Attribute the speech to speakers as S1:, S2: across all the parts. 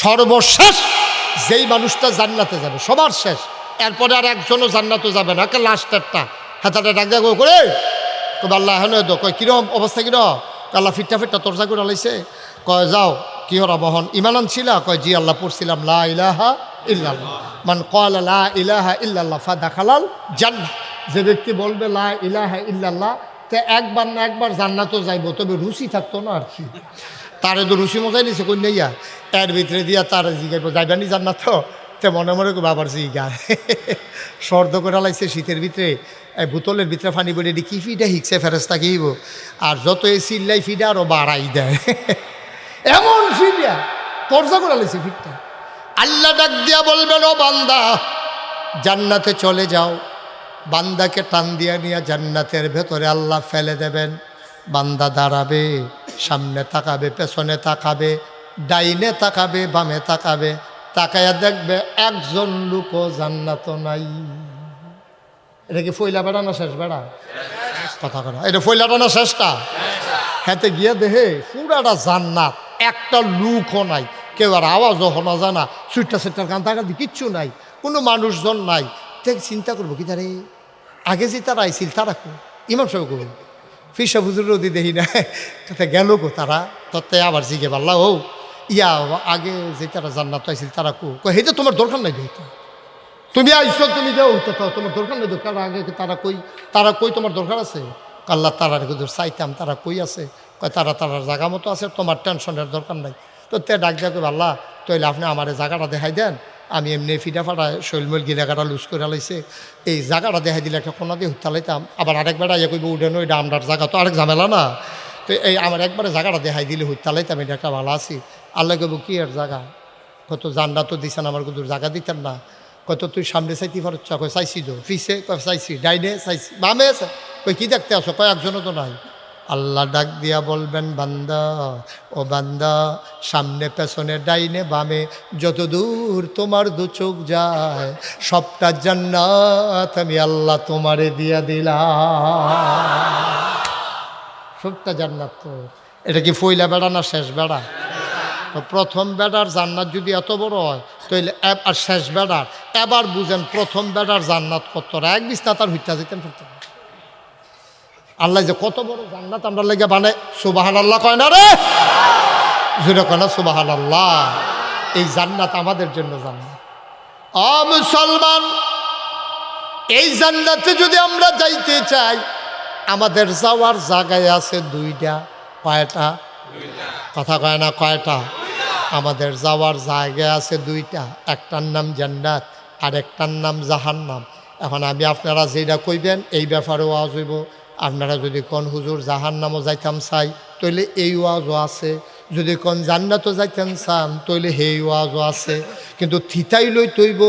S1: সর্বশেষ যেই মানুষটা জান্নাতে যাবে, সবার শেষ, এরপরে আর একজনও জান্নাতে যাবে না, কে লাস্টেরটা হাতাটা ডাক দেওয়া করে তবে আল্লাহ এখন কয় কিরম অবস্থা কিরম, আল্লাহ ফিটটা ফিটটা তোরজা করে লাইছে, কয় যাও কি হরা বহন ইমান আনছিলা, কয় জি আল্লাহ পড়ছিলাম লা ইলাহা ইল্লাল্লাহ, মান ক্বালা লা ইলাহা ইল্লাল্লাহ ফাদাখালাল জান্নাহ, যে ব্যক্তি বলবে লা ইলাহা ইল্লাল্লাহ তে একবার না একবার জান্নাতও যাইব, তবে রুচি থাকতো না আর কি, তারে তো রুচি মজাই নিছে কই নেইয়া এর ভিতরে দিয়া তার জিগাইব যাইবানি জান্নাত, তে মনে মনে বাবার জিগা সর্দ করে লাইছে শীতের ভিতরে বোতলের ভিতরে পানি বলে কি ফিডা হিকছে ফেরেস্তা কিব, আর যত এই চিল্লাই ফিডা আরও বাড়াই দেয় এমন ফিডা তরজা করে লাইছে ফিটটা। আল্লাহ ডাক দিয়া বলবেন ও বান্দা জান্নাতে চলে যাও, বান্দাকে টান দিয়া নিয়ে জান্নাতের ভেতরে আল্লাহ ফেলে দেবেন, বান্দা দাঁড়াবে, সামনে তাকাবে, পেছনে তাকাবে, ডাইনে তাকাবে, বামে তাকাবে, তাকায়া দেখবে একজন লোকও জান্নাত নাই। এটা কি ফইলা বেড়া না শেষ বেড়া? কথা করা এটা ফইলাটা না শেষটা? হাতে গিয়ে দেখে পুরাটা জান্নাত, একটা লুকও নাই, কেউ আর আওয়াজও শোনা যায় না, সুইটটা সেটটার কান্তাকান্তি কিচ্ছু নাই, কোনো মানুষজন নাই। দেখ চিন্তা করবো কি তারে আগে যে তারা আইছিল তারা কো ইমাম সাহেব কো ফিসা হুজুর রদি দেখি না তাতে গেল গো তারা, তত্ত্বে আবার জিগে পারলা ও ইয়া আগে যে তারা জান্নাত আইছিল তারা কো হেটা তোমার দরকার নাই দেখো, তুমি আইসো তুমি যাও তোমার দরকার নেই, দরকার আগে তারা কই তোমার দরকার আছে? আল্লাহ তারার হুজুর চাইতাম, তারা কই আছে? কয় তারার জায়গা মতো আছে, তোমার টেনশনের দরকার নাই। তো তে ডাক দেখ আল্লাহ তৈলে আপনি আমার জায়গাটা দেখাই দেন, আমি এমনি ফিটা ফাটা শৈলমৈল গিলাগাটা লুজ করে লাইছে, এই জায়গাটা দেখাই দিলে একটা কোনা দিয়ে হুত্তা লাইতাম, আবার আরেকবার আইয়া কইব উঠে নই এটা আমরার জায়গা, তো আরেক ঝামেলা না, তো এই আমার একবারে জায়গাটা দেখাই দিলে হুত্তা লাইতাম, এটা একটা ভালো আছি। আল্লাহ কইব কি আর জায়গা, কত জান্নাত তো দিছেন আমার কিন্তু জায়গা দিতেন না, কত তুই সামনে চাইতে পারছ, কয় চাইছি তো, ফিসে কয় চাইছি, ডাইনে চাইছি, বামে আছে, কই কি দেখতে আসো, কয় একজনও তো নাই। আল্লাহ ডাক দিয়া বলবেন বান্দা ও বান্দা সামনে পেছনে ডাইনে বামে যত দূর তোমার দু চোখ যায় সবটা জান্নাত আমি আল্লাহ তোমারে দিয়া দিলাম, সবটা জান্নাত। তো এটা কি ফইলা বেড়া না শেষ বেড়া? তো প্রথম বেড়ার জান্নাত যদি এত বড় হয় তাহলে আর শেষ বেড়ার এবার বুঝেন প্রথম বেড়ার জান্নাত কত, এক বিছনা তার হইতা যেতেন ফিরতেন। আল্লাহ যে কত বড় জান্নাত আমরা লেগে বানায়, সুবহানাল্লাহ কয় না রে, জোরে কয় না সুবহানাল্লাহ। এই জান্নাত আমাদের জন্য জান্নাত। ও মুসলমান, এই জান্নাতে যদি আমরা যাইতে চাই আমাদের যাওয়ার জায়গায় আছে দুইটা, কয়টা? কথা কয় না কয়টা? আমাদের যাওয়ার জায়গায় আছে দুইটা, একটার নাম জান্নাত আর একটার নাম জাহান্নাম। এখন আমি আপনারা যেটা কইবেন এই ব্যাপারে ওয়াজ হইব, আপনারা যদি কোন হুজুর জাহান্নামও যাইতাম চাই তইলে এই ওয়াজও আছে, যদি কোন জান্নাতও যাইতাম চান তইলে সেই ওয়াজও আছে, কিন্তু থিতাই লই তৈব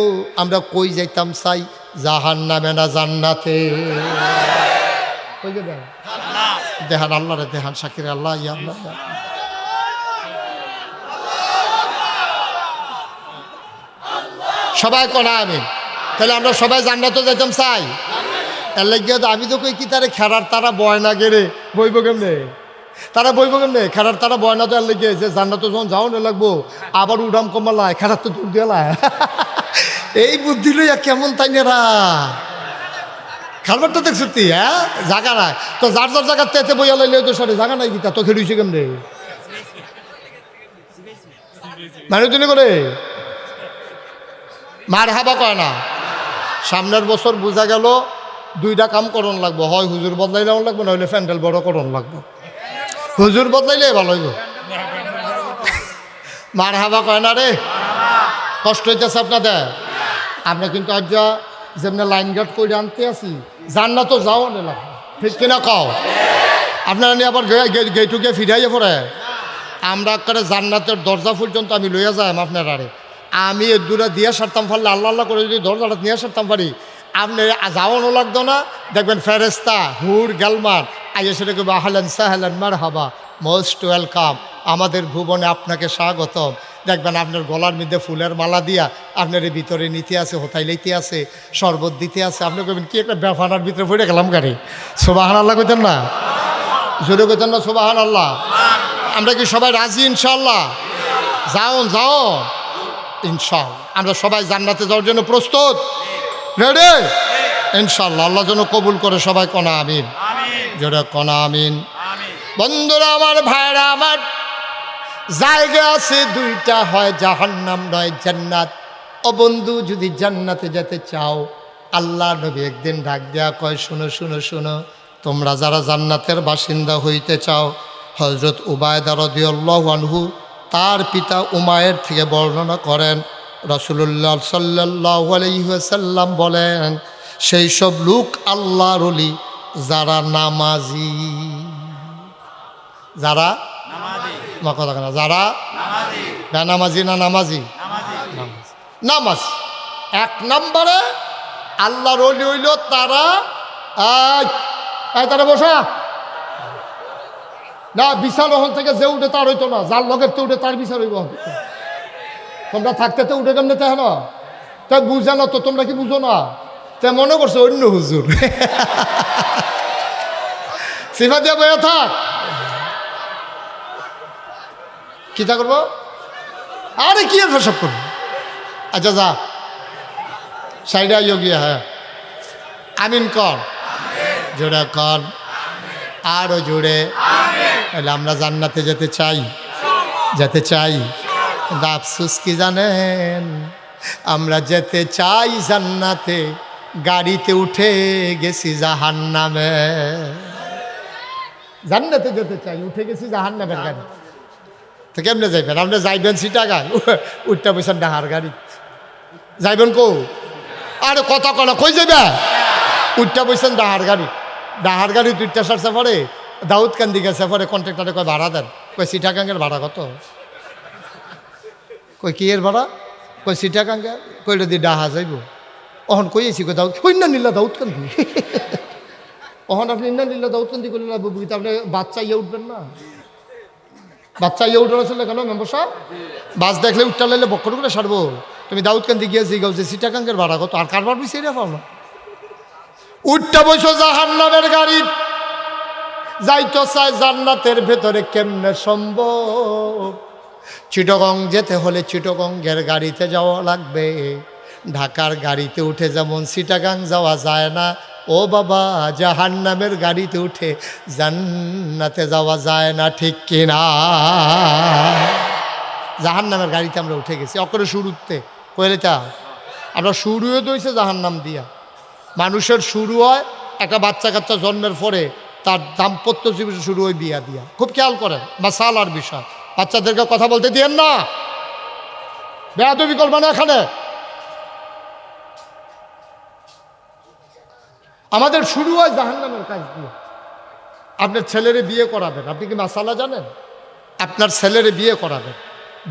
S1: আমরা কই যাইতাম চাই, জাহান্নামে না জান্নাতে? কই যাবেন? দেহান আল্লাহ রে, দেহান শাকির আল্লাহ, ইয়া আল্লাহ, সবাই কনা আমি, তাহলে আমরা সবাই জান্নাতও যাইতাম চাই। এর লাগিয়ে তো আমি তো কই কি তারে খেরার তারা বয়না গেরে বইব কেমনে, তারা বইব কেমনে, খেরার তারা বয়না তো এর লাগিয়ে যে জান্নাতও যখন যাও না লাগবো আবার উড়াম কমালায় খেরার তো দূর দিয়ালায় এই বুদ্ধি লইয়া কেমন তাই নেরা খালবার তো দেখছি তুই, হ্যাঁ জায়গা নাই তো, যার যার জায়গার তেতে বইয়া লাইলে তো সরে জায়গা নাই গীতা তো খেলুইছে কেমনে মানে তুমি করে মার হাবা কয় না। সামনের বছর বোঝা গেল দুইটা কাম করণ লাগবো, হয় হুজুর বদলাইলে লাগবো, না হইলে প্যান্ডেল বড় করণ লাগবো। হুজুর বদলাইলে ভালো হইব। মার হাবা কয় না রে, কষ্ট হইতেছে আপনাদের। আমরা কিন্তু আজ যেমনি লাইন গার্ড করে আনতে আসি, জান্নাতও যাও না লাগবে, ঠিক কিনা কও? আপনারা নিয়ে আবার গেটু গিয়ে ফিরাইয়ে পড়ে, আমরা করে জান্নাতের দরজা পর্যন্ত আমি লইয়া যাই আপনার আরে, আমি এর দূরে দিয়ে সারতাম পারলে আল্লাহ আল্লাহ করে যদি দরজাটা নিয়ে সারতাম পারি, আপনি যাওয়ানো লাগতো না, দেখবেন ফেরেস্তা হুর গালমান আইয়া সেটা কেউ আহলেন সাহেলেন মারহাবা, মোস্ট ওয়েলকাম, আমাদের ভুবনে আপনাকে স্বাগতম। দেখবেন আপনার গলার মধ্যে ফুলের মালা দিয়া আপনার ভিতরে নিতে আছে, হোতাই লইতে আছে, শরবত দিতে আছে। আপনি কবেন কি একটা ব্যাপার ভিতরে পড়ে গেলাম গাড়ি, সুবহানাল্লাহ কইতেন না, জোরে কইতেন না সুবহানাল্লাহ। আমরা কি সবাই রাজি ইনশাআল্লাহ? যাও ইনশাআল্লাহ আমরা সবাই জান্নাতে যাওয়ার জন্য প্রস্তুত, রেডি ইনশাআল্লাহ। আল্লাহ যেন কবুল করে সবাই কনা আমিন, জোরে কনা আমিন। বন্ধুরা আমার, ভাইরা আমার, জায়গা আছে দুইটা, হয় জাহান্নাম নয় জান্নাত। ও বন্ধু, যদি জান্নাতে যেতে চাও, আল্লাহ নবী একদিন ডাক দেয়া কয়, শুনো শুনো শুনো, তোমরা যারা জান্নাতের বাসিন্দা হইতে চাও, হযরত উবায়দা রাদিয়াল্লাহু আনহু তার পিতা উমায়ের থেকে বর্ণনা করেন, রাসূলুল্লাহ সাল্লাল্লাহু আলাইহি ওয়াসাল্লাম বলেন, সেই সব লোক আল্লাহর ওলি যারা নামাজি, যারা যারা বেনামাজি না নামাজি, নামাজ। এক নম্বরে আল্লাহর ওলি হইল তারা, তারা বসা না, বিচার ওখান থেকে যে উঠে তার হইতো না, যার লগের তো উঠে তার বিচার হইব। তোমরা থাকতে তো উঠে কেমনে তাই না, তাই বুঝে না তো, তোমরা কি বুঝো না? তাই মনে করছো অন্য হুজুর সিফা দিয়ে বইয়া থাক, কি তা করবো? আরে কি আর সব করবো? আচ্ছা যা সাইডে আইও গিয়া, হ্যাঁ আমিন কর, জোরে কর, আরো জোরে। তাহলে আমরা জান্নাতে যেতে চাই, যেতে চাই, কিন্তু আফসোস কি জানেন, আমরা যেতে চাই জান্নাতে, গাড়িতে উঠে গেছি জাহান্নামে। জান্নাতে যেতে চাই, উঠে গেছি জাহান্নামের গাড়ি। তো কেমনে যাইবেন? আপনি যাইবেন সিটাগায়, উঠটা বসেন ডাহার গাড়ি, যাইবেন কো? আরে কথা কলা কই যাবে? উঠটা বসেন ডাহার গাড়ি, ডাহার গাড়ি দুইটা সারছে পরে দাউদকান্দি গেছে পরে কন্ট্রাক্টরে কয় ভাড়া দেন, কয় সিটাগাঙ্গের ভাড়া কত? কই কি এর ভাড়া? কই সিটাগাঙ্গা, কইটা দিয়ে ডাহা যাইব। অহন কইয়েছি কই দাউদ, কই না নিল্লা দাউদকান্দি অহন আপনি না নিল্লা দাউদকান্দি করলেন, আপনি বাচ্চা ইয়ে উঠবেন না, বাচ্চা ইয়ে উঠে চলে কেন মেম্বার সাহেব? বাস দেখলে উঠটা লাইলে বক্কর করে সারবো। তুমি দাউদকান্দি গিয়ে জিগাও যে সিটাগাঙ্গের ভাড়া কত, আর কারবার বুঝছে এটা পাও না। উঠটা বসো জাহান্নামের গাড়ি, যাইতো চাই জান্নাতের ভেতরে কেমনে সম্ভব? চিটাগং যেতে হলে চিটাগংয়ের গাড়িতে যাওয়া লাগবে, ঢাকার গাড়িতে উঠে যেমন চিটাগাং যাওয়া যায় না, ও বাবা জাহান্নামের গাড়িতে উঠে জান্নাতে যাওয়া যায় না, ঠিক কিনা? জাহান্নামের গাড়িতে আমরা উঠে গেছি অকরে শুরুতে, কইলে তা আমরা শুরুও দইছে জাহান্নাম দিয়া। মানুষের শুরু হয় একটা বাচ্চা কাচ্চা জন্মের পরে, তার দাম্পত্য জীবন শুরু হয় বিয়া দিয়া। খুব খেয়াল করেন, মাসালার বিষয়, বাচ্চাদেরকে কথা বলতে দিয়েন না, বেয়াদবি করবে না। এখানে আমাদের শুরু হয় জাহান্নামের কাজ দিয়ে। আপনার ছেলেরে বিয়ে করাবেন, আপনি কি মাসালা জানেন? আপনার ছেলেরে বিয়ে করাবেন,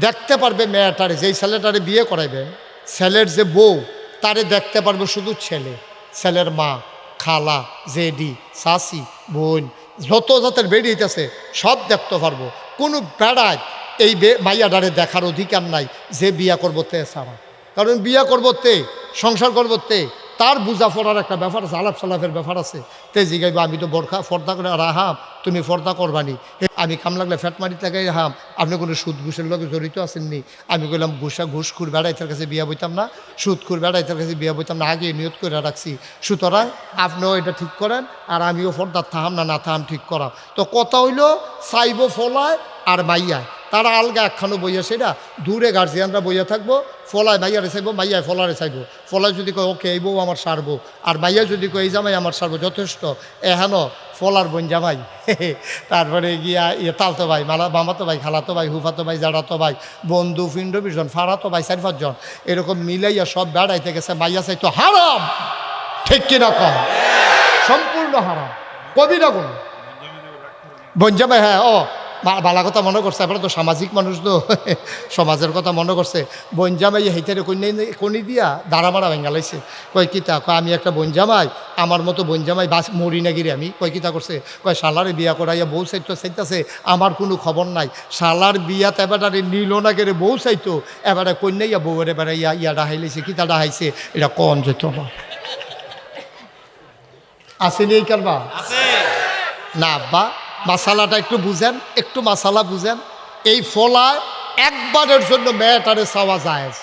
S1: দেখতে পারবে মেয়েটারে, যেই ছেলেটারে বিয়ে করাইবেন, ছেলের যে বউ তারে দেখতে পারবে শুধু ছেলে, ছেলের মা, খালা, জেডি, শাশি, বোন, যত জাতের বেরিয়েছে সব দেখতে পারবো। কোনো বেড়ায় এই মাইয়াডারে দেখার অধিকার নাই যে বিয়া করবো তে ছাড়া। কারণ বিয়া করবো তে, সংসার করবো তে, তার বুঝা পড়ার একটা ব্যাপার আছে, আলাপ সালাপের ব্যাপার আছে। তে জিগাইব আমি তো ফর্দা করে রাহাম, তুমি ফর্দা করবানি, আমি কাম লাগলে ফ্যাট মারি লাগাই রাহাম, আপনি কোনো সুদ ঘুষের লগে জড়িত আসেননি? আমি বললাম ঘুষখুর বেড়াইতের কাছে বিয়া বইতাম না, সুদখুর বেড়াইতের কাছে বিয়া বইতাম না, আগে নিয়ত করে রাখছি। সুতরাং আপনিও এটা ঠিক করেন, আর আমিও ফর্দার থাহাম না থাহাম ঠিক করা। তো কথা হইল চাইব ফলায় আর মাইয়ায়, তারা আলগা একখানো বইয়া, সেটা দূরে গার্জিয়ানরা বইয়া থাকবো, ফলায় মাইয়ারে চাইবো, মাইয়ায় ফলারে চাইবো। ফলায় যদি কয় ওকে এই বউ আমার সারবো, আর মাইয়া যদি কয় এই জামাই আমার সারবো, যথেষ্ট। এহেন ফলার বোন জামাই, তারপরে গিয়া তালতো ভাই, মামাতো ভাই, খালাতো ভাই, হুফাতো ভাই, জাড়াতো ভাই, বন্ধু ফিন্ড বিজন, ফাড়াতো ভাই 4-5 জন, এরকম মিলাইয়া সব বেড়াইতে গেছে। মাইয়া চাইতো হারাম, ঠিক কিনা কম? সম্পূর্ণ হারাম, কবি না কোন বোন জামাই। হ্যাঁ, ও বালা কথা মনে করছে, আপনারা তো সামাজিক মানুষ, তো সমাজের কথা মনে করছে। বনজামাই হেইতারে কনি দিয়া দাঁড়া মারা ভেঙ্গালাইছে। কয় কিতা? কয় আমি একটা বনজামাই, আমার মতো বনজামাই বাস মরি না গিরে আমি। কয় কিতা করছে? কয় শালারে বিয়া করাইয়া বউ চাইতো চাইতেছে, আমার কোনো খবর নাই। শালার বিয়াতে এবারে নিল না গেলে বউ চাইতো, এবারে কন্যাইয়া বউয়ের এবারে ইয়া ডাহাইলেছে। কিতা ডাহাইছে এটা কন যেত না? আসেনি এই কারবা? না আব্বা, মাসালাটা একটু বুঝেন, একটু মাসালা বুঝেন। এই ফলায় একবারের জন্য মেয়েটারে চাওয়া জায়েজ,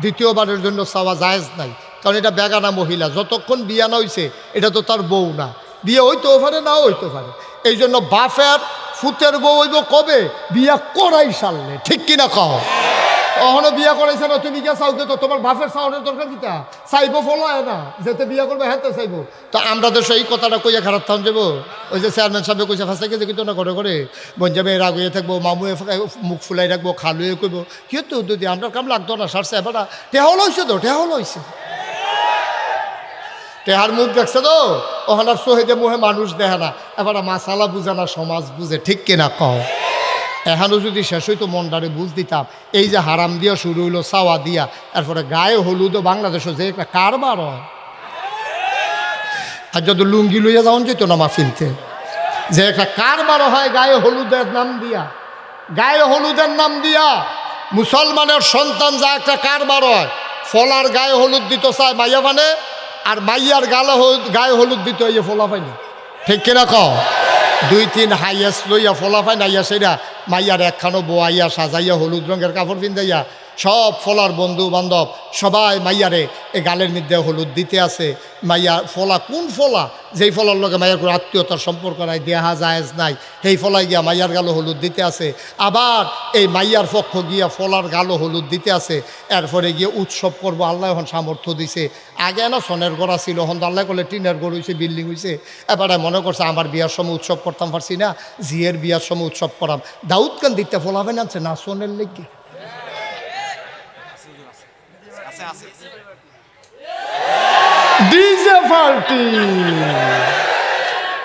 S1: দ্বিতীয়বারের জন্য চাওয়া জায়েজ নাই, কারণ এটা বেগানা মহিলা, যতক্ষণ বিয়া না হইছে এটা তো তার বউ না, বিয়ে হইতেও পারে না হইতে পারে। এই জন্য বাপের ফুতের বউ হইব কবে? বিয়া করাই সারলে, ঠিক কিনা কও? কখনো বিয়া করাইছে না, তুমি কে চাও? তো তোমার বাপের চাওয়ানোর দরকার কিটা? চাইবো ফলায় না, যেতে বিয়া করবে হ্যাঁ চাইবো। তো আমরা তো সেই কথাটা কইয়া খারাপ থাম যাবো। ওই যে চেয়ারম্যান সাহেব কইছে ফাঁসে গেছে কিন্তু না করে করে বোন যাবে রাগুয়ে থাকবো, মামুয়ে মুখ ফুলাই রাখবো, খালুয়ে কইব কিন্তু যদি আমরা কাম লাগতো না সারছে এবার টেহাও লইছে তো, টেহাও লইছে, টেহার মুখ দেখছে তো ওখানার সোহেদে মুহে মানুষ দেখে না, এবার মাসালা বুঝে না, সমাজ বুঝে, ঠিক কিনা কও? এখানেও যদি শেষ হইতো মনটারে বুঝ দিতাম। এই যে হারাম দিয়া শুরু হইলো, চাওয়া দিয়া, এরপরে গায়ে হলুদও বাংলাদেশও যে একটা কারবার হয়। আর যদি লুঙ্গি লইয়া যাওয়া যেত না মাহফিলতে, যে একটা কারবার হয় গায়ে হলুদের নাম দিয়া, গায়ে হলুদের নাম দিয়া মুসলমানের সন্তান যা একটা কারবার হয়। ফলার গায়ে হলুদ দিত চায় মাইয়া মানে, আর মাইয়ার গায়ে হলুদ দিত এই ফলা পাইনি, ঠিক কিনা কও? 2-3 হাইয়াস লইয়া ফলা পাই নাইয়া সেরা মাইয়ার একখানো বোয়াইয়া সাজাইয়া হলুদ রঙের কাপড় পিন্দাইয়া সব ফলার বন্ধু বান্ধব সবাই মাইয়ারে এই গালের মধ্যে হলুদ দিতে আছে। মাইয়া ফলা কোন ফলা? যেই ফলার লগে মাইয়ার কোনো আত্মীয়তার সম্পর্ক নাই, দেহা জায়েজ নাই, সেই ফলাই গিয়া মাইয়ার গালো হলুদ দিতে আছে। আবার এই মাইয়ার পক্ষ গিয়া ফলার গালো হলুদ দিতে আছে। এরপরে গিয়ে উৎসব করবো, আল্লাহ এখন সামর্থ্য দিছে। আগে না সনের গড়া ছিল, এখন আল্লাহ করলে টিনের গড় হয়েছে, বিল্ডিং হয়েছে। এবারে মনে করছে আমার বিয়ার সময় উৎসব করতাম পারছি না, জিয়ের বিয়ার সময় উৎসব করাম। দাউদ খান দিতে ফলাবেন আনছে না সোনের লেগে ডিজে পার্টি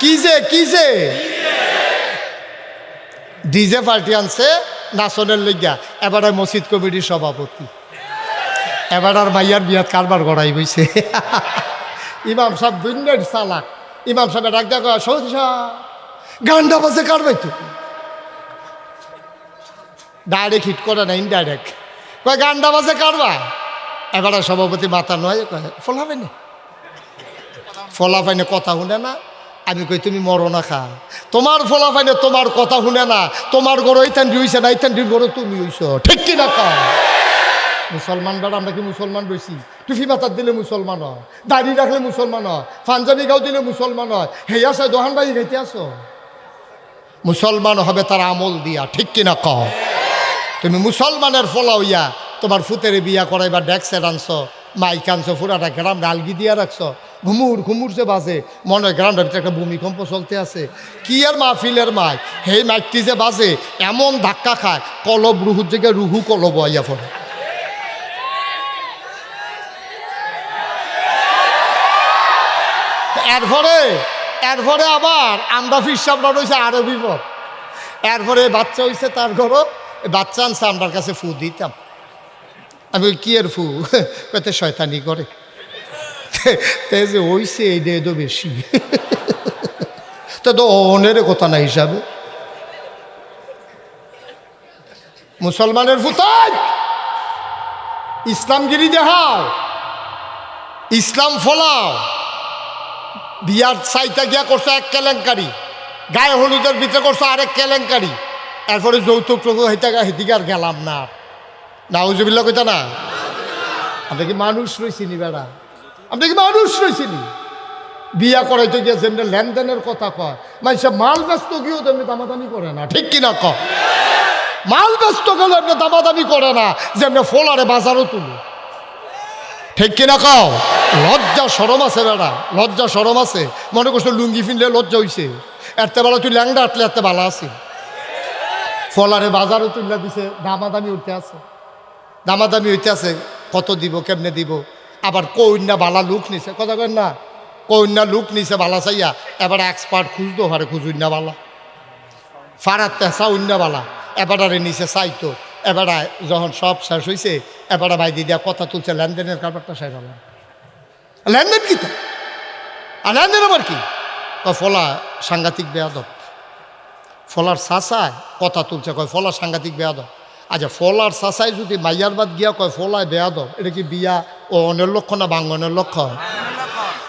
S1: কিজে ডিজে পার্টি আনছে নাচনের লইগা। এবার মসজিদ কমিটির সভাপতি, এবার আর মাইয়ার বিয়াত কারবার গড়াই বইছে। ইমাম সাহেব দুনিয়ার চালাক। ইমাম সাহেব ডাক দেখা সৌদি গান্ডা বাজে কারবাই তো, ডাইরেক্ট হিট করে না, ইনডাইরেক্ট কয় গান্ডা বাজে কারবা। এবার সভাপতি মাথা নয় কয় ফলাবে না, ফলা পাইনে কথা শুনে না। আমি কই তুমি মরো না খা, তোমার ফলা পাইনে তোমার কথা শুনে না, তোমার গরো ইতান্ডি হইছে না, ইতান্ডির গরো তুমি হইছ, ঠিক কি না কা? মুসলমান বেড়া আমরা কি মুসলমান রয়েছি? টুফি মাথার দিলে মুসলমান হয়, দাড়ি রাখলে মুসলমান হয়, পাঞ্জাবি গাও দিলে মুসলমান হয়। হে আসে দোহান বাড়ি খাইতে আসো? মুসলমান হবে তার আমল দিয়া, ঠিক কিনা কও? তুমি মুসলমানের ফলা হইয়া তোমার ফুতেরে বিয়া করাইবা ডেক্সে আনছ, মাইক আনছো, ফুরাটা গ্রাম ডালগি দিয়া রাখছো, ঘুমুর যে বাজে মনে হয় গ্রামটার ভিতরে একটা ভূমিকম্প চলতে আছে। কি আর মাহফিলের মাইক, সেই মাইকটি যে বাজে এমন ধাক্কা খায় কলব রুহুর জায়গায় রুহু কলব আইয়া পড়ে। এরপরে আবার আমরা ফিরসাবরা রয়েছে আরো বিপদ। এরপরে বাচ্চা হয়েছে তার ঘরও, বাচ্চা আনছে আমার কাছে ফু দিতাম। আমি কি এর ফু? কত শয়তানি করে তে যে হইছে এই ডে তো বেশি, তো অনের কথা না হিসাবে। মুসলমানের ফুতাই ইসলামগিরি দেখাও, ইসলাম ফলাও। বিয়ার সাইটা গিয়া করছো এক কেলেঙ্কারি, গায়ে হলুদের ভিতরে করছো আরেক কেলেঙ্কারি, এরপরে যৌতুক হেদিকে আর গেলাম না। নাউজুবিল্লাহ কইতা না? আমরা কি মানুষ রয়েছিনি বেড়া? আমরা কি মানুষ রয়েছিনি? বিয়া করাইতে গিয়ে যেমনি লেনদেনের কথা কয়, মানুষে মাল ব্যস্ত গিয়েও তেমনি দামাদামি করে না, ঠিক কিনা কয়? মাল ব্যস্ত গেলে এমনি দামাদামি করে না, যেমনি ফোলারে বাজারও তুলে, ঠিক কিনা কও? লজ্জা সরম আছে বেড়া, লজ্জা সরম আছে। মনে করছো লুঙ্গি ফিনলে লজ্জা হইছে, এরতে বেলা তুই ল্যাংডা আটলে এরতে ভালো আছে। ফলারে বাজারও তুলে দিছে, দামাদামি উঠতে আছে, দামাদামি হইতে আছে, কত দিব কেমনে দিব। আবার কন্যা বালা লুক নিছে, কথা কেন না, কন্যা লুক নিছে বালা চাইয়া, এবার এক্সপার্ট খুঁজতো হারে খুঁজুন্যা বালা ফারাতে চাউন্যা বালা, এবারে নিচে চাইতো। এবারে যখন সব শেষ হয়েছে, এবারে ভাই দিদিয়া কথা তুলছে, লেনদেনের কারবারটা শেষ হল। লেনদেন কি তা? আর লেনদেন আবার কি? ফলা সাংঘাতিক বেয়াদব। ফলার চাচায় কথা তুলছে, কয় ফলা সাংঘাতিক বেয়াদব। আচ্ছা, ফলার চাচাই যদি মাইয়ার বাদ গিয়া কয় ফলায় বেয়াদব, এটা কি বিয়া ও অনের লক্ষ্য না বাঙ্গনের লক্ষ্য?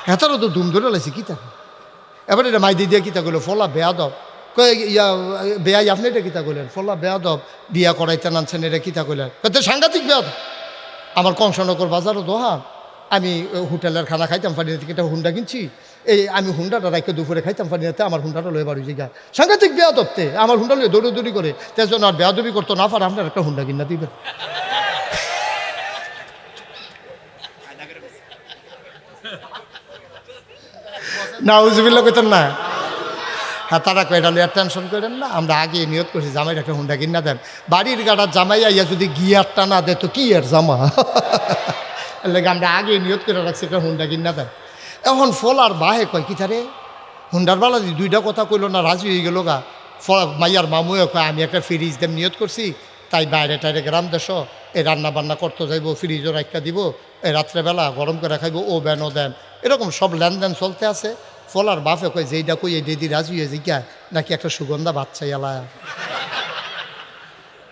S1: হেতারও তো ধুম ধরে লাইছে কি তা। এবার এটা মাই দিদিয়া কি তা কইলো ফলা বেয়াদব, কই ইয়া বেয়াই আপনি এটা কিতা কইলেন? ফলা বেয়াদব বিয়া করাইতে নানছেন, এটা কিতা কইলেন? কত সাংঘাতিক বেয়াদব। আমার কংসনগর বাজারও দোহান, আমি হোটেলের খানা খাইতাম ফানিতে থেকে একটা হুন্ডা কিনছি, এই আমি হুন্ডাটা রাখতে দুপুরে খাইতাম ফানিতে, আমার হুন্ডাটা লয়ে বাড়ি জায়গা সাংঘাতিক বেয়াদবতে আমার হুন্ডা লয়ে দৌড়ি করে, তেজন আর বেয়াদবি করতো না পারে আপনার একটা হুন্ডা কিনা দিবেন। না উজবিল্লা কইতেন না। হ্যাঁ তারা কয়টা লইয়া টেনশন করেন না, আমরা আগে নিয়ত করছি জামাইয়ের একটা হুন্ডা কিনা দেন। বাড়ির গাড়ার জামাই আইয়া যদি গিয়ারটা না দেয় তো কি এর জামা। লাগে আমরা আগে নিয়ত করে রাখছি একটা হুন্ডা কিনা দেন। এখন ফল আর বাহে কয় কি তারে হুন্ডার বেলা দুইটা কথা কইলো না, রাজি হয়ে গেল গা। মাইয়ার মামুয়ে কয় আমি একটা ফ্রিজ দেম নিয়ত করছি, তাই বাইরে টাইরে গ্রাম দেশ এই রান্না বান্না করতে যাইব, ফ্রিজও রাখা দিব, এই রাত্রেবেলা গরম করে খাইব, ও বেনও দেন, এরকম সব লেনদেন চলতে আছে। ফলার বাপে কয় যেইটা কই এই দিদি রাজি হয়ে জিজ্ঞা নাকি একটা সুগন্ধা বাচ্চা এলায়।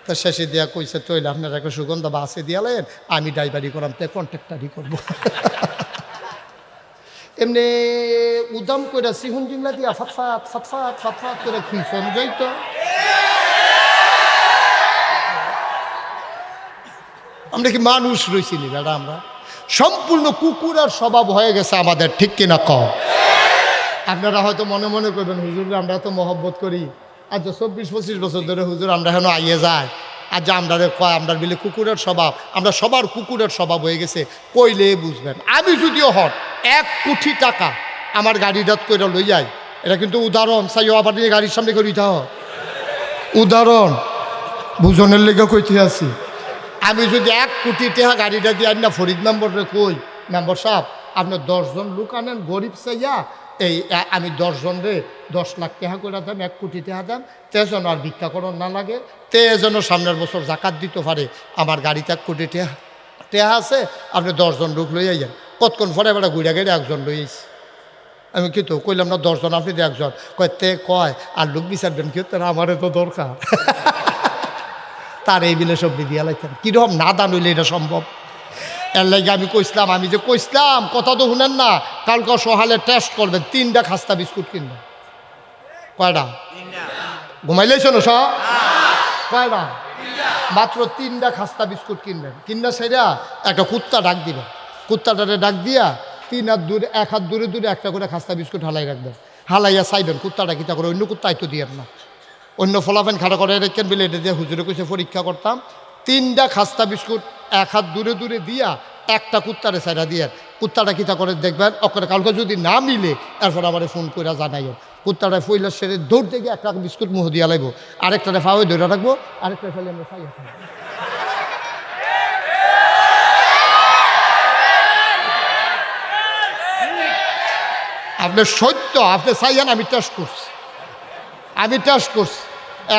S1: তা শেষে দিয়া কইছে তৈলে আপনার একটা সুগন্ধা বাসে দিয়ালেন, আমি ড্রাইভারি করাম, তে কন্ট্রাক্টারই করবো। এমনি উদাম কইরা সিহুন জিংলা দিয়া ফাতফাত ফাতফাত ফাতফাত করে খিলফন যাইত। আমরা কি মানুষ রয়েছি নি দাদা? আমরা সম্পূর্ণ কুকুরের স্বভাব হয়ে গেছে আমাদের, ঠিক কিনা কম? আপনারা হয়তো মনে মনে করবেন হুজুর আমরা তো মহব্বত করি, আজ 24-25 বছর ধরে হুজুর আমরা হেন আইয়ে যায়, আর যে আমরা কয় আমরা বিলে কুকুরের স্বভাব, আমরা সবার কুকুরের স্বভাব হয়ে গেছে। কইলে বুঝবেন। আমি যদিও হন 1 কোটি টাকা আমার গাড়িটাত করে লই যাই, এটা কিন্তু উদাহরণ, চাইও আবার গাড়ির সামনে করি তা উদাহরণ বুঝনের লেগে কইতে আছি। আমি যদি 1 কোটি টাকা গাড়িটা দিয়ে আনি না ফরিদ মেম্বরে কই, মেম্বর সাহেব আপনার 10 জন লোক আনেন গরিব চাইয়া, এই আমি 10 জন রে 10 লাখ টাকা করে দাম, 1 কোটি টাকা দাম, তে যেন আর ভিক্ষা করণ না লাগে, তে যেন সামনের বছর জাকাত দিতে পারে। আমার গাড়িতে 1 কোটি টাকা আছে, আপনি 10 জন লোক লই আইয়েন। কতক্ষণ পরে এবার ঘুরে গেলে একজন লই আইছি। আমি কি তো কইলাম না 10 জন, আপনি তো একজন। কয় তে কয় আর লোক বিচারবেন কি, তারা আমারে তো দরকার। তার এই বিলে সব দিয়া লাইতেন, কীরকম না দান হইলে এটা সম্ভব? এর লাগে আমি কইসলাম, আমি যে কইসলাম কথা তো শুনেন না, কালকে সকালে টেস্ট করবেন 3টা খাস্তা বিস্কুট কিনবেন। কয়টা? ঘুমাইলেছ না সব? কয়টা? মাত্র 3টা খাস্তা বিস্কুট কিনবেন। কিনা সেটা একটা কুত্তা ডাক দিবেন, কুত্তাটারে ডাক দিয়া 3 হাত দূরে 1 হাত দূরে দূরে একটা করে খাস্তা বিস্কুট হালাই রাখবেন। হালাইয়া চাইবেন কুত্তাটা কিতা করে, অন্য কুত্তাই তো দিয়েন না, অন্য ফলাফেন খাড়া করে রেখেন বলে এটা দিয়ে হুজুরে কইছে পরীক্ষা করতাম। 3টা খাস্তা বিস্কুট 1 হাত দূরে দূরে দিয়া একটা কুত্তারে সাইডা দিয়ে, কুত্তাটা কিতা করে দেখবেন, ওখানে কালকে যদি না মিলে এরপর আমার ফোন করে জানাইও। কুত্তাটা ফইলার সেরে দৌড় থেকে একটা বিস্কুট মুহ দিয়া লাগবো, আরেকটারে ফাওয়ে ধরে রাখবো, আরেকটা ফেলে আমরা খাইয়া খাবো। আপনি সত্য আপনি চাইয়েন, আমি টেস্ট করছি, আমি টেস্ট করছি।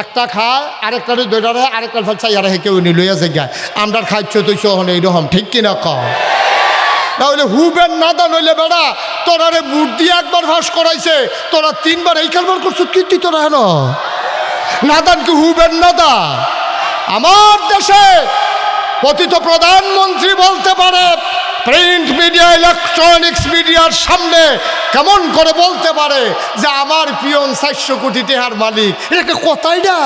S1: একটা খায় আরেকটারে দৌড়ারে, আরেকটা ফেল চাইয়ারে হে কেউ নিয়ে লইয়া যায়, আমরা খাইছ তুই হন এইরকম, ঠিক কিনা কম? তাহলে হুবেন না দা নইলে বেড়া তোরারে বুট দিয়ে একবার ফাঁস করাইছে, তোরা 3বার এই কারবার করছো, কীর্তি তোরা হেন নাদান কি হুবেন না দা? আমার দেশে পতিত প্রধানমন্ত্রী বলতে পারে, প্রিন্ট মিডিয়া ইলেকট্রনিক্স মিডিয়ার সামনে কেমন করে বলতে পারে যে আমার পিয়ন 400 কোটি টাকার মালিক? এটা কথাই না,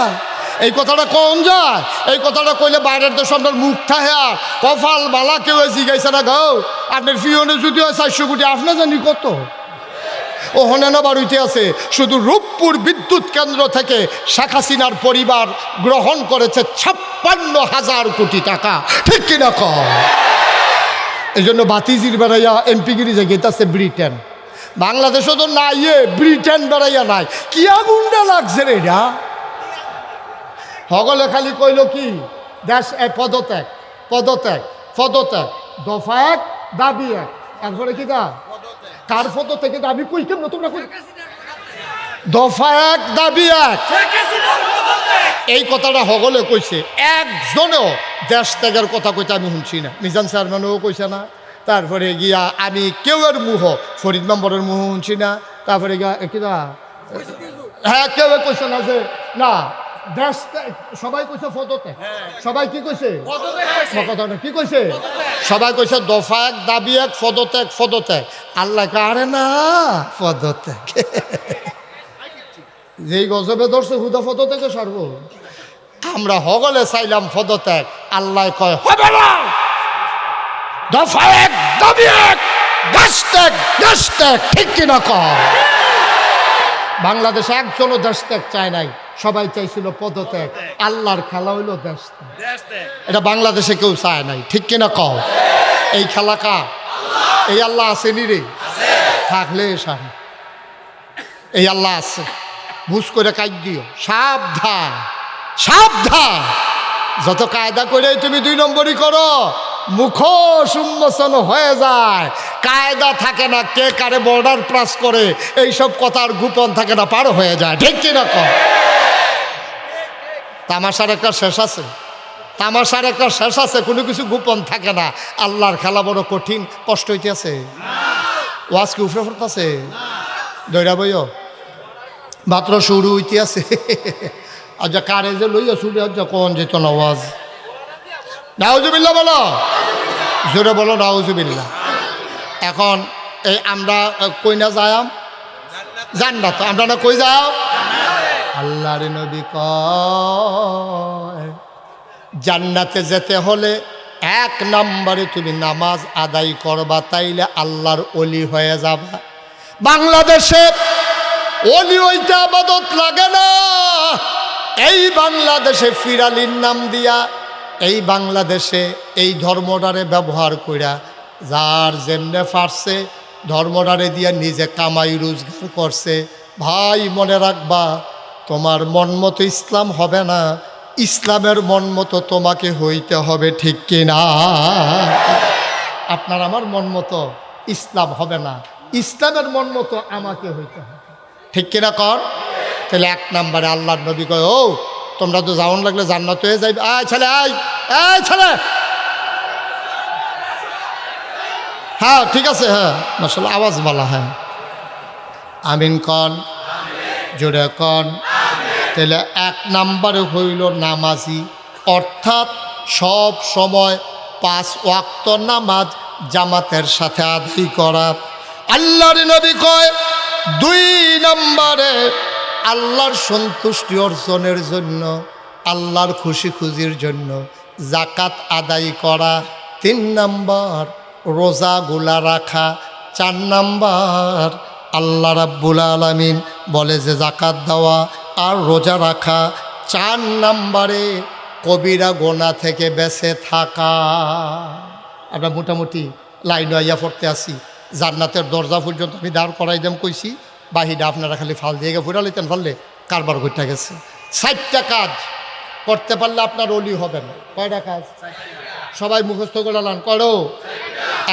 S1: এই কথাটা কোন যায়? এই কথাটা কইলে বাইরের দেশ আপনার মুখ থাহে কপাল বালা কেউ জিগাইছে না গাও, আপনার পিয়নে যদি হয় 400 কোটি, আপনি জানি কত ও হনেনা বাড়িতে আছে। শুধু রূপপুর বিদ্যুৎ কেন্দ্র থেকে শেখ হাসিনার পরিবার গ্রহণ করেছে 56,000 কোটি টাকা, ঠিক কিনা কম? এই জন্য বাতিজির বেড়াইয়া এমপিগিরি জায়গাতে ব্রিটেন, বাংলাদেশও তো নাই, ব্রিটেন বেড়াইয়া নাই। কি আগুনটা লাগছে রে এটা? হগলে খালি কইল কি দেশ পদত্যাগ পদত্যাগ পদত্যাগ, দফা 1 দাবি 1। এরপরে কি দা কার ফটো থেকে দাবি কই কেমন তোমরা কই? দফা 1 দাবি 1, এই কথাটা হগলে কইছে। একজনও দেশ ত্যাগের কথা কইতে আমি শুনছি না। মিজান চেয়ারম্যানও কইছে না, তারপরে গিয়া আমি কেউয়ের মুহ, ফরিদ মেম্বরের মুহ শুনছি না, তারপরে গিয়া কিনা হ্যাঁ কেউ কইছে না যে না দেশ সবাই কইছে পদত্যাগ, সবাই কি কইছে কথাটা কি কইছে? সবাই কইছে দফা 1 দাবি 1 পদত্যাগ পদত্যাগ। আল্লাহ আরে না পদত্যাগ যেই গজবে ধরছে হুদা ফদ থেকে সর্ব। আমরা হগলে চাইলাম পদত্যাগ, আল্লাহ কয় হবে না, দফা এক দাবি এক, দেশ ত্যাগ দেশ ত্যাগ, ঠিক কিনা কর? বাংলাদেশে একজনও দেশ ত্যাগ চায় নাই, সবাই চাইছিল পদত্যাগ। আল্লাহর খেলা হইল দেশ ত্যাগ, এটা বাংলাদেশে কেউ চায় নাই, ঠিক কিনা কও? এই খেলা কা? এই আল্লাহ আসেনি রে, থাকলে সার এই আল্লাহ আছে, বুঝ করে কাজ দিও, সাবধান সাবধান। যত কায়দা করে তুমি 2 নম্বরই করো, মুখোশ উন্মোচন হয়ে যায়, কায়দা থাকে না, কে কারে বর্ডার ক্রস করে এইসব কথার গোপন থাকে না, পার হয়ে যায়, ঠিক কিনা কও? তামাশার একটা শেষ আছে, তামাশার একটা শেষ আছে, কোনো কিছু গোপন থাকে না। আল্লাহর খেলা বড় কঠিন, কষ্ট হইতেছে, ওয়াজ কি উফরে পড়তেছে, দৈরা বইও মাত্র শুরু হইতে আছে। আচ্ছা কারে যে লইয়া শুরু হচ্ছে কোন যেত না ওয়াজ? নাউজুবিল্লাহ বলো, জোরে বলো নাউজুবিল্লাহ। এখন এই আমরা কই না যায়াম জান্নাত, আমরা না কই যাও? আল্লাহর নবী কয় জান্নাতে যেতে হলে 1 নম্বরে তুমি নামাজ আদায় করবা, তাইলে আল্লাহর ওলি হয়ে যাবা। বাংলাদেশে ওলি হইতে আবাদত লাগে না, এই বাংলাদেশে ফিরালির নাম দিয়া, এই বাংলাদেশে এই ধর্মটারে ব্যবহার কইরা যার যেমনে পারছে ধর্মটারে দিয়া নিজে কামাই রোজগার করছে। ভাই মনে রাখবা, তোমার মন মতো ইসলাম হবে না, ইসলামের মন মতো তোমাকে হইতে হবে, ঠিক কিনা? আপনার আমার মন মতো ইসলাম হবে না, ইসলামের মন মতো আমাকে হইতে হবে, ঠিক কিনা কর? তাহলে 1 নম্বরে আল্লাহর নবী কয় ও তোমরা তো যাওন লাগলে জান্নাত হয়ে যাইবে। আয় ছেলে আয়, এই ছেলে, হ্যাঁ ঠিক আছে, হ্যাঁ মাশাআল্লাহ আওয়াজ বলা, হ্যাঁ আমিন কন, জোরে কন। তাহলে 1 নম্বরে হইল নামাজি, অর্থাৎ সব সময় 5 ওয়াক্ত নামাজ জামাতের সাথে আদায় করা। আল্লাহর নবী কয় 2 নম্বরে আল্লাহর সন্তুষ্টি অর্জনের জন্য, আল্লাহর খুশি খুশির জন্য জাকাত আদায় করা। 3 নম্বর রোজাগুলা রাখা। 4 নম্বর আল্লাহ রাব্বুল আলামিন বলে যে জাকাত দেওয়া আর রোজা রাখা। 4 নম্বরে কবিরা গোনা থেকে বেঁচে থাকা। আমরা মোটামুটি লাইন আইয়া পড়তে আসি, জান্নাতের দরজা পর্যন্ত আমি দাঁড় করাই দাম কইছি, বাহিরে আপনারা খালি ফাল দিয়ে ফুরা লইতেন, ফাললে কারবার করতে গেছে। 4টা কাজ করতে পারলে আপনার ওলি হবে না। কয়টা কাজ? সবাই মুখস্থ করে লান করো।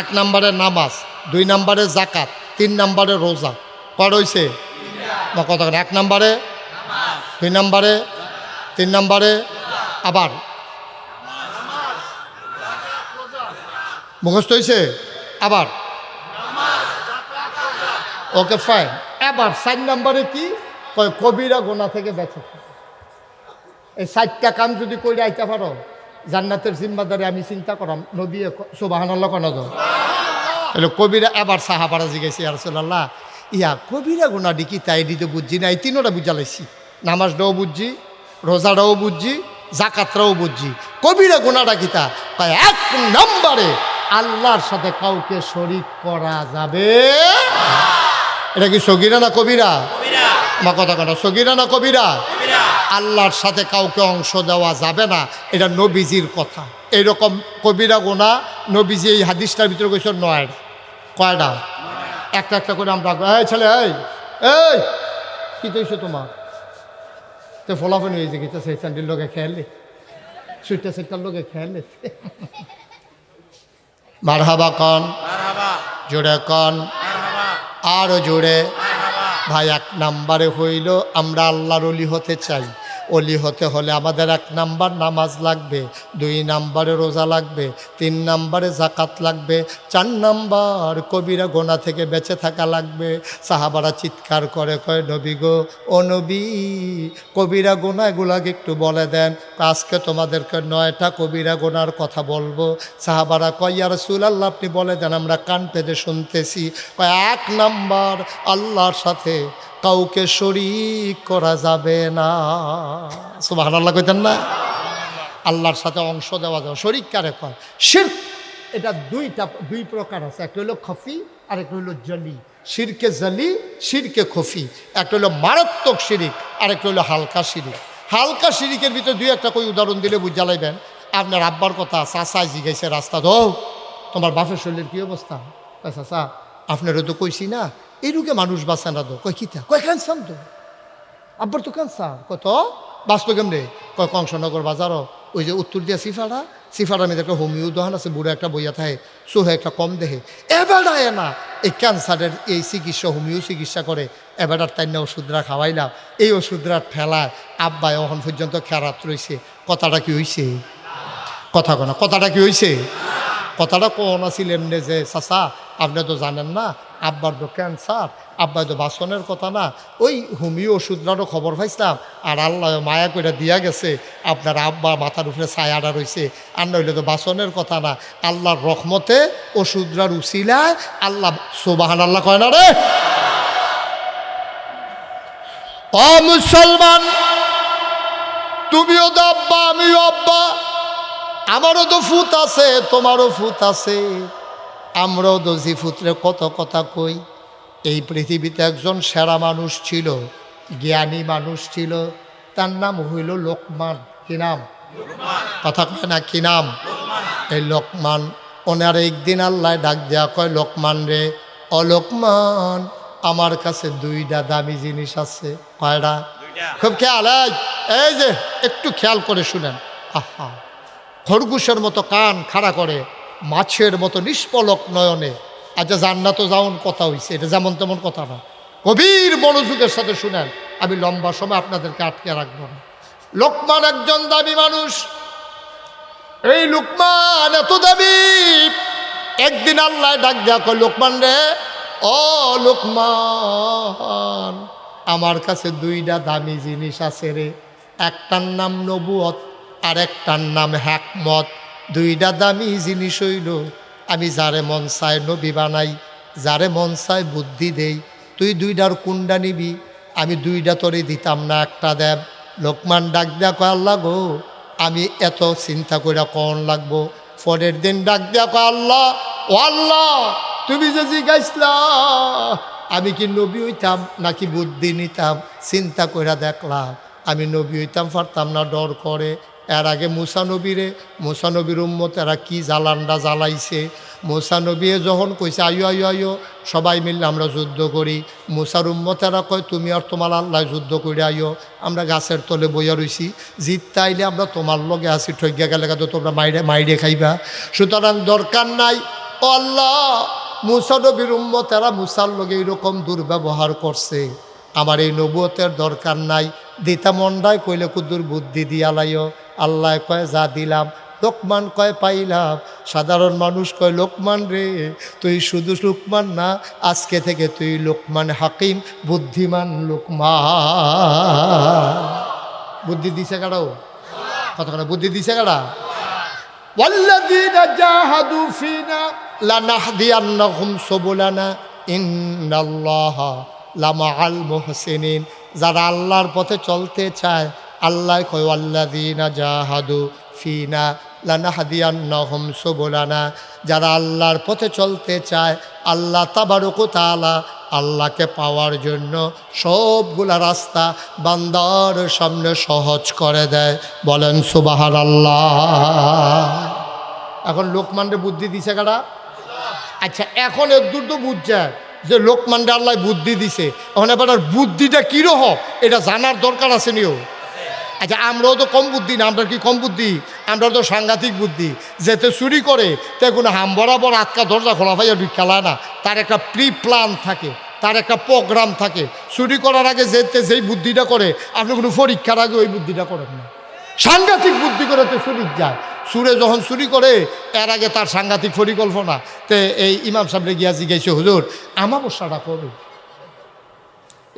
S1: 1 নম্বরে নামাজ, 2 নম্বরে জাকাত, 3 নম্বরে রোজা। কয় হইছে? বা কত? 1 নম্বরে, 2 নম্বরে, 3 নম্বরে, আবার মুখস্থ হয়েছে, আবার ওকে ফাইন। এবার 4 নম্বরে কি কয়? কবিরা গোনা থেকে বেঁচে থাকা। এই 4টা কাম যদি করে আইতে পারো, জান্নাতের জিম্মাদারি আমি চিন্তা করাম। নবী সুবহানাল্লাহ কোন তো তাহলে কবিরা। এবার সাহাবারা জিজ্ঞেস ইয়া রাসূলুল্লাহ, ইয়া কবিরা গোনা ডিকি তাই দিতে বুঝছি না, এই 3টা বুঝালাইছি, নামাজটাও বুঝছি, রোজাটাও বুঝছি, জাকাতটাও বুঝছি, কবিরা গোনাটা কিতা? 1 নম্বরে আল্লাহর সাথে কাউকে শরীক করা যাবে। এটা কি সগীরা না কবিরা? আমার কথা কথা, সগীরা না কবিরা? আল্লাহর সাথে কাউকে অংশ দেওয়া যাবে না, এটা নবীজির কথা। এইরকম কবিরা গোনা নবীজি এই হাদিসটার ভিতরে কইছে 9। কয়টা? একটা একটা করে আমরা, এই ছেলে, এই এই কি কইছো তোমার? তো ফলাফল হয়েছে কি? সেই স্যান্ডেল লোকে খেয়ালে, সুইটা সেটার লোকে খেয়ালে। মারহাবা কন, জোরে কন, আরো জোরে। ভাই 1 নম্বরে হইল আমরা আল্লাহর ওলি হতে চাই। ওলি হতে হলে আমাদের 1 নম্বর নামাজ লাগবে, 2 নম্বরে রোজা লাগবে, 3 নম্বরে জাকাত লাগবে, 4 নম্বর কবিরা গোনা থেকে বেঁচে থাকা লাগবে। সাহাবারা চিৎকার করে কয়, নবী গো, ও নবী, কবিরা গোনাগুলাকে একটু বলে দেন। আজকে তোমাদেরকে 9টা কবিরা গোনার কথা বলবো। সাহাবারা কয়, ইয়া রাসূলুল্লাহ, আপনি বলে দেন, আমরা কান পেতে শুনতেছি। কয়, 1 নম্বর, আল্লাহর সাথে কাউকে শরীক করা যাবে না। সুবহানাল্লাহ কইতেন না? আল্লাহর সাথে অংশ দেওয়া যাবে। শরীক কারে কয়? শিরক। এটা 2 প্রকার আছে, একটা হলো খফি আর একটা হলো জলি। শিরকে জলি, শিরকে খফি। একটা হলো মারাত্মক শিরিক আর একটা হলো হালকা শিরিক। হালকা শিরিকের ভিতরে 2-1টা কই উদাহরণ দিলে বুঝা লাইবেন। আপনার আব্বার কথা চাচাই জিগাইছে রাস্তা, তো তোমার বাপের শরীরের কী অবস্থা? চাচা, আপনারও তো কইছি না, এই রোগে মানুষ বাঁচে না। তো কয় কিতা? কয় ক্যান্সার। তো আব্বার তো ক্যান্সার। কত বাঁচতো কেমনে? কয় কংসনগর বাজারও ওই যে উত্তর দিয়া সিফারার মধ্যে একটা হোমিও দোকান আছে, বুড়ো একটা বইয়া থাকে, সোহে একটা কম দেহে। এবারায় না এই ক্যান্সারের এই চিকিৎসা, হোমিও চিকিৎসা করে। এবারার তাই না ওষুধরা খাওয়াইলাম, এই ওষুধরা ঠেলায় আব্বায় এখন পর্যন্ত খেরাত রয়েছে। কথাটা কি হয়েছে? কথা কনা, কথাটা কি হয়েছে? কথাটা কোন আছিল এমনি যে, চাচা আপনি তো জানেন না, আব্বার তো ক্যান্সার, আব্বাই তো বাসনের কথা না, ওই হোমিও ওষুধরারও খবর পাইছিলাম, আর আল্লাহ মায়া করে দিয়া গেছে, আপনার আব্বা মাথার উপরে ছায়াটা রয়েছে। আর নইলে তো বাসনের কথা না, আল্লাহর রহমতে ওষুধরার উছিলায় আল্লাহ। সুবহানাল্লাহ কয় না রে? ও মুসলমান, তুমিও তো আব্বা, আমিও আব্বা, আমারও তো ফুত আছে, তোমারও ফুত আছে, আমরাও তো জিফুতরে কত কথা কই। এই পৃথিবীতে একজন সেরা মানুষ ছিল, জ্ঞানী মানুষ ছিল, তার নাম হইল লোকমান। কি নাম? কথা কয় না, কি নাম? এই লোকমান। ওনার একদিন আল্লাহ ডাক দেয়া কয়, লোকমান রে, ও লোকমান, আমার কাছে 2টা দামি জিনিস আছে। কয়টা? খুব খেয়াল, এই যে একটু খেয়াল করে শুনেন। আহা, খরগোশের মতো কান খাড়া করে, মাছের মতো নিষ্পলক নয়নে। আচ্ছা, জান্নাতে যাওন কথা হইছে, এটা যেমন তেমন কথা না, গভীর মনোযোগের সাথে শুনেন, আমি লম্বা সময় আপনাদেরকে আটকে রাখবো না। লোকমান একজন দামি মানুষ। এই লোকমান এত দামি, একদিন আল্লাহ ডাক দেয়া কয়, লোকমান রে, ও লোকমান, আমার কাছে 2টা দামি জিনিস আছে রে। একটার নাম নবুয়ত আর একটার নাম হিকমত। 2টা দামি জিনিস হইল, আমি যারে মন চায় নবী বানাই, যারে মন চায় বুদ্ধি দেই। তুই 2টার কোনটা নিবি? আমি 2টা তোরে দিতাম না, একটা দেব। লোকমান ডাক দেয়া কয়, আল্লাহ গো, আমি এত চিন্তা করে কোন লাগবো? পরের দিন ডাক দেয়া কয়, আল্লাহ, ও আল্লাহ, তুমি যে জিজ্ঞাসলা আমি কি নবী হইতাম নাকি বুদ্ধি নিতাম, চিন্তা করে দেখলাম আমি নবী হইতাম পারতাম না, ডর করে। এর আগে মুসা নবীর উম্মত এরা কি জ্বালানটা জ্বালাইছে। মুসা নবী যখন কইছে, আয়ো আয়ো আয়ো, সবাই মিললে আমরা যুদ্ধ করি, মুসার উম্মতেরা কয়, তুমি আর তোমার আল্লাহ যুদ্ধ করে আইও, আমরা গাছের তলে বইয়া রইছি, জিততে আইলে আমরা তোমার লগে আসি, ঠগিয়া গেলে তো তোমরা মাইরে খাইবা, সুতরাং দরকার নাই। ও আল্লাহ, মুসা নবীর উম্মতেরা মুসার লগে এরকম দুর্ব্যবহার করছে, আমার এই নবুয়তের দরকার নাই, দিতা মন্ডায় কইলে কুদুর বুদ্ধি দিয়া লাইও। আল্লাহ কয়, যা দিলাম। লোকমান কয়, পাইলাম। সাধারণ মানুষ কয়, লোকমান রে, তুই শুধু লোকমান না, আজকে থেকে তুই লোকমান হাকিম, বুদ্ধিমান লোকমান। বুদ্ধি দিছে কারাও? কতক্ষণ বুদ্ধি দিছে কারা? ওয়াল্লাযীনা জাহাদু ফীনা লানাহদিয়ান্নাহুম সুবুলানা ইন্নাল্লাহা লামাআল মুহসিনিন। যারা আল্লাহর পথে চলতে চায়, আল্লাহ কয়, ওয়াল্লাযীনা জাহাদু ফীনা লানাহদিয়ান্নাহুম সুবুলানা। যারা আল্লাহর পথে চলতে চায়, আল্লাহ তাবারক ওয়া তাআলা আল্লাহকে পাওয়ার জন্য সবগুলা রাস্তা বান্দার সামনে সহজ করে দেয়। বলেন সুবহানাল্লাহ। এখন লোকমানরে বুদ্ধি দিছে কারা? আচ্ছা, এখন এদূর তো বুঝছে যে লোকমানরে আল্লাহ বুদ্ধি দিছে, এখন এবার বুদ্ধিটা কীরকম এটা জানার দরকার আছে নিও। আচ্ছা, আমরাও তো কম বুদ্ধি না, আমরা কি কম বুদ্ধি? আমরা তো সাংঘাতিক বুদ্ধি। যেতে চুরি করে তে কোনো হাম বরাবর আটকা দরজা খোলা পাইয়া খেলায় না, তার একটা প্রি প্ল্যান থাকে, তার একটা প্রোগ্রাম থাকে। চুরি করার আগে যেই বুদ্ধিটা করে, আপনি কোনো পরীক্ষার আগে ওই বুদ্ধিটা করেন না, সাংঘাতিক বুদ্ধি করে তো চুরি যায়। সুরে যখন চুরি করে এর আগে তার সাংঘাতিক পরিকল্পনা। তে এই ইমাম সাহেবরে গিয়া জিজ্ঞাসা, হুজুর আমাবস্যাটা কবে?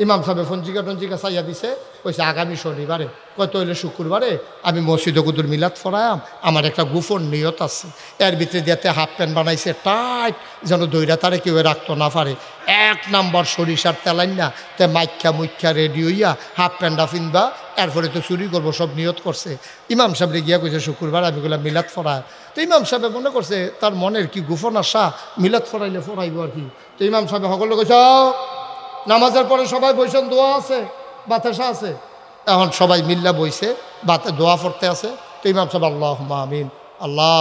S1: ইমাম সাহেব ফঞ্জিকা টঞ্জিকা চাইয়া দিছে, কইছে আগামী শনিবারে। কত হইলে শুক্রবারে আমি মসজিদে কুদুর মিলাদ ফরায়াম, আমার একটা গোপন নিয়ত আছে। এর ভিতরে দিয়াতে হাফ প্যান্ট বানাইছে টাইট, যেন দইরা তারে কেউ রাখতো না পারে। 1 নম্বর সরিষার তেলাইন না, তে মাইখ্যা মুখ্যা রেডি হইয়া হাফ প্যান্টটা ফিনবা, এরপরে তো চুরি করবো সব নিয়ত করছে। ইমাম সাহেবরে গিয়া কইছে শুক্রবার আমি গুলা মিলাদ ফরায়। তো ইমাম সাহেব মনে করছে তার মনের কি গোপন আশা, মিলাদ ফরাইলে ফরাইব আর কি। তো ইমাম সাহেব সকলে কইছ নামাজের পরে সবাই বইছেন, দোয়া আছে, বাতাসা আছে। এখন সবাই মিল্লা বইছে, দোয়া পড়তে আছে। তো ইমাম সাহেব আল্লাহুম্মা আমিন, আল্লাহ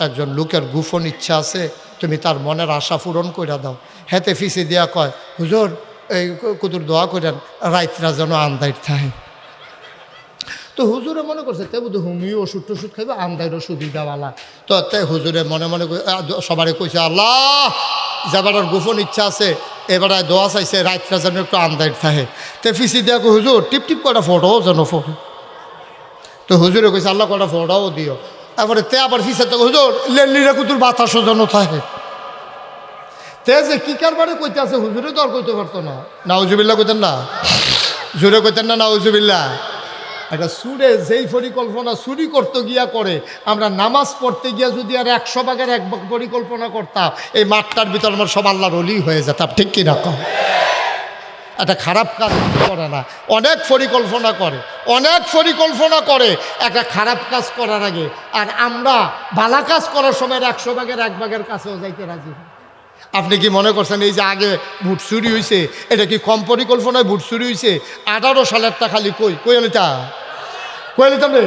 S1: একজন লোকের গোপন ইচ্ছা আছে, তুমি তার মনের আশা পূরণ করে দাও। হেতে ফিসে দিয়া কয়, হুজুর এই কুতুর দোয়া করেন রাইতরা যেন আন্দাইর থাকে। তো হুজুরে মনে করছে তে বুধ হোমিও ওষুধ টষুধ খাইবে, আন্দাইরও সুবিধাওয়ালা। তো তে হুজুরে মনে মনে সবারে কইছে, আল্লাহ যাবার গোপন ইচ্ছা আছে, এবারে দোয়া চাইছে রাইতরা যেন একটু আন্দাইর থাকে। তে ফিসি দিয়া হুজুর টিপ টিপ কটা ফটোও যেন ফটো। তো হুজুরে কইছে আল্লাহ কটা ফটোও দিও। তারপরে তে আবার ফিসে তো হুজুর লেলিরা কুতুর বাতাসও যেন থাকে। তে যে কি কারবারে কইতে আছে হুজুরে তো আর কইতে পারতো না। নাউজুবিল্লাহ কইতেন না, জোরে কইতেন না নাউজুবিল্লাহ। একটা সুরে যেই পরিকল্পনা চুরি করতে গিয়া করে, আমরা নামাজ পড়তে গিয়া যদি আর 100 ভাগের 1 ভাগ পরিকল্পনা করতাম, এই মাঠটার ভিতর আমার সব আল্লাহর ওলি হয়ে যেতাম। ঠিক কি না? একটা খারাপ কাজ করে না, অনেক পরিকল্পনা করে, অনেক পরিকল্পনা করে একটা খারাপ কাজ করার আগে। আর আমরা ভালো কাজ করার সময় 100 ভাগের 1 ভাগের কাছেও যাইতে রাজি। আপনি কি মনে করছেন এই যে আগে ভোট চুরি হয়েছে, এটা কি কম পরিকল্পনায় ভোট চুরি হয়েছে? 18 সালেরটা খালি কই আনিতা রে।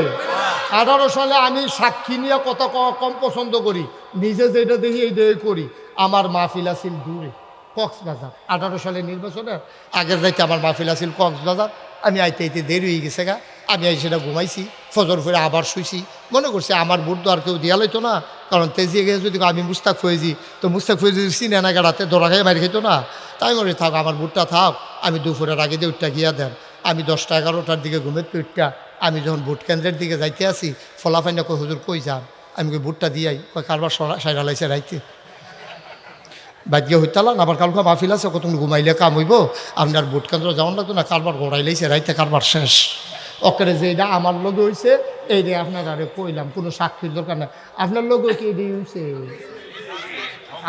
S1: 18 সালে আমি সাক্ষী নিয়ে কত কম পছন্দ করি, নিজে যেটা দেখি এইটাই করি। আমার মাহফিল আছিল দূরে কক্সবাজার, 18 সালে নির্বাচনে আগের রাইতে আমার মাহফিল আছিল কক্সবাজার। আমি আইতে দেরি হয়ে গেছে গা, আমি সেটা ঘুমাইছি, ফজর ফিরে আবার শুইছি। মনে করছি আমার ভোট তো আর কেউ দিয়া লইতো না, কারণ তেজিয়ে গেছে যদি আমি মুস্তাক ফয়েজি, তো মুস্তাক ফয়েজি চিনে না গাড়াতে দৌড়া খাই মারি খেতো না। তাই মনে থাক আমার ভোটটা থাক, আমি দুপুরের আগে দিয়ে উঠটা গিয়া দেন। আমি 10টা 11টার দিকে ঘুমের উঠটা আমি যখন ভোট কেন্দ্রের দিকে যাইতে আসি, ফলাফাইনা কই হুজুর কই যান? আমি কই ভোটটা দিয়াই। কই কারবার সাইরা লাইছে রাইতে বাদ গিয়ে হইতালাম, আবার কালকে মাহফিল আছে, কত ঘুমাইলে কাম হইব, আপনার ভোট কেন্দ্র যাওয়ার লাগতো না, কারবার গোড়াই লাইছে রাইতে, কারবার শেষ। অকেরে যেটা আমার লগে হয়েছে এইটাই আপনার আরে কইলাম, কোনো সাক্ষীর দরকার না। আপনার লগে কি এটাই হয়েছে?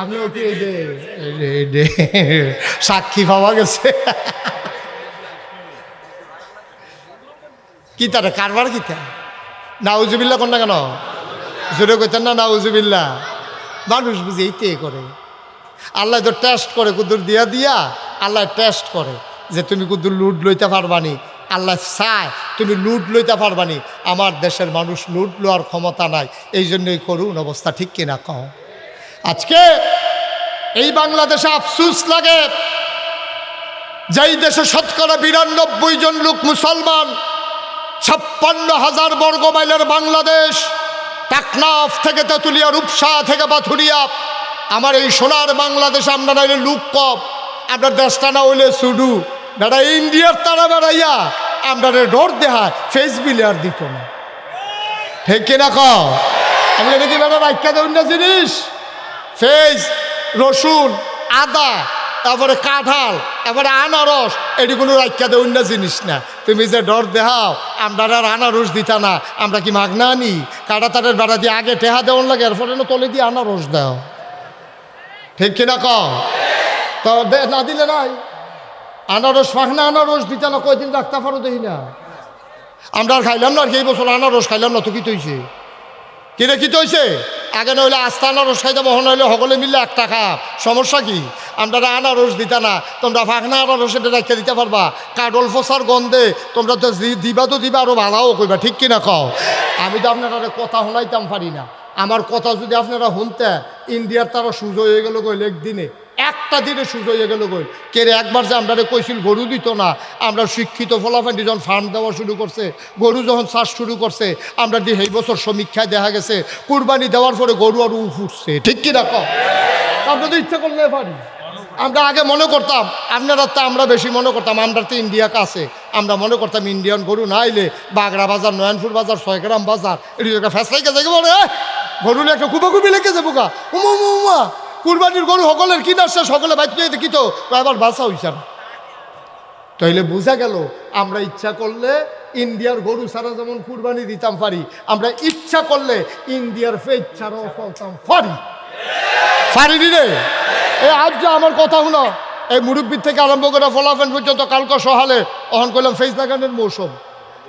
S1: আপনিও কি এই সাক্ষী পাওয়া গেছে? কি তারা কারবার কিতা? নাউজুবিল্লাহ কর না কেন? জোরে কইতেন না নাউজুবিল্লাহ? মানুষ বুঝে এইতে করে। আল্লাহ তো টেস্ট করে, কুদুর দিয়া দিয়া আল্লাহ টেস্ট করে যে তুমি কুদুর লুট লইতে পারবানি। আল্লাহ চায় তুমি লুট লইতে পারবানি। আমার দেশের মানুষ লুট লওয়ার ক্ষমতা নাই, এই জন্যই করুন অবস্থা। ঠিক কিনা কও? আজকে এই বাংলাদেশে আফসুস লাগে, যেই দেশে 92% জন লোক মুসলমান, 56,000 বর্গ মাইলের বাংলাদেশ, টেকনাফ থেকে তেঁতুলিয়া, রূপসা থেকে পাথুরিয়া, আমার এই সোনার বাংলাদেশে আমরা নাইলে লুক কম, আপনার দেশটা না হইলে শুধু বেড়া ইন্ডিয়ার তারা বেড়াইয়া আমরা ডর দেহায় ফেস বিলে আর দিত না। ঠিক কিনা কও? আমি দেখি বেড়া রাখা দেবেন না জিনিস, ফেস, রসুন, আদা, তারপরে কাঁঠাল, তারপরে আনারস, এটি কোনো রাখা দেবেন না জিনিস না। তুমি যে ডর দেহাও আমরা আর আনারস দিতা না, আমরা কি মাগনা আনি? কাটা তারের বেড়া দিয়ে আগে টেহা দেওয়ার লাগে, এরপরে না তলে দিয়ে আনারস দাও। ঠিক কিনা কও? তো না দিলে নাই আনারস, ফাঁকনা আনারস দিতে না, কয়দিন রাখতে পারো দেখি না। আমরা আর খাইলাম না, আর কি এই বছর আনারস খাইলাম না, তো কি তৈছে? কিনে কি তৈছে? আগে নইলে আস্তা আনারস খাইতে, বহন হইলে সকলে মিললে একটা খাপ, সমস্যা কি? আমরা আনারস দিতা না, তোমরা ফাঁকনা আনারস এটা রেখে দিতে পারবা। কাডল ফসার গন্ধে তোমরা তো দিবা, তো দিবা আরো ভালোও কইবা। ঠিক কিনা কও? আমি তো আপনারা কথা শোনাইতাম পারি না। আমার কথা যদি আপনারা শুনতে, ইন্ডিয়ার তারা সুযোগ হয়ে গেল গইল, একদিনে একটা দিনে সুযোগ হয়ে গেল গই। কেরে একবার যে আমরা কইছিল গরু দিত না, আমরা শিক্ষিত ফলাফান্ডি যখন ফার্ম দেওয়া শুরু করছে, গরু যখন চাষ শুরু করছে, আমরা দিয়ে এই বছর সমীক্ষায় দেখা গেছে কুরবানি দেওয়ার পরে গরু আর উঠছে। ঠিক কি রাখো? আপনাদের ইচ্ছা করলে পারি। আমরা আগে মনে করতাম, আপনারা তো আমরা বেশি মনে করতাম আমরা তো ইন্ডিয়া কাছে, আমরা মনে করতাম ইন্ডিয়ান গরু না আইলে বাগড়া বাজার, নয়নপুর বাজার, 6 গ্রাম বাজার এটি একটা ফ্যাসলাইকে যাই বলে গরু একটা কুপাকুপি লেগে যাবো গা উমা উমা কুরবানির গরু সকলের কিনা শেষ, সকলে বাইক নিয়ে দেখি তো এবার বাসা হইছে না। তাইলে বোঝা গেল আমরা ইচ্ছা করলে ইন্ডিয়ার গরু ছাড়া যেমন কুরবানি দিতাম পারি, আমরা ইচ্ছা করলে ইন্ডিয়ার ফেজ ছাড়াও চলতাম পারি রে। এই আজ যা আমার কথা শুনো, এই মুরব্বীর থেকে আরম্ভ করে ফলাফেন পর্যন্ত কালকে সহালে অহন করলাম ফেজ লাগানোর মৌসুম।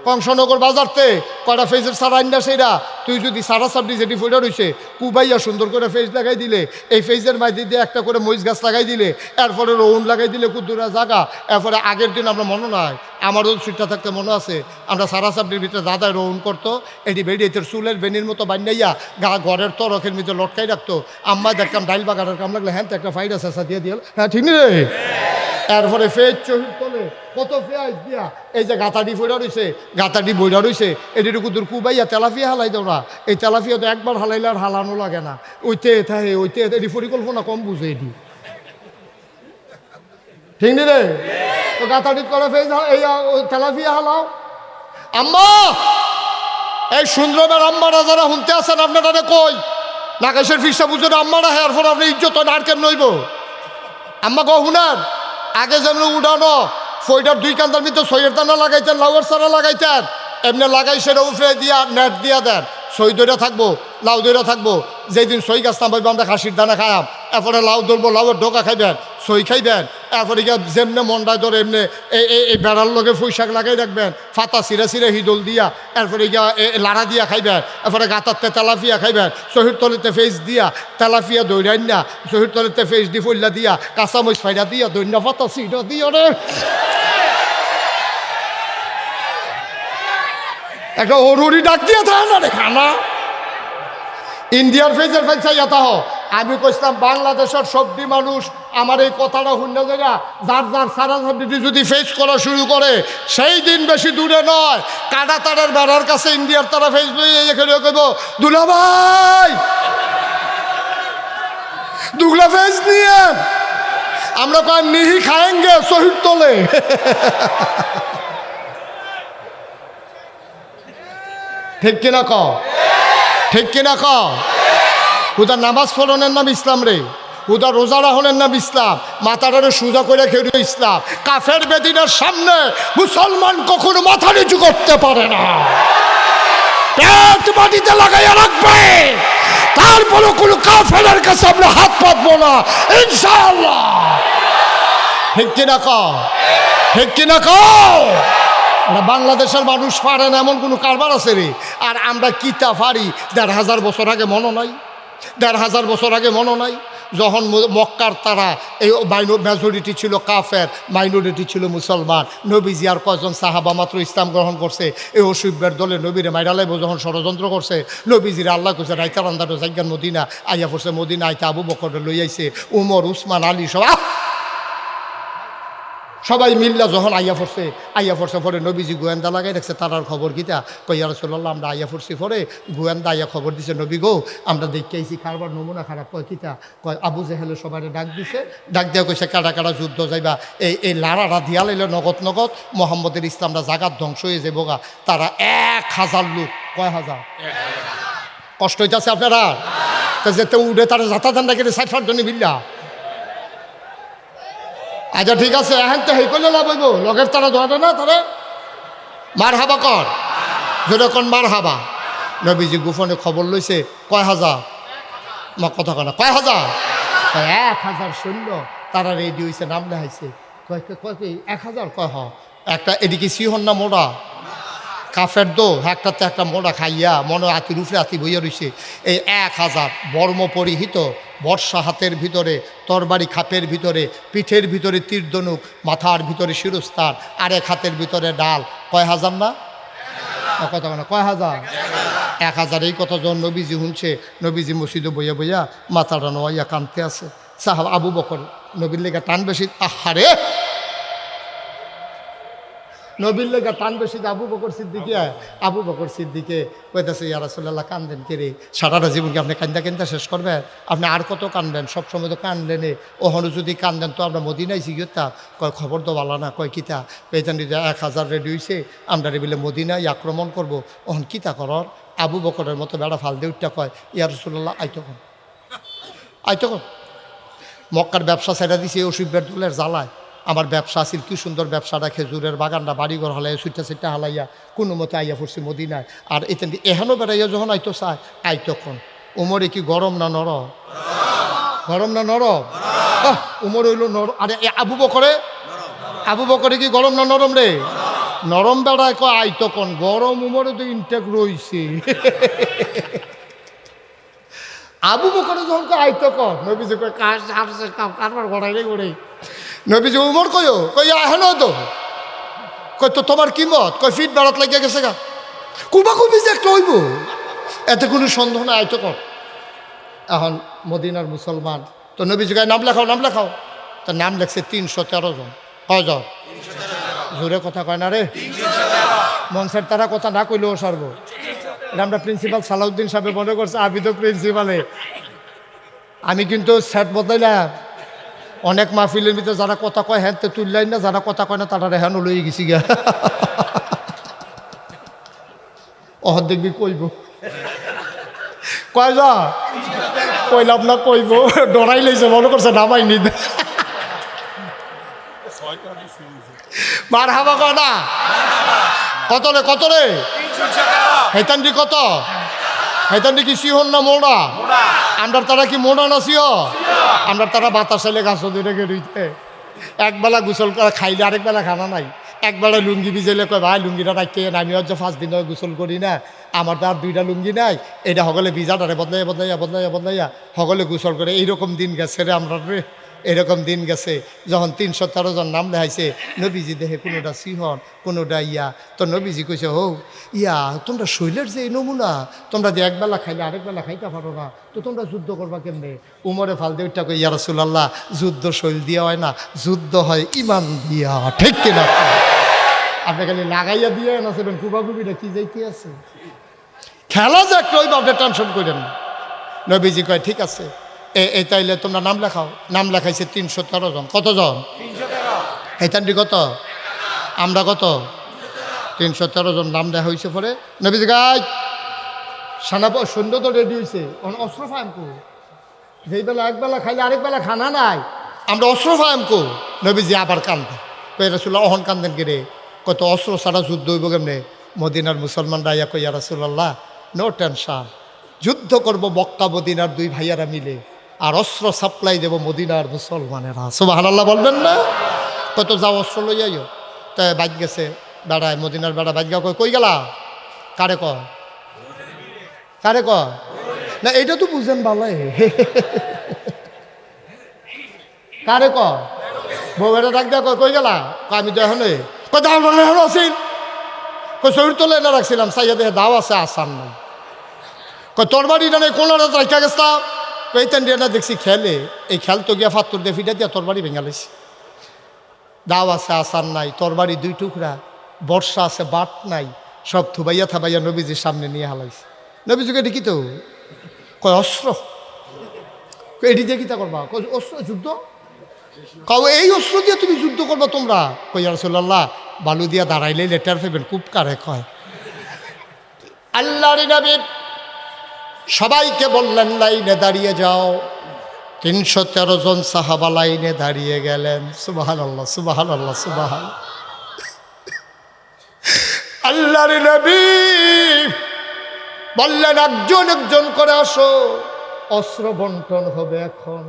S1: কংসনগর বাজারতে কয়টা ফেজের সারা আন্ডা সেইরা তুই যদি সারা সাবডি যেটি ফোটা রয়েছে কুবাইয়া সুন্দর করে ফেজ লাগাই দিলে, এই ফেজের মাঝে দিয়ে একটা করে মরিচ গাছ লাগাই দিলে, এরপরে রৌন লাগাই দিলে কুদ্দুরা জাগা। এরপরে আগের দিন আমরা মনে নয়, আমারও সিটটা থাকতে মনে আছে, আমরা সারা সাবডির ভিতরে দাদায় রৌন করতো, এটি বেরিয়েছে চুলের বেনির মতো বান্যাইয়া ঘরের তরকের ভিতরে লটকাই রাখতো। আম্মা দেখতাম ডাইল বাগানের কাম লাগলে হ্যাঁ তো একটা ফাইডা চেঁচা দিয়ে দিল, হ্যাঁ ঠিক রে। এরপরে ফেজ চহির তোলে কত পেঁয়াজ দিয়া, এই যে গাতাডি ফইরা রয়েছে, গাতাডি বইরা রয়েছে, এটিটুকু দূর কুবাইয়া তেলাফিয়া হালাই দেও না। এই তেলাফিয়া তো একবার হালাইলে আর হালানো লাগে না, ওইতে থাকে ওইতে, এটি পরিকল্পনা কম বুঝে এটি ঠিক নি রে। তো গাতাডি করে ফেজ এই তেলাফিয়া হালাও। আম্মা এই সুন্দরমের আম্মারা যারা শুনতে আছেন আপনারা কই নাকাশের ফিসা বুঝে আম্মারা হ্যাঁ এরপর আপনি ইজ্জত নারকেল নইব। আম্মা কো শুনান, আগে যেমন উড়ানো ফইটার 2 কান্দার ভিতরে সইয়ের দানা লাগাইতেন, লাউয়ের চারা লাগাইতেন, এমনি লাগাই সেটা উফরে দিয়া নেট দিয়া দেন, সই দইরা থাকবো, লাউ দইরা থাকবো। যেদিন সই গাছ নামাইবো আমরা খাসির দানা খাইয়াম, এরপরে লাউ ধরবো, লাউয়ের ডোকা খাইবেন, সই খাইবেন, এরপরে গিয়া যেমনে মন্ডায় ধরে এমনি এই বেড়ার লগে ফুইশাক লাগাই রাখবেন, ফাতা সিরা সিরা হিদল দিয়া, এরপরে গিয়া লাড়া দিয়া খাইবেন, এরপরে গাতারতে তেলাফিয়া খাইবেন, শহীদ তলিতে ফেস দিয়া তেলাফিয়া দৈরাইন না, শহীদ তলিতে ফেস দি ফইল্লা দিয়া, কাঁচামচ ফাইডা দিয়া, দৈন্যা ফাতা সিটা দিয়া রে একটা অরুরি ডাক দিয়ে থাকে না রে খানা। ইন্ডিয়ার ফেজের ফেজ চাইয়াতা হ। আমি কইতাম বাংলাদেশের সবজি মানুষ আমার এই কথাটা শুনে যায়, যার যার সারা সাবডি যদি ফেস করা শুরু করে সেই দিন বেশি দূরে নয়, কাটা তারের বেড়ার কাছে ইন্ডিয়ার তারা ফেস লইয়ে এখানে কইব দুলা ভাই দুগলা ফেস নিয়ে আমরা কয় নিহি খায়েঙ্গে শহীদ তোলে। ঠিক কিনা ক, ঠিক কিনা ক। হুদা নামাজ পড়নের নাম ইসলাম রে, হুদা রোজা রাখনের নাম ইসলাম, মাথাটারে সোজা করে খেয়ে ইসলাম। কাফের বেদিনের সামনে মুসলমান কখনো মাথা নিচু করতে পারে না, পেট মাটিতে লাগাইয়া রাখবে, তারপরও কোনো কাফেরের কাছে আমরা হাত পাতবো না ইনশাআল্লাহ। ঠিক কিনা ক, ঠিক কিনা ক। বাংলাদেশের মানুষ পারে না এমন কোনো কারবার আছে রে। আর আমরা কিতা পারি ১,৫০০ বছর আগে মনে নাই, ১,৫০০ বছর আগে মনে নাই যখন মক্কার তারা এই মেজরিটি ছিল কাফের, মাইনরিটি ছিল মুসলমান। নবীজি আর কয়জন সাহাবা মাত্র ইসলাম গ্রহণ করছে। এই অসুবিধার দলে নবীরে মাইরালাইব যখন ষড়যন্ত্র করছে, নবীজিরে আল্লাহ কইছে রাইতার আন্দার জায়গার মদিনা আইয়া পড়ছে, মদিনা আইতে আবু বকর লই আইছে, উমর উসমান আলী সবাই মিল্লা যখন আইয়া পড়ছে পরে নবীজি গোয়েন্দা লাগাই রাখছে, তারার খবর কিতা কইয়া রাসূলুল্লাহ আমরা আইয়া পড়ছি। পরে গোয়েন্দা আইয়া খবর দিছে, নবী গো আমরা দেখে আইছি কারবার নমুনা খারাপ। কয় কিতা, কয় আবু জেহেলে সবাই ডাক দিছে, ডাক দেওয়া কইছে কাটা কাটা যুদ্ধ যাইবা, এই লাড়ারা দিয়া লাইলে নগদ নগদ মোহাম্মদের ইসলামরা জাগাত ধ্বংস হয়ে যাবো গা। তারা ১,০০০ লোক, কয় হাজার, কষ্ট হইতেছে আপনারা যেতে উঠে তারা যাতা ধান্দা কেটে ৬০ জনই মিল্লা। আচ্ছা ঠিক আছে, এখন তো হেই করলে লাভ হইব, লগের তারা ধরে না, তারা মার হাবা কর যেরকম মার হাবা। নবীজি গোপনে খবর লইছে, কয় হাজার, মা কথা কয় না, কয় হাজার, ১,০০০ সৈন্য তারা রেডি হয়েছে, নাম লেখাইছে। কয় কয় ১,০০০, কয় হ একটা এদিকে সিহন না মোড়া কাফের দো, একটাতে একটা মোড়া খাইয়া মনে আতি রুফে আতি বইয়া রয়েছে। এই ১,০০০ বর্ম পরিহিত, বর্ষা হাতের ভিতরে, তরবারি খাপের ভিতরে, পিঠের ভিতরে তীরধনুক, মাথার ভিতরে শিরস্তান, আর এক হাতের ভিতরে ডাল। কয় হাজার না, কথা না, কয় হাজার, ১,০০০। এই কথা যখন নবীজি শুনছে, নবীজি মসজিদে বইয়া বইয়া মাথাটা নোয়াইয়া কানতে আছে। সাহাব আবু বকর নবীর লেগে টান বেশি, আহারে নবীর লেগা টান বেশি আবু বকর সিদ্দিকে আবু বকর সিদ্দিকে কইতাছে ইয়া রাসূলুল্লাহ কান্দেন কে রে সারাটা জীবনকে আপনি কান্দা কান্দা শেষ করবেন আপনি আর কত কানবেন সবসময় তো কানলেনে ওহনো যদি কান্দেন তো আমরা মদিনায় শিখিতা কয় খবর তো ভালো না কয় কিতা পেতান 1000 রেডি হইছে আমরা রেবিলে মদিনায় আক্রমণ করব ওহন কিতা করর আবু বকরের মতো বেড়া ফাল দিয়ে উঠটা কয় ইয়া রাসূলুল্লাহ আইতো কোন মক্কার ব্যবসা ছেড়ে দিছে অসুখের দোলের জ্বালায় আমার ব্যবসা আছিল কি সুন্দর ব্যবসাটা খেজুরের বাগানটা বাড়িঘর হালাই ছুটটা হালাইয়া কোনো মতে আইয়া পড়ছি মদিনায় আর এতেন এখানেও বেড়াইয়া যখন আইতো চায় আইতখন উমরে কি গরম না নরম গরম না নরম উমর হইল নরম আরে আবু বকরে কি গরম না নরম রে নরম বেড়ায় কয় আইতখন গরম উমরে তো ইনটেক রইছে আবু বকরে যখন আইতখন নবীজি কয় কারবার গড়াইলে গড়াই নবীজি উমর কয়ো কই হেন তো কই তো তোমার কি মত কই ফিট বেড়াত লাগিয়া গেছে গা কুবা কুবি যে একটা হইব এতে কোনো সন্দেহ না আইতো কর এখন মদিনার মুসলমান তো নবীজি কয় নাম লেখাও তার নাম লেখছে 313 জন কয়জন জোরে কথা কয় না রে মনসের তারা কথা না কইলেও সর্ব এটা আমরা প্রিন্সিপাল সালাউদ্দিন সাহেব মনে করছে আমি তো প্রিন্সিপালে আমি কিন্তু সেট বদলাইলাম অনেক মাহফিলের ভিতরে যারা কথা কয় হ্যাঁ তুললাই না যারা কথা কয় না তারা রেহান লই গেছি গা অহর দেখবি কইব কয় যা কইলাম না কইব ডরাই লাইছে মনে করছে নামাই নি মার হাবা কয় না কত রে হেতান্ডি কত হেতান্ডি কি সিহন না মোড়া আমরা তারা কি মোড়া না সিহ আমরা তারা বাতাস এলে গাছ ধরে গেড়িতে একবেলা গোসল করা খাইলে আরেকবেলা খানা নাই একবেলা লুঙ্গি ভিজাইলে কয় ভাই লুঙ্গিটা রাখতে আমি হচ্ছে 5 দিন গোসল করি না আমার তো আর 2টা লুঙ্গি নাই এটা সকলে ভিজাটারে বদলাইয়া সকলে গোসল করে এইরকম দিন গেছে রে আমরা রে এরকম দিন গেছে যখন 313 জন নাম লেখাইছে নবীজি দেখে কোনোটা সিহন কোনোটা ইয়া তো নবীজি কইছে হো ইয়া তোমরা শৈলের যে এই নমুনা তোমরা যে একবেলা খাইলে আরেকবেলা খাইতে পারো না তো তোমরা যুদ্ধ করবা কেমনে উমরে ফাল দিয়ে উঠটা কই ইয়া রাসূলুল্লাহ যুদ্ধ শৈল দিয়া হয় না যুদ্ধ হয় ইমান দিয়া ঠিক কিনা আপনি খালি লাগাইয়া দিয়ে না সেবেন কুবাকুবিটা কি যাইতে আছে খেলা যে একটা ওই বাপটা টেনশন করেন না নবীজি কয় ঠিক আছে এই তাইলে তোমরা নাম লেখাও নাম লেখাইছে 313 জন কতজন 313 এইটান্ডি কত আমরা কত 313 জন নাম দেখা হয়েছে পরে নবীজি গাই সৈন্য তো রেডি হয়েছে অস্ত্র ফায়াম কো যেই বেলা একবেলা খাইলে আরেকবেলা খানা নাই আমরা অস্ত্র ফায়াম কো নবীজি আবার কান্দে কই রাসূলুল্লাহ অহন কান্দেন কে রে কত অস্ত্র ছাড়া যুদ্ধ হইব কেমনে মদিনার মুসলমানরা ইয়া কই ইয়া রাসূলুল্লাহ নো টেনশন যুদ্ধ করব মক্কা মদিনার 2 ভাইয়ারা মিলে আর অস্ত্র সাপ্লাই দেব মদিনার মুসলমানেরা সুবহানাল্লাহ বলবেন না কত যাও অস্ত্র লই আইও তাই বাজ গেছে বেড়ায় মদিনার বেড়া বাজ গা কই গেলা কারে কয় না এইটা তো বুঝেন ভালোই কারে কয় বউয়েরা ডাক দেয়া কই গেলা আমি তো এখন আছি শরীর তোলে না রাখছিলাম সাইয়া দেখে দাও আছে আসান নাই তোর বাড়ি না কোন রাখা গেছতাম এইতেন না দেখছি খেলে এই খেল তো গিয়া ফাত্তর দিয়ে ফিটা দিয়া তোর বাড়ি ভেঙালিস দাও আছে আসান নাই তোর বাড়ি 2 টুকরা বর্ষা আছে বাট নাই সব থুবাইয়া থাবাইয়া নবীজির সামনে নিয়ে হালাইছে নবীজিকে দেখি তো কয় অস্ত্র এটি দিয়ে কিতা করবা অস্ত্র যুদ্ধ কাউ এই অস্ত্র দিয়ে তুমি যুদ্ধ করবা তোমরা কই ইয়া রাসূলুল্লাহ বালু দিয়া দাঁড়াইলে লেটার ফেবেন খুব কারে কয় আল্লাহর নবী সবাইকে বললেন লাইনে দাঁড়িয়ে যাও 313 জন সাহাবা লাইনে দাঁড়িয়ে গেলেন সুবহানাল্লাহ সুবহানাল্লাহ সুবহানাল্লাহ আল্লাহর নবী বললেন একজন করে আসো অস্ত্র বন্টন হবে এখন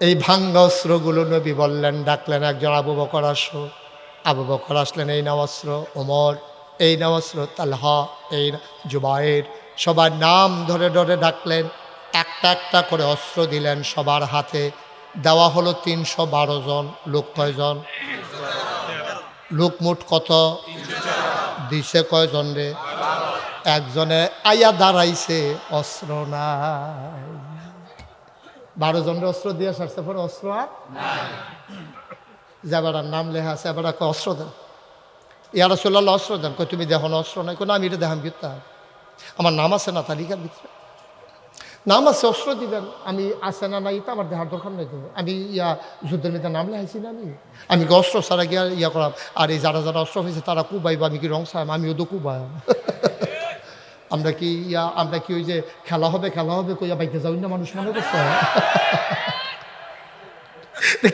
S1: এই ভাঙ্গা অস্ত্রগুলো নবী বললেন ডাকলেন একজন আবু বকর আসো আবু বকর আসলেন এই নাও অস্ত্র ওমর এই নাও অস্ত্র তালহা এই জুবায়ের সবার নাম ধরে ধরে ডাকলেন একটা একটা করে অস্ত্র দিলেন সবার হাতে দেওয়া হলো 312 জন লোক কয়জন লোক মোট কত দিছে কয়জন রে একজনে আয়া দাঁড়াইছে অস্ত্র নাই 12 জনের অস্ত্র দিয়ে সারছে পরে অস্ত্র আর যাবার নাম লেখা আছে এবার অস্ত্র দেন ইয়া রাসূলুল্লাহ অস্ত্র দেন। কই তুমি দেখো না অস্ত্র নাই? কোনো আমি এটা দেখাম কিতা, আমার নাম আছে না তালিকার ভিতরে? নাম আছে, অস্ত্র দিবেন। আমি আছে না নাই তা আমার দেখার দরকার নেই তো। আমি যুদ্ধের মধ্যে নাম লেখাইছি না? আমি কি অস্ত্র ছাড়া গিয়া করাম? আর এই যারা যারা অস্ত্র হয়েছে তারা কুবাইব, আমি কি রং চাইম? আমিও তো কুবাই। আমরা কি ওই যে খেলা হবে কইয়া বাইকে যাই না মানুষ মনে করছে?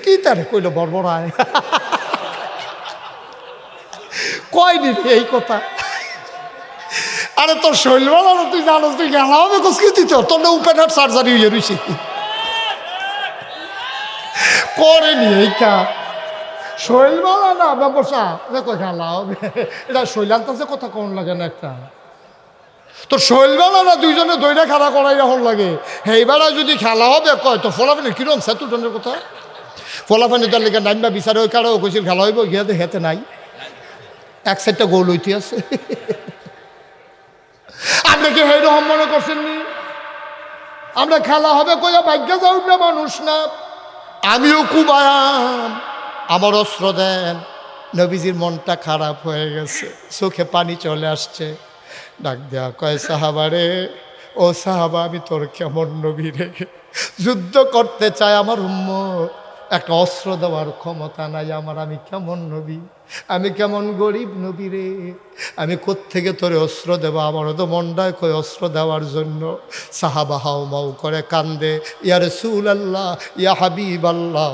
S1: কি তারে কইল বর্বরায় কয়নি এই কথা। আরে তোর শৈল বলো, তুই জানোস তুই খেলা হবে কুসকি দিত, তোর না উপেন হার্ট সার্জারি হয়ে রয়েছে করেনি এই কাজ। শৈল বলা না ব্যবসা দেখো খেলা হবে, এটা শৈলান্তাছে কথা কোন লাগে না একটা। তোর শৈল বেলা না দুইজনে দইটা খেলা করাই এখন লাগে। এইবার যদি খেলা হবে কয় তো ফলাফানি কিরম সেতুটনের কথা, ফলাফানি তার লেগে নাইমবা বিচারে ওই কারো কইছিল খেলা হইব, গিয়াতে হেতে নাই, এক সাইডটা গোল হইতে আছে। আপনি কি এইরকম মনে করছেন নি? আমরা খেলা হবে কইয়া ভাগ্য যাও না মানুষ না। আমিও কুবায়াম, আমার অস্ত্র দেন। নবীজির মনটা খারাপ হয়ে গেছে, চোখে পানি চলে আসছে। ডাক দেয়া কয় সাহাবারে, ও সাহাবা আমি তোর কেমন নবী রে, যুদ্ধ করতে চায় আমার উম্মত, একটা অস্ত্র দেওয়ার ক্ষমতা নাই আমার, আমি কেমন নবী, আমি কেমন গরিব নবী রে, আমি কোত্থেকে তোরে অস্ত্র দেবো? আমারও তো মনটায় কই অস্ত্র দেওয়ার জন্য। সাহাবা হাও মাও করে কান্দে, ইয়া রাসূলুল্লাহ, ইয়া হাবিব আল্লাহ,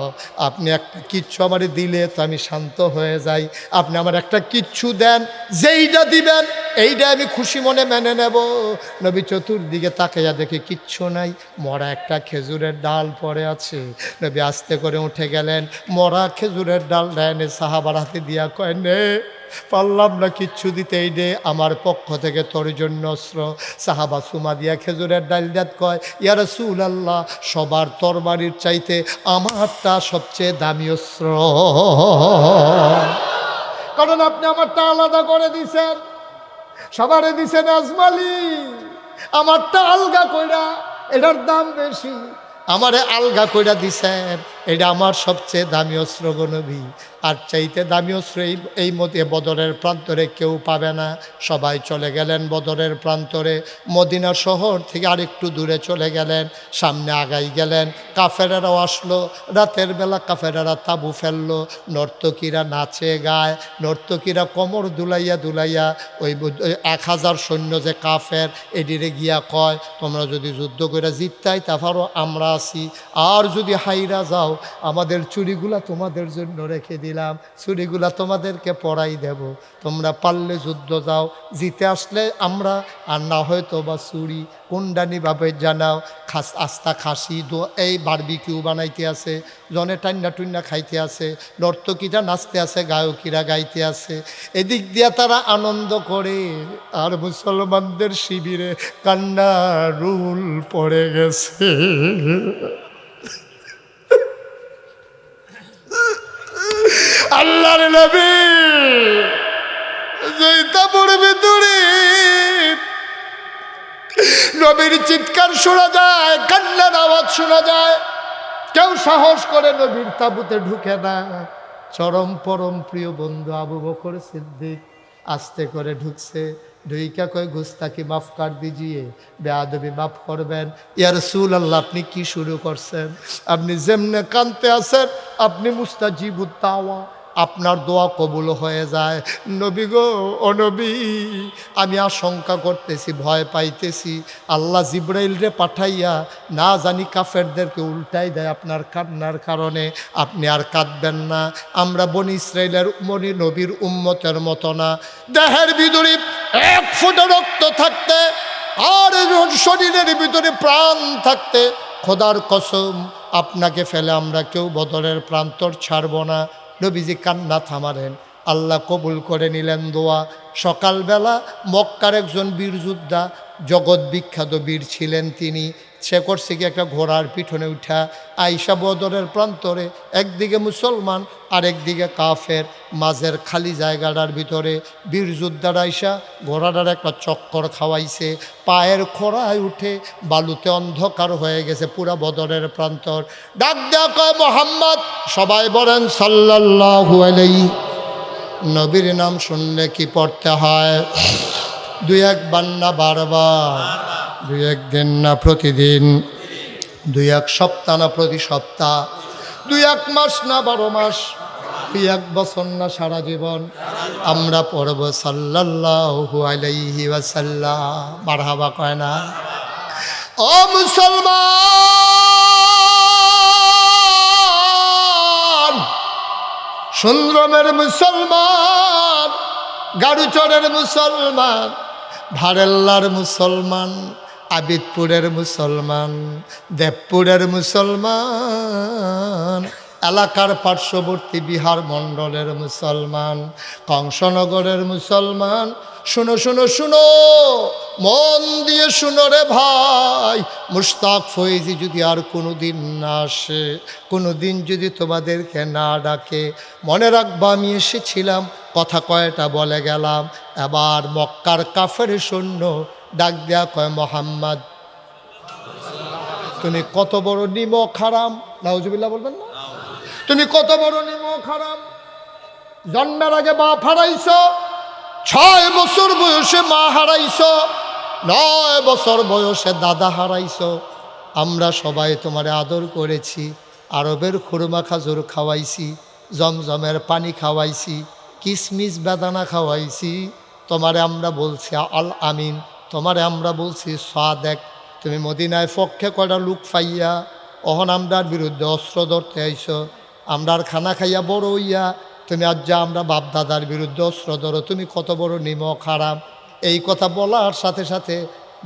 S1: আপনি একটা কিচ্ছু আমারে দিলে তো আমি শান্ত হয়ে যাই, আপনি আমার একটা কিচ্ছু দেন, যেইটা দিবেন এইটা আমি খুশি মনে মেনে নেব। নবী চতুর্দিকে তাকাইয়া দেখে কিচ্ছু নাই, মরা একটা খেজুরের ডাল পড়ে আছে। নবী আস্তে করে উঠে গেলেন, মরা খেজুরের ডাল এনে সাহাবার হাতে দিয়া কয় নে, পারলাম না কিচ্ছু দিতে, এই দে আমার পক্ষ থেকে তোর জন্য অস্ত্র। সাহাবা সুমা দিয়া খেজুরের ডাল দাঁত কয়, ইয়া রাসূলুল্লাহ, সবার তরবারির চাইতে আমারটা সবচেয়ে দামি অস্ত্র, কারণ আপনি আমারটা আলাদা করে দিছেন, সবারে দিছেন আজমালি, আমারটা আলগা কইরা, এটার দাম বেশি, আমারে আলগা কইরা দিছেন, এটা আমার সবচেয়ে দামি অস্ত্র গো নবী। আর চাইতে দামি অস্ত্র এই মধ্যে বদরের প্রান্তরে কেউ পাবে না। সবাই চলে গেলেন বদরের প্রান্তরে, মদিনা শহর থেকে আরেকটু দূরে চলে গেলেন, সামনে আগাই গেলেন। কাফেরারাও আসলো, রাতের বেলা কাফেরারা তাবু ফেললো, নর্তকীরা নাচে গায়, নর্তকীরা কোমর দুলাইয়া দুলাইয়া ওই 1000 সৈন্য যে কাফের এদিকে গিয়া কয়, তোমরা যদি যুদ্ধ করে জিততাই তারপরও আমরা আছি, আর যদি হাইরা যাও আমাদের চুরিগুলা তোমাদের জন্য রেখে দিলাম, চুরিগুলা তোমাদেরকে পরাই দেব, তোমরা পারলে যুদ্ধ যাও, জিতে আসলে আমরা, আর না হয়তো বা চুরি কুন্ডানিভাবে জানাও। আস্তা খাসি এই বারবিকিউ বানাইতে আছে, জনে টান্না টুন্না খাইতে আছে, নর্তকীরা নাচতে আছে, গায়কীরা গাইতে আছে, এদিক দিয়া তারা আনন্দ করে। আর মুসলমানদের শিবিরে কান্না রুল পড়ে গেছে। আল্লাহর নবী জৈতাপুর ভিতরে নবীর চিৎকার শোনা যায়, কান্নার আওয়াজ শোনা যায়, কেউ সাহস করে নবীর তাঁবুতে ঢুকে না। চরম পরম প্রিয় বন্ধু আবু বকর সিদ্দিক আস্তে করে ঢুকছে, ঢুইকা কয় গুস্তাকি মাফ কর দিজিয়ে, বেয়াদবি মাফ করবেন। ইয়া রাসূলুল্লাহ, আপনি কি শুরু করছেন? আপনি যেমনে কানতে আছেন আপনি মুস্তাজিবুত দাওয়া, আপনার দোয়া কবুল হয়ে যায়। নবী গো, ও নবী, আমি আশঙ্কা করতেছি, ভয় পাইতেছি, আল্লাহ জিব্রাইল রে পাঠাইয়া না জানি কাফেরদেরকে উল্টাই দেয় আপনার কান্নার কারণে। আপনি আর কাঁদবেন না, আমরা বনি ইসরাইলের নবীর উম্মতের মতো না। দেহের ভিতরে 1 ফোঁটা রক্ত থাকতে আর শরীরের ভিতরে প্রাণ থাকতে খোদার কসম আপনাকে ফেলে আমরা কেউ বদরের প্রান্তর ছাড়ব না। নবীজি কান্না থামালেন, আল্লাহ কবুল করে নিলেন দোয়া। সকালবেলা মক্কার একজন বীর যোদ্ধা, জগৎ বিখ্যাত বীর ছিলেন তিনি, সে করছে কি একটা ঘোড়ার পিঠনে উঠা আইসা বদরের প্রান্তরে, একদিকে মুসলমান আর একদিকে কাফের, মাঝের খালি জায়গাটার ভিতরে বীর যোদ্ধার আইসা ঘোড়াটার একটা চক্কর খাওয়াইছে, পায়ের খোড়ায় উঠে বালুতে অন্ধকার হয়ে গেছে পুরা বদরের প্রান্তর। ডাক দেয়া কয় মুহাম্মদ, সবাই বলেন সাল্লাল্লাহু আলাইহি। নবীর নাম শুনলে কি পড়তে হয়? 2-1 বার না বারবার? 2-1 দিন না প্রতিদিন? 2-1 সপ্তাহ না প্রতি সপ্তাহ? 2-1 মাস না 12 মাস? 2-1 বছর না সারা জীবন? আমরা পড়ব সাল্লাল্লাহু আলাইহি ওয়াসাল্লাম। মারহাবা কয় না? ও মুসলমান, সুন্দরমের মুসলমান, গাড়ুচরের মুসলমান, ভারেল্লার মুসলমান, আবিদপুরের মুসলমান, দেবপুরের মুসলমান, এলাকার পার্শ্ববর্তী বিহার মণ্ডলের মুসলমান, কংসনগরের মুসলমান, শুনো শুনো শুনো, মন দিয়ে শুনো রে ভাই। মুশতাক ফয়েজি যদি আর কোনো দিন না আসে, কোনো দিন যদি তোমাদেরকে না ডাকে, মনে রাখবা আমি এসেছিলাম, কথা কয়টা বলে গেলাম। এবার মক্কার কাফের সৈন্য ডাক দেয়া কয়, মোহাম্মদ তুমি কত বড় নিমক হারাম। নাউজুবিল্লাহ বলবেন না? তুমি কত বড় নিমক হারাম, জন্মের আগে বাপ হারাইছ, 6 বছর বয়সে মা হারাইছ, 9 বছর বয়সে দাদা হারাইছ। আমরা সবাই তোমারে আদর করেছি, আরবের খুরমা খাজুর খাওয়াইছি, জমজমের পানি খাওয়াইছি, কিসমিস বেদানা খাওয়াইছি। তোমারে আমরা বলছি আল আমিন, তোমারে আমরা বলছি সাদেক। তুমি মদিনায় পক্ষে কয়টা লোক পাইয়া অহন আমরার বিরুদ্ধে অস্ত্র ধরতে আইস। আমরার খানা খাইয়া বড় হইয়া তুমি আজ যা আমরা বাপ দাদার বিরুদ্ধে অস্ত্র ধরো, তুমি কত বড় নিমক হারাম। এই কথা বলার সাথে সাথে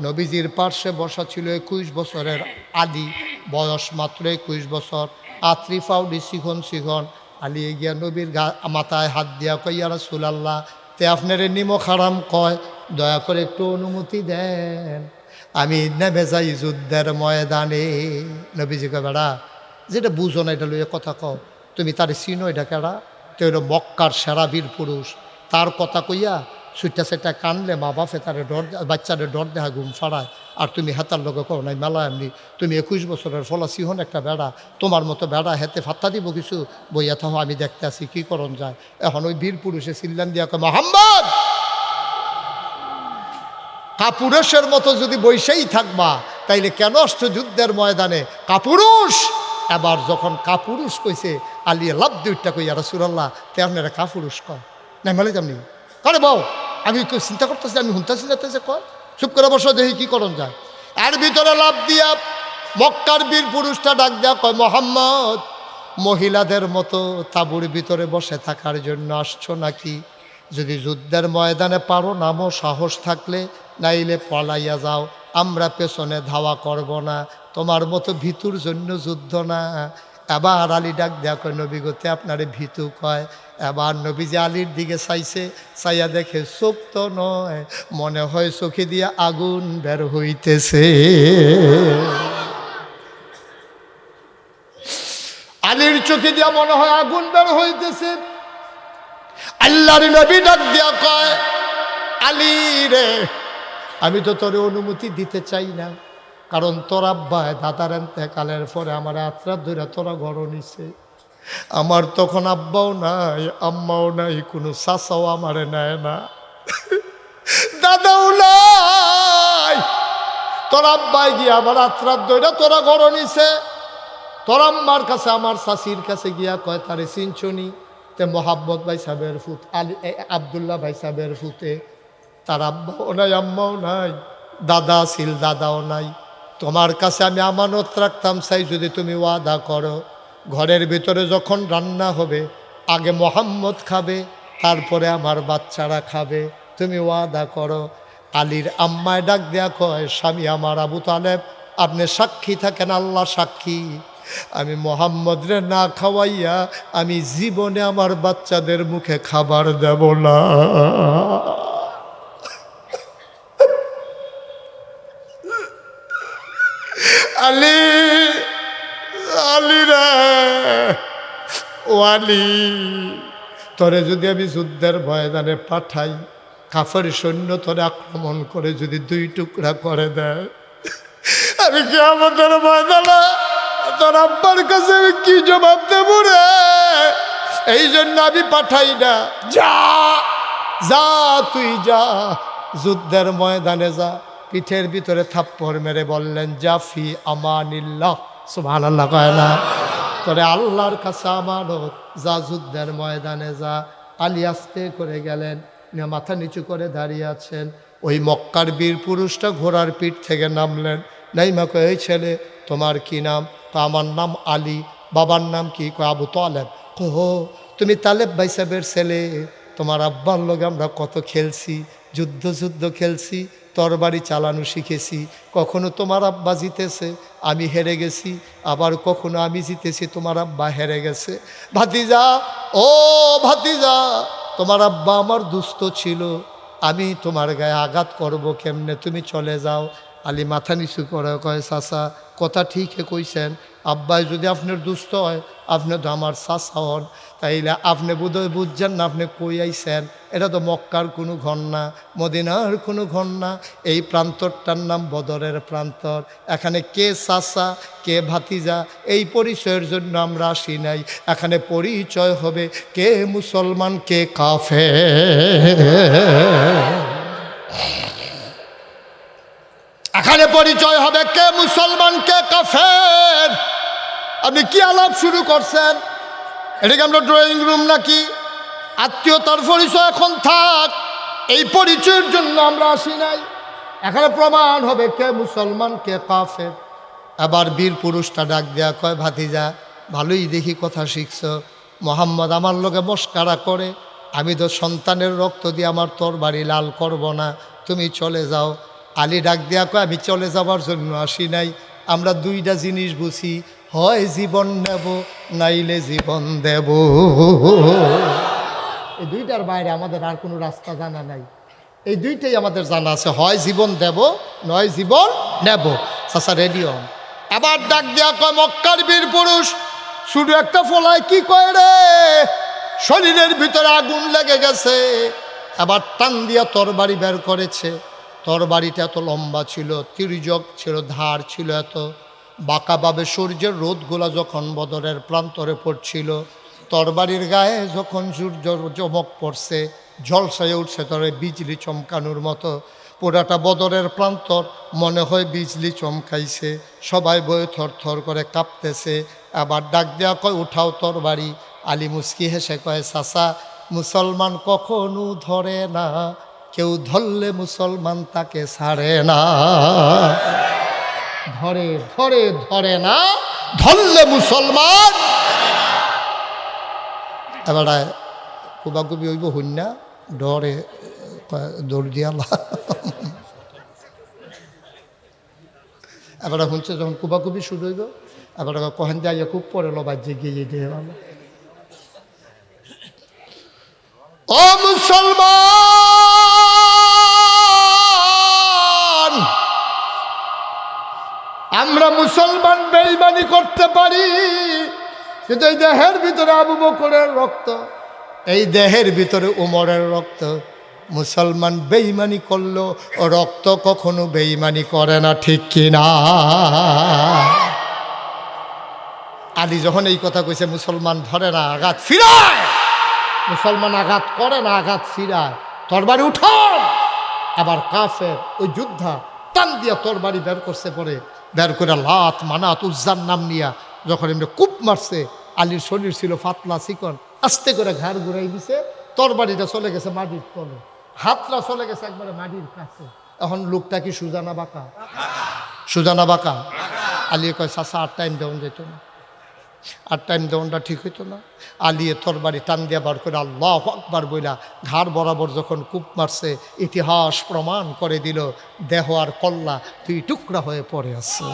S1: নবীজির পার্শ্বে বসা ছিল 21 বছরের আলী, বয়স মাত্র 21 বছর, আত্রি ফাউডি শিখন শিখন। আলী গিয়া নবীর মাথায় হাত দিয়া কই, ইয়া রাসূলুল্লাহ, তে আপনারে নিমক হারাম কয়, দয়া করে একটু অনুমতি দেন, আমি নেমে যাই যুদ্ধের ময়দানে। নবীজি কয়, বেড়া যেটা বুঝো না এটা লইয়া কথা কও, তুমি তার চিনো, এটা কেডা? তো হলো মক্কার সেরা বীর পুরুষ। তার কথা কইয়া সুইটা সেটা কানলে মা বাপে তারে ডর, বাচ্চারে ডর দেখা ঘুম ফাড়ায়। আর তুমি হাতার লোক কও নাই মেলা এমনি, তুমি 21 বছরের ফলাসি হন একটা বেড়া, তোমার মতো বেড়া হেতে ফাত্তা দিব কিছু, বইয়া থাকো আমি দেখতে আসি কি করণ যায়। এখন ওই বীর পুরুষে চিল্লান দিয়া কয়, মোহাম্মদ কাপুরুষের মতো যদি বৈশেই থাকবা তাইলে কেন আসছো যুদ্ধের ময়দানে? কাপুরুষ। এবার যখন কাপুরুষ কইছে, আলী লাভ দুইটা কই, ইয়া রাসূলুল্লাহ, তে আপনারা কাপুরুষ কয় না মেলে যামনি? আরে বাউ, আমি চিন্তা করতেছি, আমি শুনতেছি যাতেছে কয়, চুপ করে বসো দেখি কি করণ যায়। এর ভিতরে লাভ দিয়া মক্কার বীর পুরুষটা ডাক দেয়া কয়, মোহাম্মদ মহিলাদের মতো তাঁবুর ভিতরে বসে থাকার জন্য আসছো নাকি? যদি যুদ্ধের ময়দানে পারো নামো সাহস থাকলে, নাইলে পলাইয়া যাও, আমরা পেছনে ধাওয়া করব না, তোমার মতো ভীতুর জন্য যুদ্ধ না। এবার আলী ডাক দেয়া কয়, নবী গতে আপনারে ভীতু কয়। এবার নবীজি আলীর দিকে চাইছে, চাইয়া দেখে চোখ তো নয়, মনে হয় চোখে দিয়ে আগুন বের হইতেছে। আলীর চোখে দিয়া মনে হয় আগুন বের হইতেছে। আল্লাহর নবী ডাক দিয়া কয়, আলী রে, আমি তো তোরে অনুমতি দিতে চাই না, কারণ তোর আব্বায় দাদার এতেকালের পরে আমার আত্রাত ধরে তোরা ঘর নিছে। আমার তখন আব্বাও নাই, আম্মাও নাই, কোনো চাচাও আমারে নেয় না, দাদাও নাই। তোর আব্বাই গিয়া আমার আত্রাত ধরে তোরা ঘর নিছে। তোর আম্মার কাছে আমার চাচির কাছে গিয়া কয়, তারে চিনছনি? তে মোহাম্মদ ভাই সাহেবের ফুত, আলী আবদুল্লাহ ভাই সাহেবের ফুতে। তার আব্বাও নাই, আম্মাও নাই, দাদা ছিল, দাদাও নাই। তোমার কাছে আমি আমানত রাখতাম, চাই যদি তুমি ওয়াদা করো, ঘরের ভিতরে যখন রান্না হবে আগে মোহাম্মদ খাবে, তারপরে আমার বাচ্চারা খাবে, তুমি ওয়াদা করো। আলীর আম্মায় ডাক দেয়া কয়, স্বামী আমার আবু তালেব, আপনি সাক্ষী থাকেন, আল্লাহ সাক্ষী, আমি মোহাম্মদ রে না খাওয়াইয়া আমি জীবনে আমার বাচ্চাদের মুখে খাবার দেব না। আলী, আলী রে, ও আলী, তোরে যদি আমি যুদ্ধের ময়দানে পাঠাই, কাফের সৈন্য তোরে আক্রমণ করে যদি 2 টুকরা করে দেয়, আমি কি আমাদের ময়দানে তোর আব্বার কাছে আমি কি জবাব দেব রে? এই জন্য আমি পাঠাই না। যা যা তুই যা, যুদ্ধের ময়দানে যা। পিঠের ভিতরে থাপ্পড় মেরে বললেন, জাফি আমানিল্লাহ। সুবহানাল্লাহ কয় না? তোরে আল্লাহর কাছে আমানত, যা যুদ্ধের ময়দানে যা। আলী আস্তে করে গেলেন, মাথা নিচু করে দাঁড়িয়ে আছেন। ওই মক্কার বীর পুরুষটা ঘোড়ার পিঠ থেকে নামলেন। নাইমা কয়, এই ছেলে তোমার কি নাম? আমার নাম আলী। বাবার নাম কি? কয় আবু তালেব। কো তুমি তালেব ভাই সাহেবের ছেলে? তোমার আব্বার লগে আমরা কত খেলছি, যুদ্ধ খেলছি, তরবারি চালানো শিখেছি। কখনো তোমার আব্বা জিতেছে, আমি হেরে গেছি, আবার কখনো আমি জিতেছি, তোমার আব্বা হেরে গেছে। ভাতিজা, ও ভাতিজা, তোমার আব্বা আমার দুস্থ ছিল, আমি তোমার গায়ে আঘাত করব কেমনে? তুমি চলে যাও। আলী মাথা নিচু করে কয়, চাচা কথা ঠিকই কইছেন, আব্বাই যদি আপনার দুস্থ হয়, আপনি তো আমার চাচা হন, তাইলে আপনি বোধহয় বুঝছেন না আপনি কই আইছেন। এটা তো মক্কার কোনো ঘর না, মদিনার কোনো ঘর না, এই প্রান্তরটার নাম বদরের প্রান্তর। এখানে কে চাচা কে ভাতিজা এই পরিচয়ের জন্য আমরা আসি নাই। এখানে পরিচয় হবে কে মুসলমান কে কাফের। এখানে পরিচয় হবে কে মুসলমান কে কাফের। আপনি কি আলাপ শুরু করছেন? এটাকে আমরা ড্রয়িং রুম নাকি? আত্মীয়তার পরিচয় এখন থাক, এই পরিচয়ের জন্য আমরা আসি নাই। এখানে প্রমাণ হবে কে মুসলমান কে কাফের। আবার বীর পুরুষটা ডাক দেয়া কয়, ভাতিজা ভালোই দেখি কথা শিখছ। মোহাম্মদ আমার লোকে মস্কারা করে, আমি তো সন্তানের রক্ত দিয়ে আমার তরবারি লাল করব না, তুমি চলে যাও। আলী ডাক দেয়া কয়, আমি চলে যাবার জন্য আসি নাই, আমরা দুইটা জিনিস বুঝি, হয় জীবন নেব নাইলে জীবন দেব। এই দুইটার বাইরে আমাদের আর কোনো রাস্তা জানা নাই। এই দুইটাই আমাদের জানা আছে, হয় জীবন দেব নয় জীবন নেব। চাচা রেডি হন। আবার ডাক দেয়া কয়, মক্কার বীর পুরুষ শুধু একটা ফলায় কি কয় রে, শরীরের ভিতরে আগুন লেগে গেছে। আবার টান দিয়া তরবারি বের করেছে। তরবারিটা এত লম্বা ছিল, তির্যক ছিল, ধার ছিল এত। বাঁকাভাবে সূর্যের রোদগুলা যখন বদরের প্রান্তরে পড়ছিল, তরবারির গায়ে যখন সূর্য চমক পড়ছে, ঝলসায় উঠছে তরে বিজলি চমকানোর মতো। পুরাটা বদরের প্রান্তর মনে হয় বিজলি চমকাইছে, সবাই বয়ে থর করে কাঁপতেছে। আবার ডাক দেওয়া কয়, উঠাও তরবারি। আলী মুস্কি হেসে কয়, চাচা মুসলমান কখনো ধরে না, কেউ ধরলে মুসলমান তাকে ছাড়ে না। ধরে ধরে ধরে না, ধরলে মুসলমান। এবার কুবাকুবি হইব হইনা, ডরে দৌড় দিয়ালা। এবার শুনছে যখন কুবাকুবি শুরু হইব, এবার কহেন যাইয়া খুব পরে লো বাজ্যে গিয়ে দিয়ে ভালো। ও মুসলমান, আমরা মুসলমান বেঈমানি করতে পারি, কিন্তু এই দেহের ভিতরে আবু বকরের রক্ত, এই দেহের ভিতরে উমরের রক্ত। মুসলমান বেঈমানি করলো, রক্ত কখনো বেঈমানি করে না, ঠিক কিনা? আলী যখন এই কথা কইছে, মুসলমান ধরে না, আঘাত ফিরায়। মুসলমান আঘাত করে না, আঘাত ফিরায়। তরবারি উঠো। আবার কাফের ওই যোদ্ধা টান দিয়া তরবারি বের করছে, পরে বের করে লাত মানাত উজ্জার নাম নিয়া যখন এমনি কূপ মারছে, আলীর শরীর ছিল পাতলা চিকন, আস্তে করে ঘাড় ঘুরাই দিছে, তরবারিটা চলে গেছে মাটির তলে, হাতটা চলে গেছে একবারে মাটির কাছে। এখন লোকটা কি সুজানা বাঁকা? সুজানা বাঁকা। আলী কয়, চাচা আর টাইম দেওয়া যেত না, আর টাইম দেওয়ানটা ঠিক হইতো না। আলিয়ে তরবারি টান দিয়া বার করে আল্লাহু আকবার বইলা ঘাড় বরাবর যখন কূপ মারছে, ইতিহাস প্রমাণ করে দিল দেহ আর কল্লা দুই টুকরা হয়ে পড়ে আছে।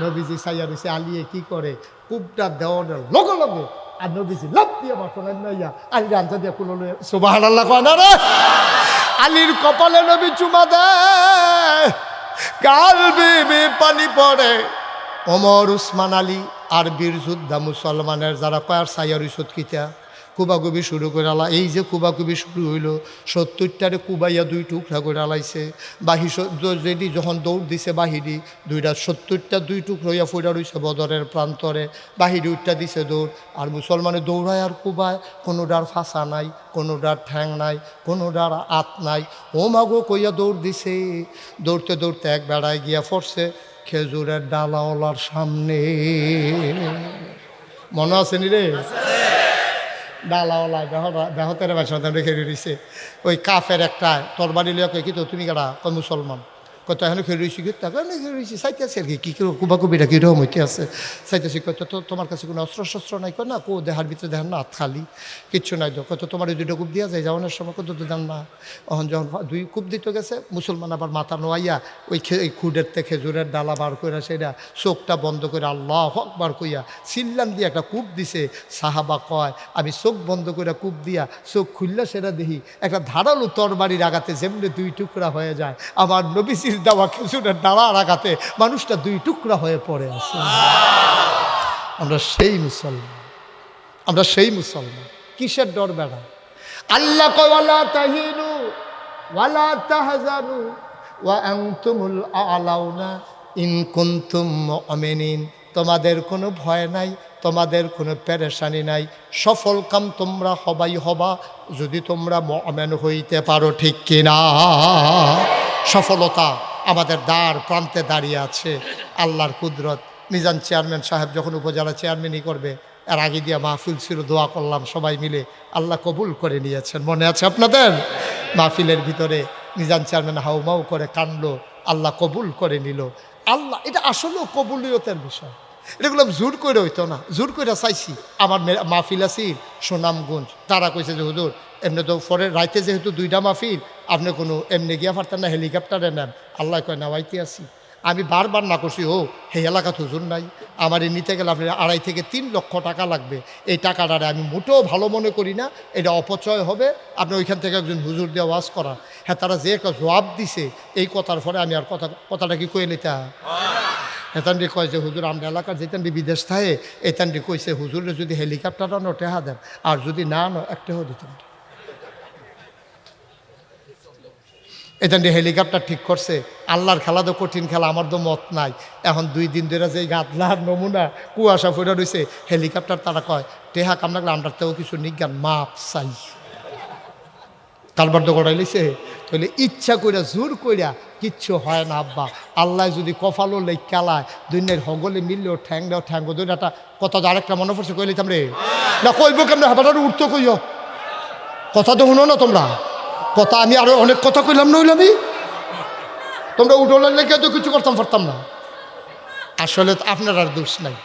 S1: নবীজি সাইয়া রয়েছে, আলিয়ে কি করে, কূপটা দেওয়ানের লগে লগে আর নবীজি লাভ দিয়ে বাসনের নাইয়া আলির আঞ্জা দিয়ে কুলো লইয়া সুবহানাল্লাহ কয় না রে। আলীর কপালে নবী চুমা দেয়, গাল বেয়ে পানি পড়ে। ওমর, উসমান, আলী আর বীর যোদ্ধা মুসলমানের যারা কয়ার সাইয়ার ইসুত কিতা কুবাকুবি শুরু করে আলা। এই যে কুবাকুবি শুরু হইল, 70টারে কুবাইয়া 2 টুকরা করে আলাইছে। যেটি যখন দৌড় দিছে বাহিরি, 70টা 2 টুকরা হইয়া ফুরা রইছে বদরের প্রান্তরে। বাহিরি উঠটা দিছে দৌড়, আর মুসলমানে দৌড়ায় আর কুবায়। কোনোটার ফাঁসা নাই, কোনোটার ঠ্যাং নাই, কোনোটার আত নাই। ও মাগো কইয়া দৌড় দিছে। দৌড়তে দৌড়তে এক বেড়ায় গিয়া পড়ছে খেজুরের ডালাওয়ালার সামনে। মনে আছে নি রে? ডালাওয়ালা বেহতের বাসা রেখে দিয়েছে। ওই কাফের একটা তরবারি লিয়া কই, কি তো তুমি কারা? কয় মুসলমান। কত এখন খেয়ে রয়েছি, খেয়ে রয়েছি চাইতেছি আর কি, কী কুবাকুবিটা কীরকম হইতে আছে চাইতেছি। কত তো তোমার কাছে কোনো অস্ত্র শস্ত্র নাই? কয় না। কো দেহার ভিতরে দেখেন না, হাত খালি, কিচ্ছু নাই। কত তোমার ওই 2টা কূপ দিয়া যায় যাওয়ানোর সময়? কত তো দেন না। তখন যখন 2 কূপ দিতে গেছে, মুসলমান আবার মাথা নোয়াইয়া ওই খুডের থেকে খেজুরের ডালা বার করে সেটা চোখটা বন্ধ করে আল্লাহু আকবার কইয়া সিল্লান দিয়ে একটা কূপ দিছে। সাহাবা কয়, আমি চোখ বন্ধ করে কূপ দিয়া চোখ খুললে সেটা দেখি একটা ধারালো তরবারির আঘাতে যেমনি 2 টুকরা হয়ে যায়, আমার নবীজির দেওয়া খেজুরের ডালার আঘাতে মানুষটা 2 টুকরা হয়ে পড়ে আছে। আমরা সেই মুসলমান, আমরা সেই মুসলমান। কিসের ডর বেড়া? আল্লাহ কয়, ওয়ালা তাহিনু ওয়ালা তাহজানু ওয়া আনতুমুল আ'লাউনা ইন কুনতুম মুমিনিন। তোমাদের কোনো ভয় নাই, তোমাদের কোনো পেরেশানি নাই, সফল কাম তোমরা হবাই হবা যদি তোমরা মুমিন হইতে পারো, ঠিক কিনা? সফলতা আমাদের দ্বার প্রান্তে দাঁড়িয়ে আছে। আল্লাহর কুদরত। মিজান চেয়ারম্যান সাহেব যখন উপজেলা চেয়ারম্যানই করবে, এর আগে দিয়ে মাহফিল ছিল, দোয়া করলাম সবাই মিলে, আল্লাহ কবুল করে নিয়েছেন। মনে আছে আপনাদের? মাহফিলের ভিতরে মিজান চেয়ারম্যান হাউমাউ করে কানলো, আল্লাহ কবুল করে নিল। আল্লাহ, এটা আসলেও কবুলিয়তের বিষয়। এগুলো জোর করে হইতো না, জোর করে চাইছি। আমার মাহফিল আছি সুনামগঞ্জ, তারা কইছে যে হুজুর এমনি তো পরে রাইতে যেহেতু 2টা মাহফিল, আপনি কোনো এমনি গিয়া পারতেন না, হেলিকপ্টারে নেন। আল্লাহ কয় নাওয়াইতে আছি। আমি বারবার না করছি, ও সেই এলাকাত হুজুর নাই, আমার নিতে গেলে আপনি 2.5 থেকে 3 লক্ষ টাকা লাগবে। এই টাকাটারে আমি মোটেও ভালো মনে করি না, এটা অপচয় হবে। আপনি ওইখান থেকে একজন হুজুর দিয়ে ওয়াজ করা। হ্যাঁ, তারা যে একটা জবাব দিছে এই কথার পরে আমি আর কথাটা কি কয়ে নিতে। হেতান্ডি কয় যে হুজুর আমরা এলাকার যেতান্ডি বিদেশ থাকে, এতান্ডি কইছে হুজুরে যদি হেলিকপ্টার আনো টেহা দেন, আর যদি না আনো একটাও দিতেন। এতান্ডি হেলিকপ্টার ঠিক করছে। আল্লাহর খেলা তো কঠিন খেলা, আমার তো মত নাই। এখন 2 দিন ধরে যে গাদলার নমুনা কুয়াশা ফুটে রয়েছে, হেলিকপ্টার তারা কয় টেহা কাম লাগলে আমরা তেও কিছু নিজ্ঞান মাপ চাই। কারবার তো গড়াই লিছে, তাহলে ইচ্ছা কইরা জোর কইরা কিচ্ছু হয় না আব্বা। আল্লাহ যদি কপালও লেখ কালায়, দুনিয়ার হগলে মিললেও ঠ্যাংটাও ঠ্যাঙ্গ দুইটা। কথা তো আরেকটা মনে পড়ছে, কই লিতাম রে না, কইব কেমন হাবাটার উঠতো কইও। কথা তো শুনো না তোমরা, কথা আমি আরো অনেক কথা কইলাম নইল আমি, তোমরা উঠোলের লেগে তো কিছু করতাম পারতাম না। আসলে আপনার আর দোষ নাই,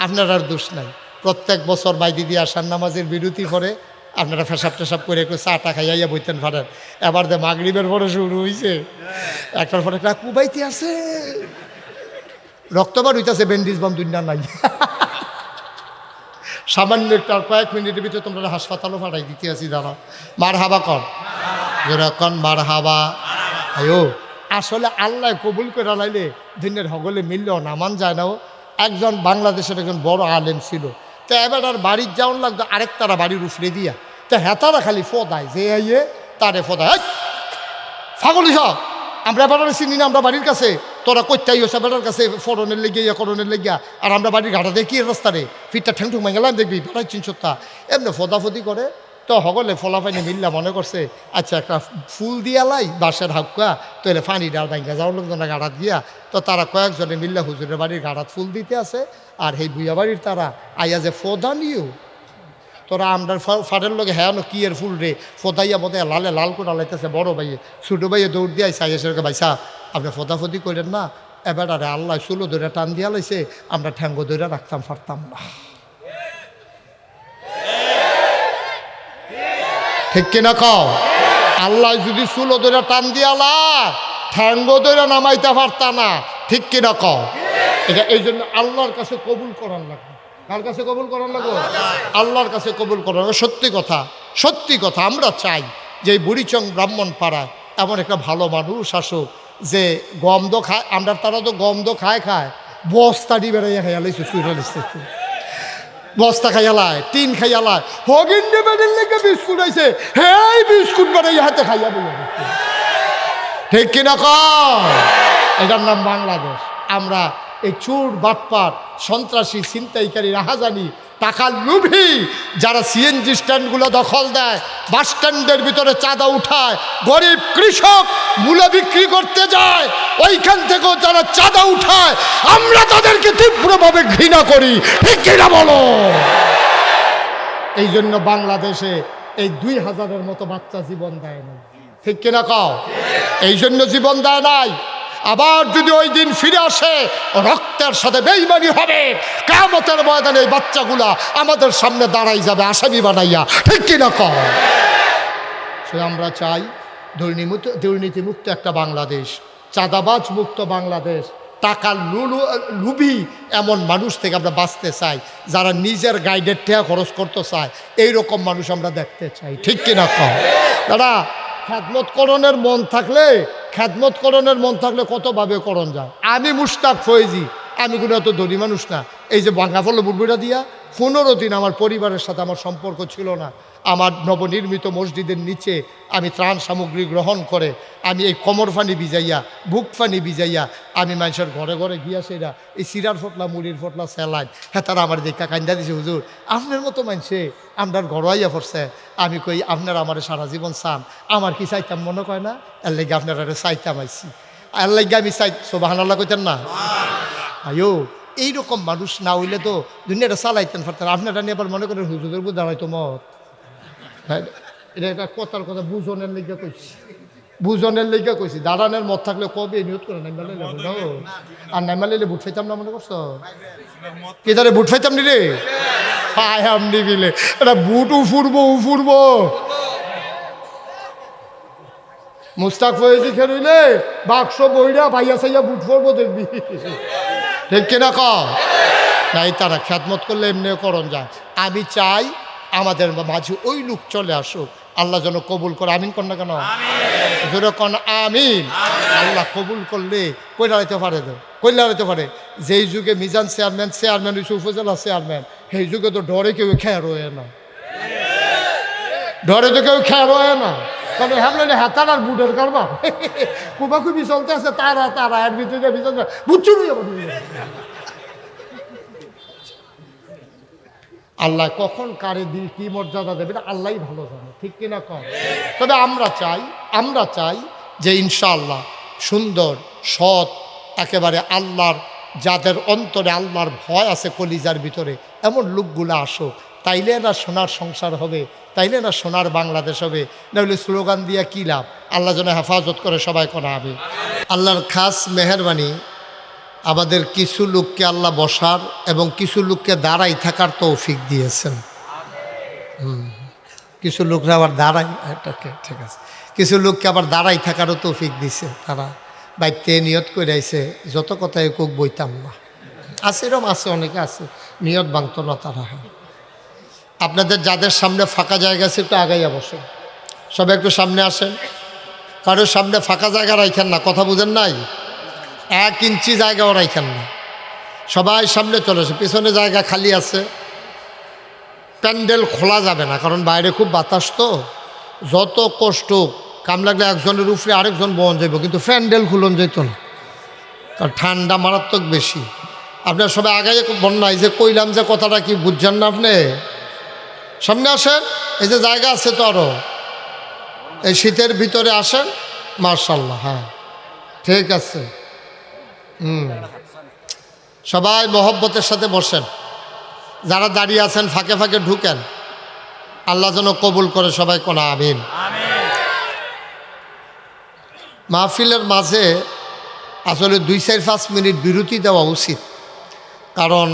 S1: আপনার আর দোষ নাই। প্রত্যেক বছর বাইদি দিয়ে আসার নামাজের বিরতি পরে আপনারা ফেসাব টেসাব করে একটু চাটা খাইয়া বইতেন পারেন। এবার যে মাগরিবের পরে শুরু হয়েছে, একটার পরে একটা কুবাইতে আছে, রক্তবার হইতেছে, ব্যান্ডেজ বাম দুনিয়া নাই। সামান্য একটা কয়েক মিনিটের ভিতরে তোমরা হাসপাতালও ফাটাই দিতে আছি। দাঁড়া, মার হাবা কর, যেরকম মার হাবা। আয়ো, আসলে আল্লাহ কবুল করে লাইলে দিনের হগলে মিললেও নামান যায় না। একজন বাংলাদেশের একজন বড় আলেম ছিল, তো এবার আর বাড়ির যাওয়ার লাগতো আরেক তারা বাড়ির উফরে দিয়া, তো হেতারা খালি ফদায় যে আইয়ে তারে ফদায়। ফাগল সব আমরা বেড়ার চিনি না, আমরা বাড়ির কাছে, তোরা কইতাই হচ্ছে বেড়ার কাছে ফরনের লেগিয়া করণের লেগিয়া, আর আমরা বাড়ির ঘাটা দেখি রাস্তারে ফিটটা ঠ্যাং ঠুং গেলাম, দেখবি বেড়াই 300টা এমনি ফদাফদি করে। তো হগলে ফলাফাইনি মিল্লা মনে করছে আচ্ছা একটা ফুল দিয়ালাই বাঁশের হাক্কা, তো এলে ফানি ডাল ভাঙ্গা যাওয়ার লোকজনের গাড়াত গিয়া, তো তারা কয়েকজনে মিল্লা হুজুরের বাড়ির গাড়াত ফুল দিতে আছে। আর এই ভুইয়া বাড়ির তারা আইয়া যে ফদা নিও, তোরা আমরা ফাটের লোকে হ্যাঁ কি এর ফুল রে, ফদাইয়া বোধ লালে লাল করে লাইতেছে। বড় ভাইয়ে ছোটো ভাইয়ে দৌড় দিয়ে আইসা এসে ভাইসা আপনি ফদাফদি করেন না, এবার আরে আল্লাহ চুলো ধরে টান দিয়া লাইছে, আমরা ঠ্যাঙ্গ ধরে রাখতাম পারতাম না। ঠিক কিনা কও? আল্লাহ যদি চুলো ধরে টান দিয়ালা, ঠ্যাঙ্গ ধরে নামাইতে পারতা না। ঠিক কিনা কও? এটা এই জন্য আল্লাহর কাছে কবুল করার লাগবে। কার কাছে কবুল করার লাগবে? আল্লাহর কাছে কবুল করার। সত্যি কথা, সত্যি কথা, আমরা চাই যে এই বুড়িচং ব্রাহ্মণ পাড়ায় এমন একটা ভালো মানুষ আসুক যে গন্ধ খায়। আমরা তারা তো গন্ধ খায় বস্তাটি বেড়াইয়া খেয়ালাইছে সুইরালিস থেকে। বস্তা খাইয়ালায়, টিন খাইয়ালায়, হগিন নেবেন লেগে বিস্কুট আইছে, হেই বিস্কুট বানাই হাতে খাইয়া বলে, ঠিক কিনা কম? এটার নাম বাংলাদেশ। আমরা এই চোর বাটপার সন্ত্রাসী ছিনতাইকারী রাহাজানি টাকার লোভী যারা সিএনজি স্ট্যান্ডগুলো দখল দেয়, বাস স্ট্যান্ডের ভিতরে চাঁদা উঠায়, গরিব কৃষক মূলা বিক্রি করতে যায়, ওইখান থেকেও যারা চাঁদা উঠায়, আমরা তাদেরকে তীব্রভাবে ঘৃণা করি, ঠিক কিনা বলো? এই জন্য বাংলাদেশে এই 2000-এর মতো বাচ্চা জীবন দেয় না, ঠিক কিনা কও? এই জন্য জীবন দেয় নাই। আবার যদি ওই দিন ফিরে আসে, রক্তের সাথে বেঈমানি হবে, কিয়ামতের ময়দানে এই বাচ্চাগুলা আমাদের সামনে দাঁড়াই যাবে আসামি বানাইয়া, ঠিক কিনা কও? সে আমরা চাই দুর্নীতিমুক্ত একটা বাংলাদেশ, চাঁদাবাজ মুক্ত বাংলাদেশ, টাকার লুভি এমন মানুষ থেকে আমরা বাঁচতে চাই, যারা নিজের গাইডের টাকা খরচ করতে চায়, এইরকম মানুষ আমরা দেখতে চাই, ঠিক কিনা কও? দাদা, খেদমতকরণের মন থাকলে, খেদমতকরণের মন থাকলে কতভাবে করণ যায়। আমি মুশতাক ফয়েজি, আমি কোনো এত ধনী মানুষ না। এই যে ভাঙা ফল বুড়বুড়া দিয়া 15 দিন আমার পরিবারের সাথে আমার সম্পর্ক ছিল না। আমার নবনির্মিত মসজিদের নিচে আমি ত্রাণ সামগ্রী গ্রহণ করে আমি এই কোমর ফানি ভিজাইয়া, বুক ফানি ভিজাইয়া আমি মানুষের ঘরে ঘরে গিয়া সেরা এই সিরার ফটলা, মুড়ির ফটলা, স্যালাইন, হ্যাঁ তারা আমার দেখা কান্দা দিছে, হুজুর আপনার মতো মানুষে আপনার ঘরোয়াইয়া পড়ছে। আমি কই আপনারা আমার সারা জীবন চান, আমার কি চাইতাম মনে কয় না? এর লেগে আপনারা চাইতাম আইসি, এর লেগে আমি চাই। সুবহানাল্লাহ কইতেন না? আয়ো, এইরকম মানুষ না হইলে তো দুনিয়াটা চালাইতেন পারতেন। আপনারা নিয়ে আবার মনে করেন হুজুরের বুঝ দাঁড়াইতো মত, এটা একটা কথার কথা বুঝনের লেগে কইছি, বুঝনের লেগে কইছি। দাঁড়ানোর মত থাকলে কবে নিয়ত করে নাইমালে আর নাইমালে বুট ফাইতাম না মনে করছো? কে তারে বুট ফাইতাম নি রে? ফায়াম নিবিলে এটা বুট উফুরবো। মুস্তাক ফয়েজি খেলইলে বাক্স বইরা ভাইয়া সাইয়া বুট ফরবো দেখবি, ঠিক কিনা কও? তাই তারা খেদমত করলে এমনি করণ যায়। আমি চাই আমাদের মাঝে ওই লোক চলে আসুক, আল্লাহ যেন কবুল করে। আমিন কন না কেন? জোরে কন আমিন। আল্লাহ কবুল করলে কইলা হইতে পারে, পারে। যেই যুগে মিজান চেয়ারম্যান হয়েছে, উপজেলা চেয়ারম্যান, সেই যুগে তো ডরে কেউ খেয়ার হয়ে না, ডরে তো কেউ খেয়ার হয়ে না। তবে ভাবলেন হাতার আর বুটের কারবার কুবাকুবি চলতে আছে, তারা এর ভিতরে বুঝছো। আল্লাহ কখন কারে দিল কি মর্যাদা দেবে আল্লাহ ভালো জানে, ঠিক কিনা কম? তবে আমরা চাই যে ইনশাআল্লাহ সুন্দর সৎ একেবারে আল্লাহর, যাদের অন্তরে আল্লাহর ভয় আছে কলিজার ভিতরে, এমন লোকগুলো আসো, তাইলে না সোনার সংসার হবে, তাইলে না সোনার বাংলাদেশ হবে। নাহলে স্লোগান দিয়া কী লাভ? আল্লাহ যেন হেফাজত করে সবাই করা হবে। আল্লাহর খাস মেহেরবানি, আমাদের কিছু লোককে আল্লাহ বসার এবং কিছু লোককে দাঁড়াই থাকার তৌফিক দিয়েছেন। কিছু লোকরা আবার দাঁড়াই, ঠিক আছে, কিছু লোককে আবার দাঁড়াই থাকারও তৌফিক দিছে। তারা বাইতে নিয়ত করে আইছে, যত কথায় কোক বইতাম না, আছে এরম আছে, অনেকে আছে নিয়ত ভাঙত না তারা। আপনাদের যাদের সামনে ফাঁকা জায়গা আছে একটু আগাইয়া বসেন, সবাই একটু সামনে আসেন। কারোর সামনে ফাঁকা জায়গা রাখেন না, কথা বুঝেন নাই? 1 ইঞ্চি জায়গাও রাখেন না, সবাই সামনে চলে আসে। পিছনে জায়গা খালি আছে। প্যান্ডেল খোলা যাবে না, কারণ বাইরে খুব বাতাস, তো যত কষ্ট কাম লাগলে একজনের উপরে আরেকজন বহন যাইব, কিন্তু প্যান্ডেল খুলন যেত না, কারণ ঠান্ডা মারাত্মক বেশি। আপনার সবাই আগে বন্যায় যে কইলাম যে কথাটা কি বুঝছেন না? আপনি সামনে আসেন, এই যে জায়গা আছে তো আরও, এই শীতের ভিতরে আসেন। মার্শাল্লাহ, হ্যাঁ ঠিক আছে। সবাই মহব্বতের সাথে বসেন। যারা দাঁড়িয়ে আছেন ফাঁকে ফাঁকে ঢুকেন, আল্লাহ যেন কবুল করে সবাই কোন আমিন। মাহফিলের মাঝে আসলে 2-4-5 মিনিট বিরতি দেওয়া উচিত, কারণ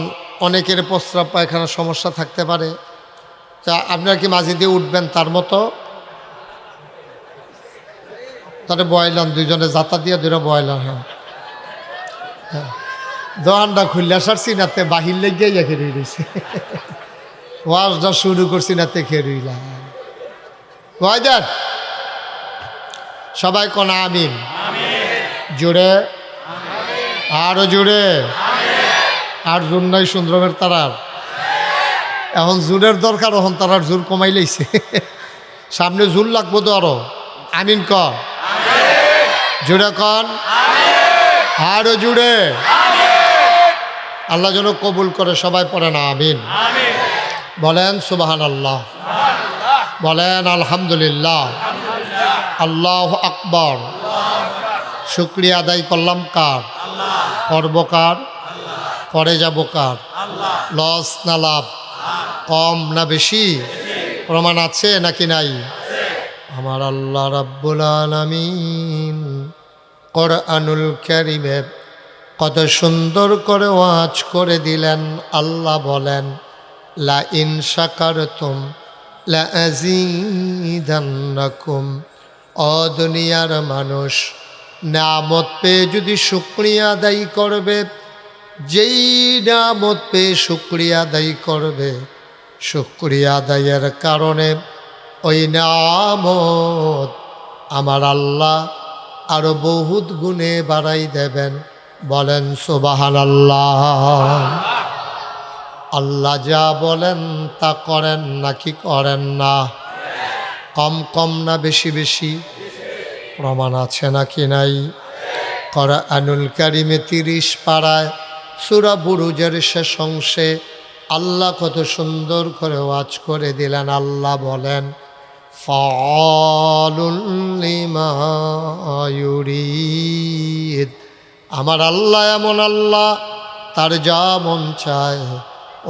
S1: অনেকের প্রস্রাব পায়খানার সমস্যা থাকতে পারে। তা আপনারা কি মাঝে দিয়ে উঠবেন তার মতো? তাহলে বয়লান, দুইজনে যাতা দিয়ে দুইটা বয়লান। হ্যাঁ, দোকানটা খুললে সারছি নাতে বাহির লেগে খেয়ে রয়েছে, ওয়াজটা শুরু করছি নাতে খেয়ে রইলাম। ওয়াইদার সবাই কোন আমিন। জোরে, আরো জোরে, আর জন্যই সুন্দরমের তারার এখন জোরের দরকার, এখন তারা জোর কমাই লাইছে। সামনে জোর লাগবো তো আরো। আমিন কন, জোরে কন, আরো জুড়ে। আল্লাহ যেন কবুল করে, সবাই পড়ে না আমিন। বলেন সুবহানাল্লাহ, বলেন আলহামদুলিল্লাহ, আল্লাহু আকবার। শুকরিয়া আদায় করলাম কার? করব কার? করে যাব কার? লস না লাভ? কম না বেশি? প্রমাণ আছে নাকি নাই? আমার আল্লাহ রাব্বুল আলামিন কোরআনুল কারীমে কত সুন্দর করে ওয়াজ করে দিলেন। আল্লাহ বলেন, লা ইন শাকারতুম লা আযীদান্নাকুম। ও দুনিয়ার মানুষ, নিয়ামত পেয়ে যদি শুকরিয়া আদায় করবে, যেই নিয়ামত পেয়ে শুকরিয়া আদায় করবে, শুকরিয়া আদায়ের কারণে ওই নিয়ামত আমার আল্লাহ আরো বহুত গুণে বাড়াই দেবেন। বলেন সুবহানাল্লাহ। আল্লাহ যা বলেন তা করেন নাকি করেন না? কম কম না বেশি বেশি? প্রমাণ আছে নাকি নাই? কোরআনুল কারীমে 30 পারায় সূরা বুরুজের শেষ অংশে আল্লাহ কত সুন্দর করে ওয়াজ করে দিলেন। আল্লাহ বলেন, ফাআলুল লিমা ইউরিদ। আমার আল্লাহ এমন আল্লাহ, তার যা মন চায়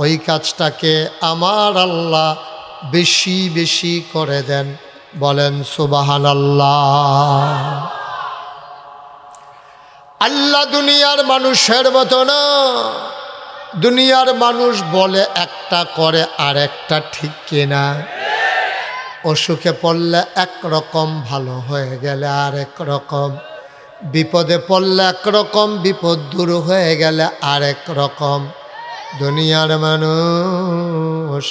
S1: ওই কাজটাকে আমার আল্লাহ বেশি বেশি করে দেন। বলেন সুবহানাল্লাহ। আল্লাহ দুনিয়ার মানুষের মতো না। দুনিয়ার মানুষ বলে একটা, করে আর একটা, ঠিক কিনা? অসুখে পড়লে একরকম, ভালো হয়ে গেলে আর এক রকম, বিপদে পড়লে একরকম, বিপদ দূর হয়ে গেলে আর এক রকম। দুনিয়ার মানুষ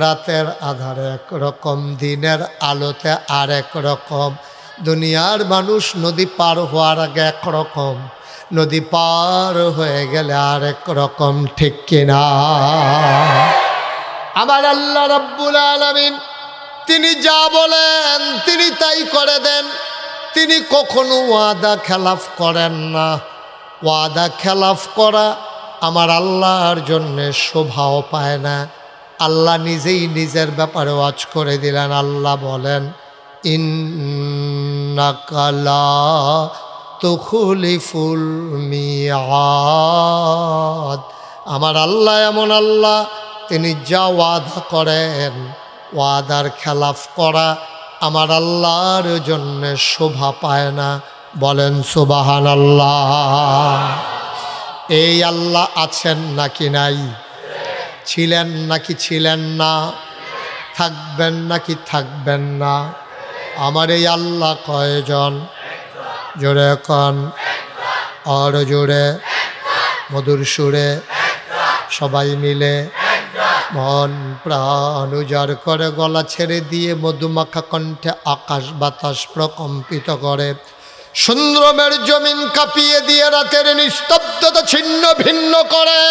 S1: রাতের আধারে একরকম, দিনের আলোতে আর এক রকম। দুনিয়ার মানুষ নদী পার হওয়ার আগে একরকম, নদী পার হয়ে গেলে আর এক রকম, ঠিক কিনা? আমার আল্লাহ রাব্বুল আলামিন তিনি যা বলেন তিনি তাই করে দেন। তিনি কখনো ওয়াদা খেলাফ করেন না। ওয়াদা খেলাফ করা আমার আল্লাহর জন্যে শোভাও পায় না। আল্লাহ নিজেই নিজের ব্যাপারে ওয়াজ করে দিলেন। আল্লাহ বলেন, ইন্নাকা লা তুখলিফুল মিআদ। আমার আল্লাহ এমন আল্লাহ, তিনি যা ওয়াদা করেন, ওয়াদার খেলাফ করা আমার আল্লাহর জন্য শোভা পায় না। বলেন সুবহানাল্লাহ। এই আল্লাহ আছেন নাকি নাই? ছিলেন নাকি ছিলেন না? থাকবেন নাকি থাকবেন না? আমার এই আল্লাহ কয়জন? জোরে কন, আর জোরে, মধুর সুরে, সবাই মিলে মন প্রাণ উজাড় করে গলা ছেড়ে দিয়ে মধুমাখা কণ্ঠে আকাশ বাতাস প্রকম্পিত করে, সুন্দরমের জমিন কাঁপিয়ে দিয়ে রাতের নিস্তব্ধতা ছিন্ন ভিন্ন করে।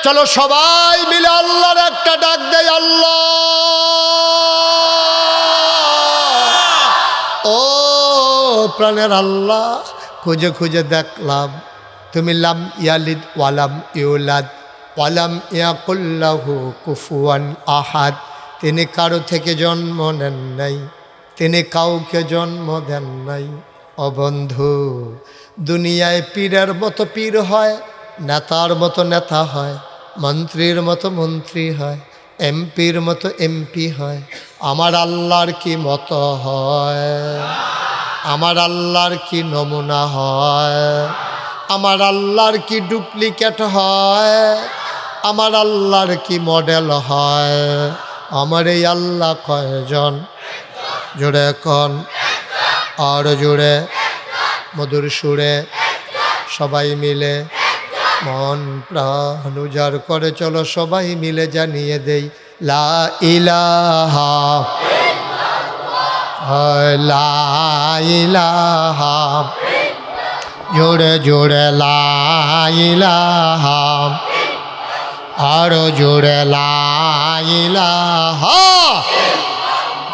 S1: চলো সবাই মিলে আল্লাহর একটা ডাক দেয়, আল্লাহ। ও প্রাণের আল্লাহ, খুঁজে খুঁজে দেখলাম তুমি লাম ইয়ালিদ ওয়ালাম ইউলাদ ওয়ালাম ইয়াকুল লাহু কুফুয়ান আহাদ। তিনি কারো থেকে জন্ম নেন নাই, তিনি কাউকে জন্ম দেন নাই। ও বন্ধু, দুনিয়ায় পীরের মতো পীর হয়, নেতার মতো নেতা হয়, মন্ত্রীর মতো মন্ত্রী হয়, এমপির মতো এমপি হয়। আমার আল্লাহর কি মতো হয়? আমার আল্লাহর কি নমুনা হয়? আমার আল্লাহর কি ডুপ্লিকেট হয়? আমার আল্লাহর কি মডেল হয়? আমার এই আল্লাহ কয়জন? জোরে কন, আর জোরে, মধুর সুরে, সবাই মিলে মন প্রাণ উজাড় করে চলো সবাই মিলে জানিয়ে দেই, লা ইলাহা লা ইলাহা, জোরে জোরে লা ইলাহা আরো জোরে লা ইলাহা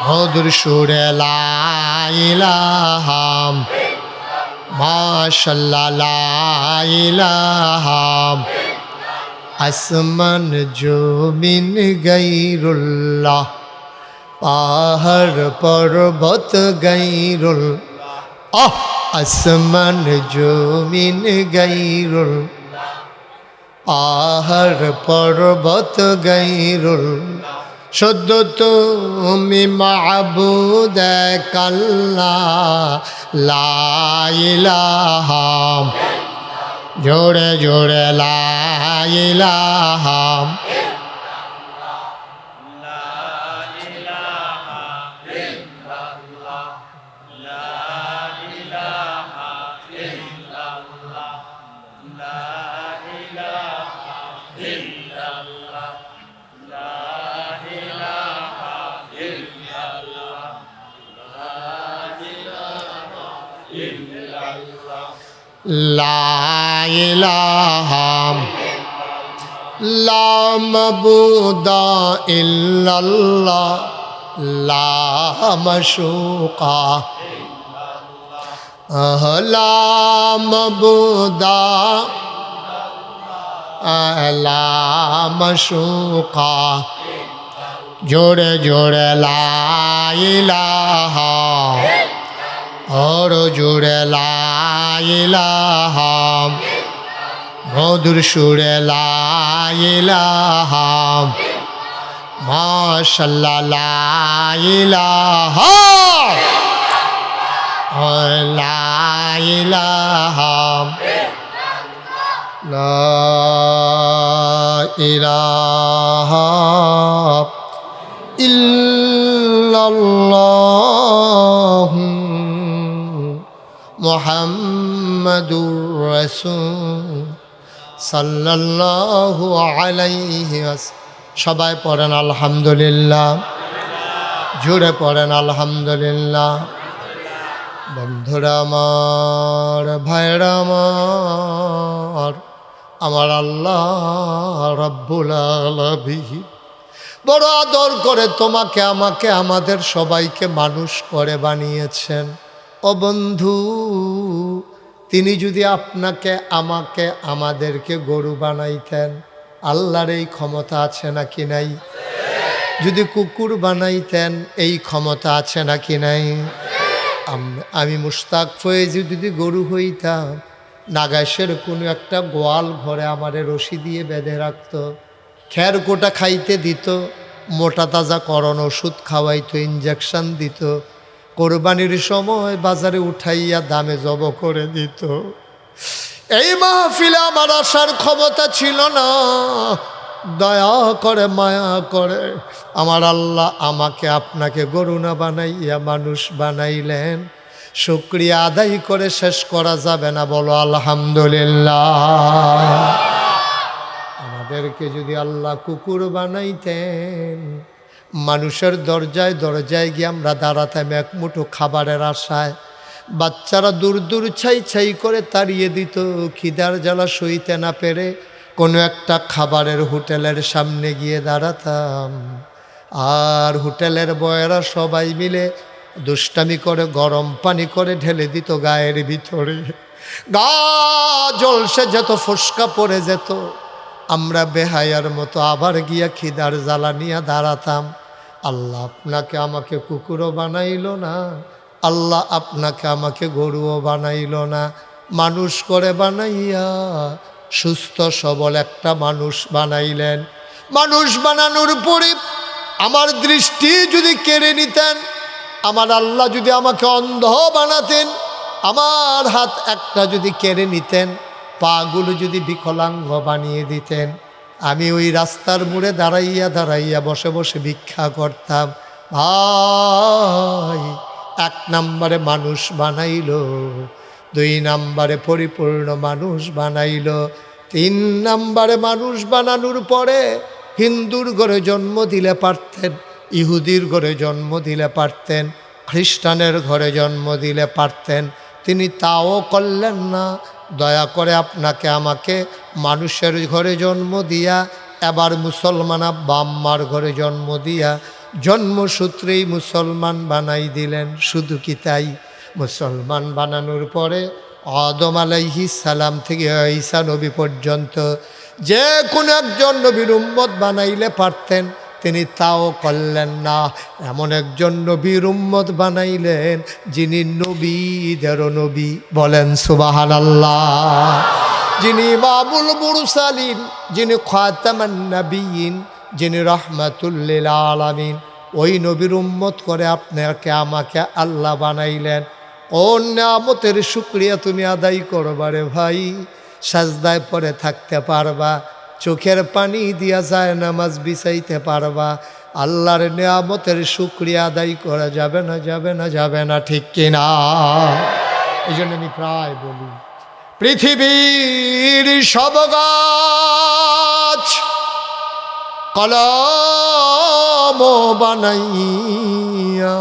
S1: মধুর সুরে লা ইলাহা মাশাআল্লাহ লা ইলাহা আসমান জমিন গায়রুল্লাহ পাহাড় পর্বত গায়রুল আসমান জমিন গায়রুল পাহাড় পর্বত গায়রুল শুদ্ধ তুমি মাবুদ এক আল্লাহ লা ইলাহা জোরে জোরে লা ইলাহা লা ইলাহা লা মাবুদা ইল্লাল্লাহ লা মাশুকা লা মাবুদা লা মাশুকা জোরে জোরে লা ইলাহা और जुड़े ला इलाहा मधुर सुरे ला इलाहा माशाल्लाह ला इलाहा ला इलाहा ला इलाहा इल्लल्लाह মুহাম্মাদুর রাসূল সাল্লাল্লাহু আলাইহি সবাই পড়েন আলহামদুলিল্লাহ জোরে পড়েন আলহামদুলিল্লাহ বন্ধুরা আমার ভাইরা আমার আল্লাহ রাব্বুল আলামিন বড় আদর করে তোমাকে আমাকে আমাদের সবাইকে মানুষ করে বানিয়েছেন। ও বন্ধু, তিনি যদি আপনাকে আমাকে আমাদেরকে গরু বানাইতেন, আল্লাহর এই ক্ষমতা আছে নাকি নাই? যদি কুকুর বানাইতেন, এই ক্ষমতা আছে নাকি নাই? আমি মুশতাক ফয়েজি যদি গরু হইতাম, নাগাইশের কোনো একটা গোয়াল ঘরে আমারে রশি দিয়ে বেঁধে রাখত, খের কোটা খাইতে দিত, মোটা তাজা করণ ওষুধ খাওয়াইতো, ইঞ্জেকশন দিত, কোরবানির সময় বাজারে উঠাইয়া দামে জব করে দিত। এই মাহফিলে আমার আসার ক্ষমতা ছিল না। দয়া করে মায়া করে আমার আল্লাহ আমাকে আপনাকে গরু না বানাইয়া মানুষ বানাইলেন। শুকরিয়া আদায় করে শেষ করা যাবে না, বলো আলহামদুলিল্লাহ। আমাদেরকে যদি আল্লাহ কুকুর বানাইতেন, মানুষের দরজায় দরজায় গিয়ে আমরা দাঁড়াতাম এক মুঠো খাবারের আশায়। বাচ্চারা দূর দূর ছাই ছাই করে তাড়িয়ে দিত, খিদার জ্বালা সইতে না পেরে কোনো একটা খাবারের হোটেলের সামনে গিয়ে দাঁড়াতাম। আর হোটেলের বয়েরা সবাই মিলে দুষ্টামি করে গরম পানি করে ঢেলে দিত গায়ের ভিতরে। গা জলসে যেত, ফোসকা পড়ে যেত। আমরা বেহায়ার মতো আবার গিয়া খিদার জ্বালা নিয়ে দাঁড়াতাম। আল্লাহ আপনাকে আমাকে কুকুরও বানাইল না, আল্লাহ আপনাকে আমাকে গরুও বানাইল না, মানুষ করে বানাইয়া সুস্থ সবল একটা মানুষ বানাইলেন। মানুষ বানানোর পরে আমার দৃষ্টি যদি কেড়ে নিতেন, আমার আল্লাহ যদি আমাকে অন্ধ বানাতেন, আমার হাত একটা যদি কেড়ে নিতেন, পাগুলো যদি বিকলাঙ্গ বানিয়ে দিতেন, আমি ওই রাস্তার মোড়ে দাঁড়াইয়া দাঁড়াইয়া বসে বসে ভিক্ষা করতাম। ভাই, 1 নম্বরে মানুষ বানাইল, 2 নম্বরে পরিপূর্ণ মানুষ বানাইল, 3 নম্বরে মানুষ বানানোর পরে হিন্দুর ঘরে জন্ম দিলে পারতেন, ইহুদির ঘরে জন্ম দিলে পারতেন, খ্রিস্টানের ঘরে জন্ম দিলে পারতেন, তিনি তাও করলেন না। দয়া করে আপনাকে আমাকে মানুষের ঘরে জন্ম দিয়া এবার মুসলমান আব্বা আম্মার ঘরে জন্ম দিয়া জন্মসূত্রেই মুসলমান বানাই দিলেন। শুধু কি তাই, মুসলমান বানানোর পরে আদম আলাইহিস সালাম থেকে ঈসা নবী পর্যন্ত যে কোনো একজন নবীর উম্মত বানাইলে পারতেন, তিনি তাও করলেন না। এমন একজন নবীর উম্মত বানাইলেন যিনি নবীদেরও নবী, বলেন সুবহানাল্লাহ। যিনি ইমামুল মুরসালিন, যিনি খাতামান নবিয়্যিন, যিনি রাহমাতুল লিল আলামিন, ওই নবীর উম্মত করে আপনাকে আমাকে আল্লাহ বানাইলেন। কোন নিয়ামতের শুকরিয়া তুমি আদায় করবারে ভাই? সাজদায় পরে থাকতে পারবা, চোখের পানি দিয়া যায় নামাজ বিছাইতে পারবা, আল্লাহর নিয়ামতের শুকরিয়া আদায় করা যাবে না, যাবে না, যাবে না, ঠিক কিনা? এই জন্য আমি প্রায় বলি, পৃথিবীর সব গাছ কলম বানাইয়া,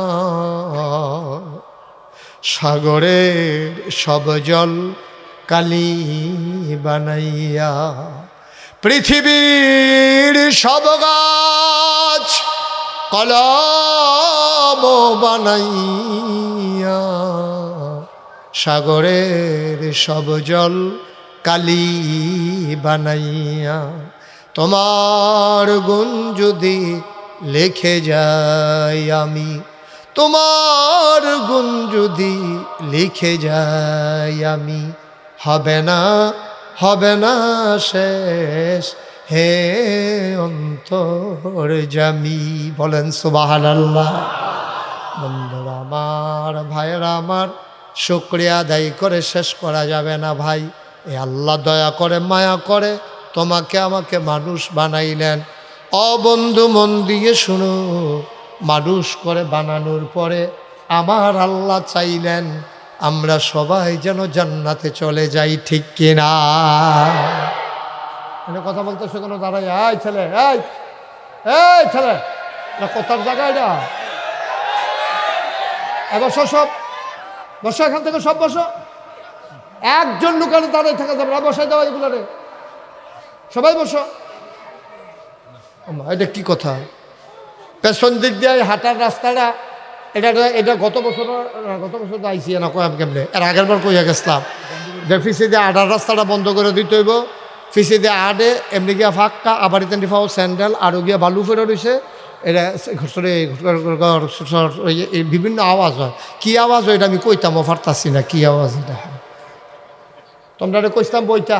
S1: সাগরের সব জল কালি বানাইয়া, পৃথিবীর সব গাছ কলম বানাইয়া, সাগরের সব জল কালি বানাইয়া, তোমার গুণ যদি লিখে যাই আমি, তোমার গুণ যদি লিখে যাই আমি, হবে না, হবে না শেষ হে অন্তর্যামী, বলেন সুবহানাল্লাহ। বন্ধুরা আমার, ভাইয়েরা আমার, শুকরিয়া আদায় করে শেষ করা যাবে না ভাই। এ আল্লাহ দয়া করে মায়া করে তোমাকে আমাকে মানুষ বানাইলেন। বন্ধু মন দিয়ে শুনো, মানুষ করে বানানোর পরে আমার আল্লাহ চাইলেন আমরা সবাই যেন জান্নাতে চলে যাই, ঠিক কিনা? কথা বলতেছো কেন? দাঁড়াই, এই ছেলে, এই ছেলে, কোথার জায়গায় না? বসো, সব বসো, এখান থেকে সব বসো। একজন লুকানো দাঁড়িয়ে থাকা যাবে না, বসাই দেওয়া এগুলো রে, সবাই বসো। এটা কি কথা? পেছন দিক দিয়ে হাঁটার রাস্তাটা, এটা গত বছর আইসি না, কয় কেমনে এর আগের বার কইয়া গেছিলাম যে ফিসে দিয়ে আডার রাস্তাটা বন্ধ করে দিতে হইব। ফিসে দিয়ে আডে এমনি গিয়া ফাঁকা, আবার ইতেন ফাও স্যান্ডেল আরও গিয়া বালু ফেরো রয়েছে। এটা বিভিন্ন আওয়াজ হয়। কি আওয়াজ হয় এটা আমি কইতামও পারতাছি না, কি আওয়াজ এটা। তোমরা কইতাম বইটা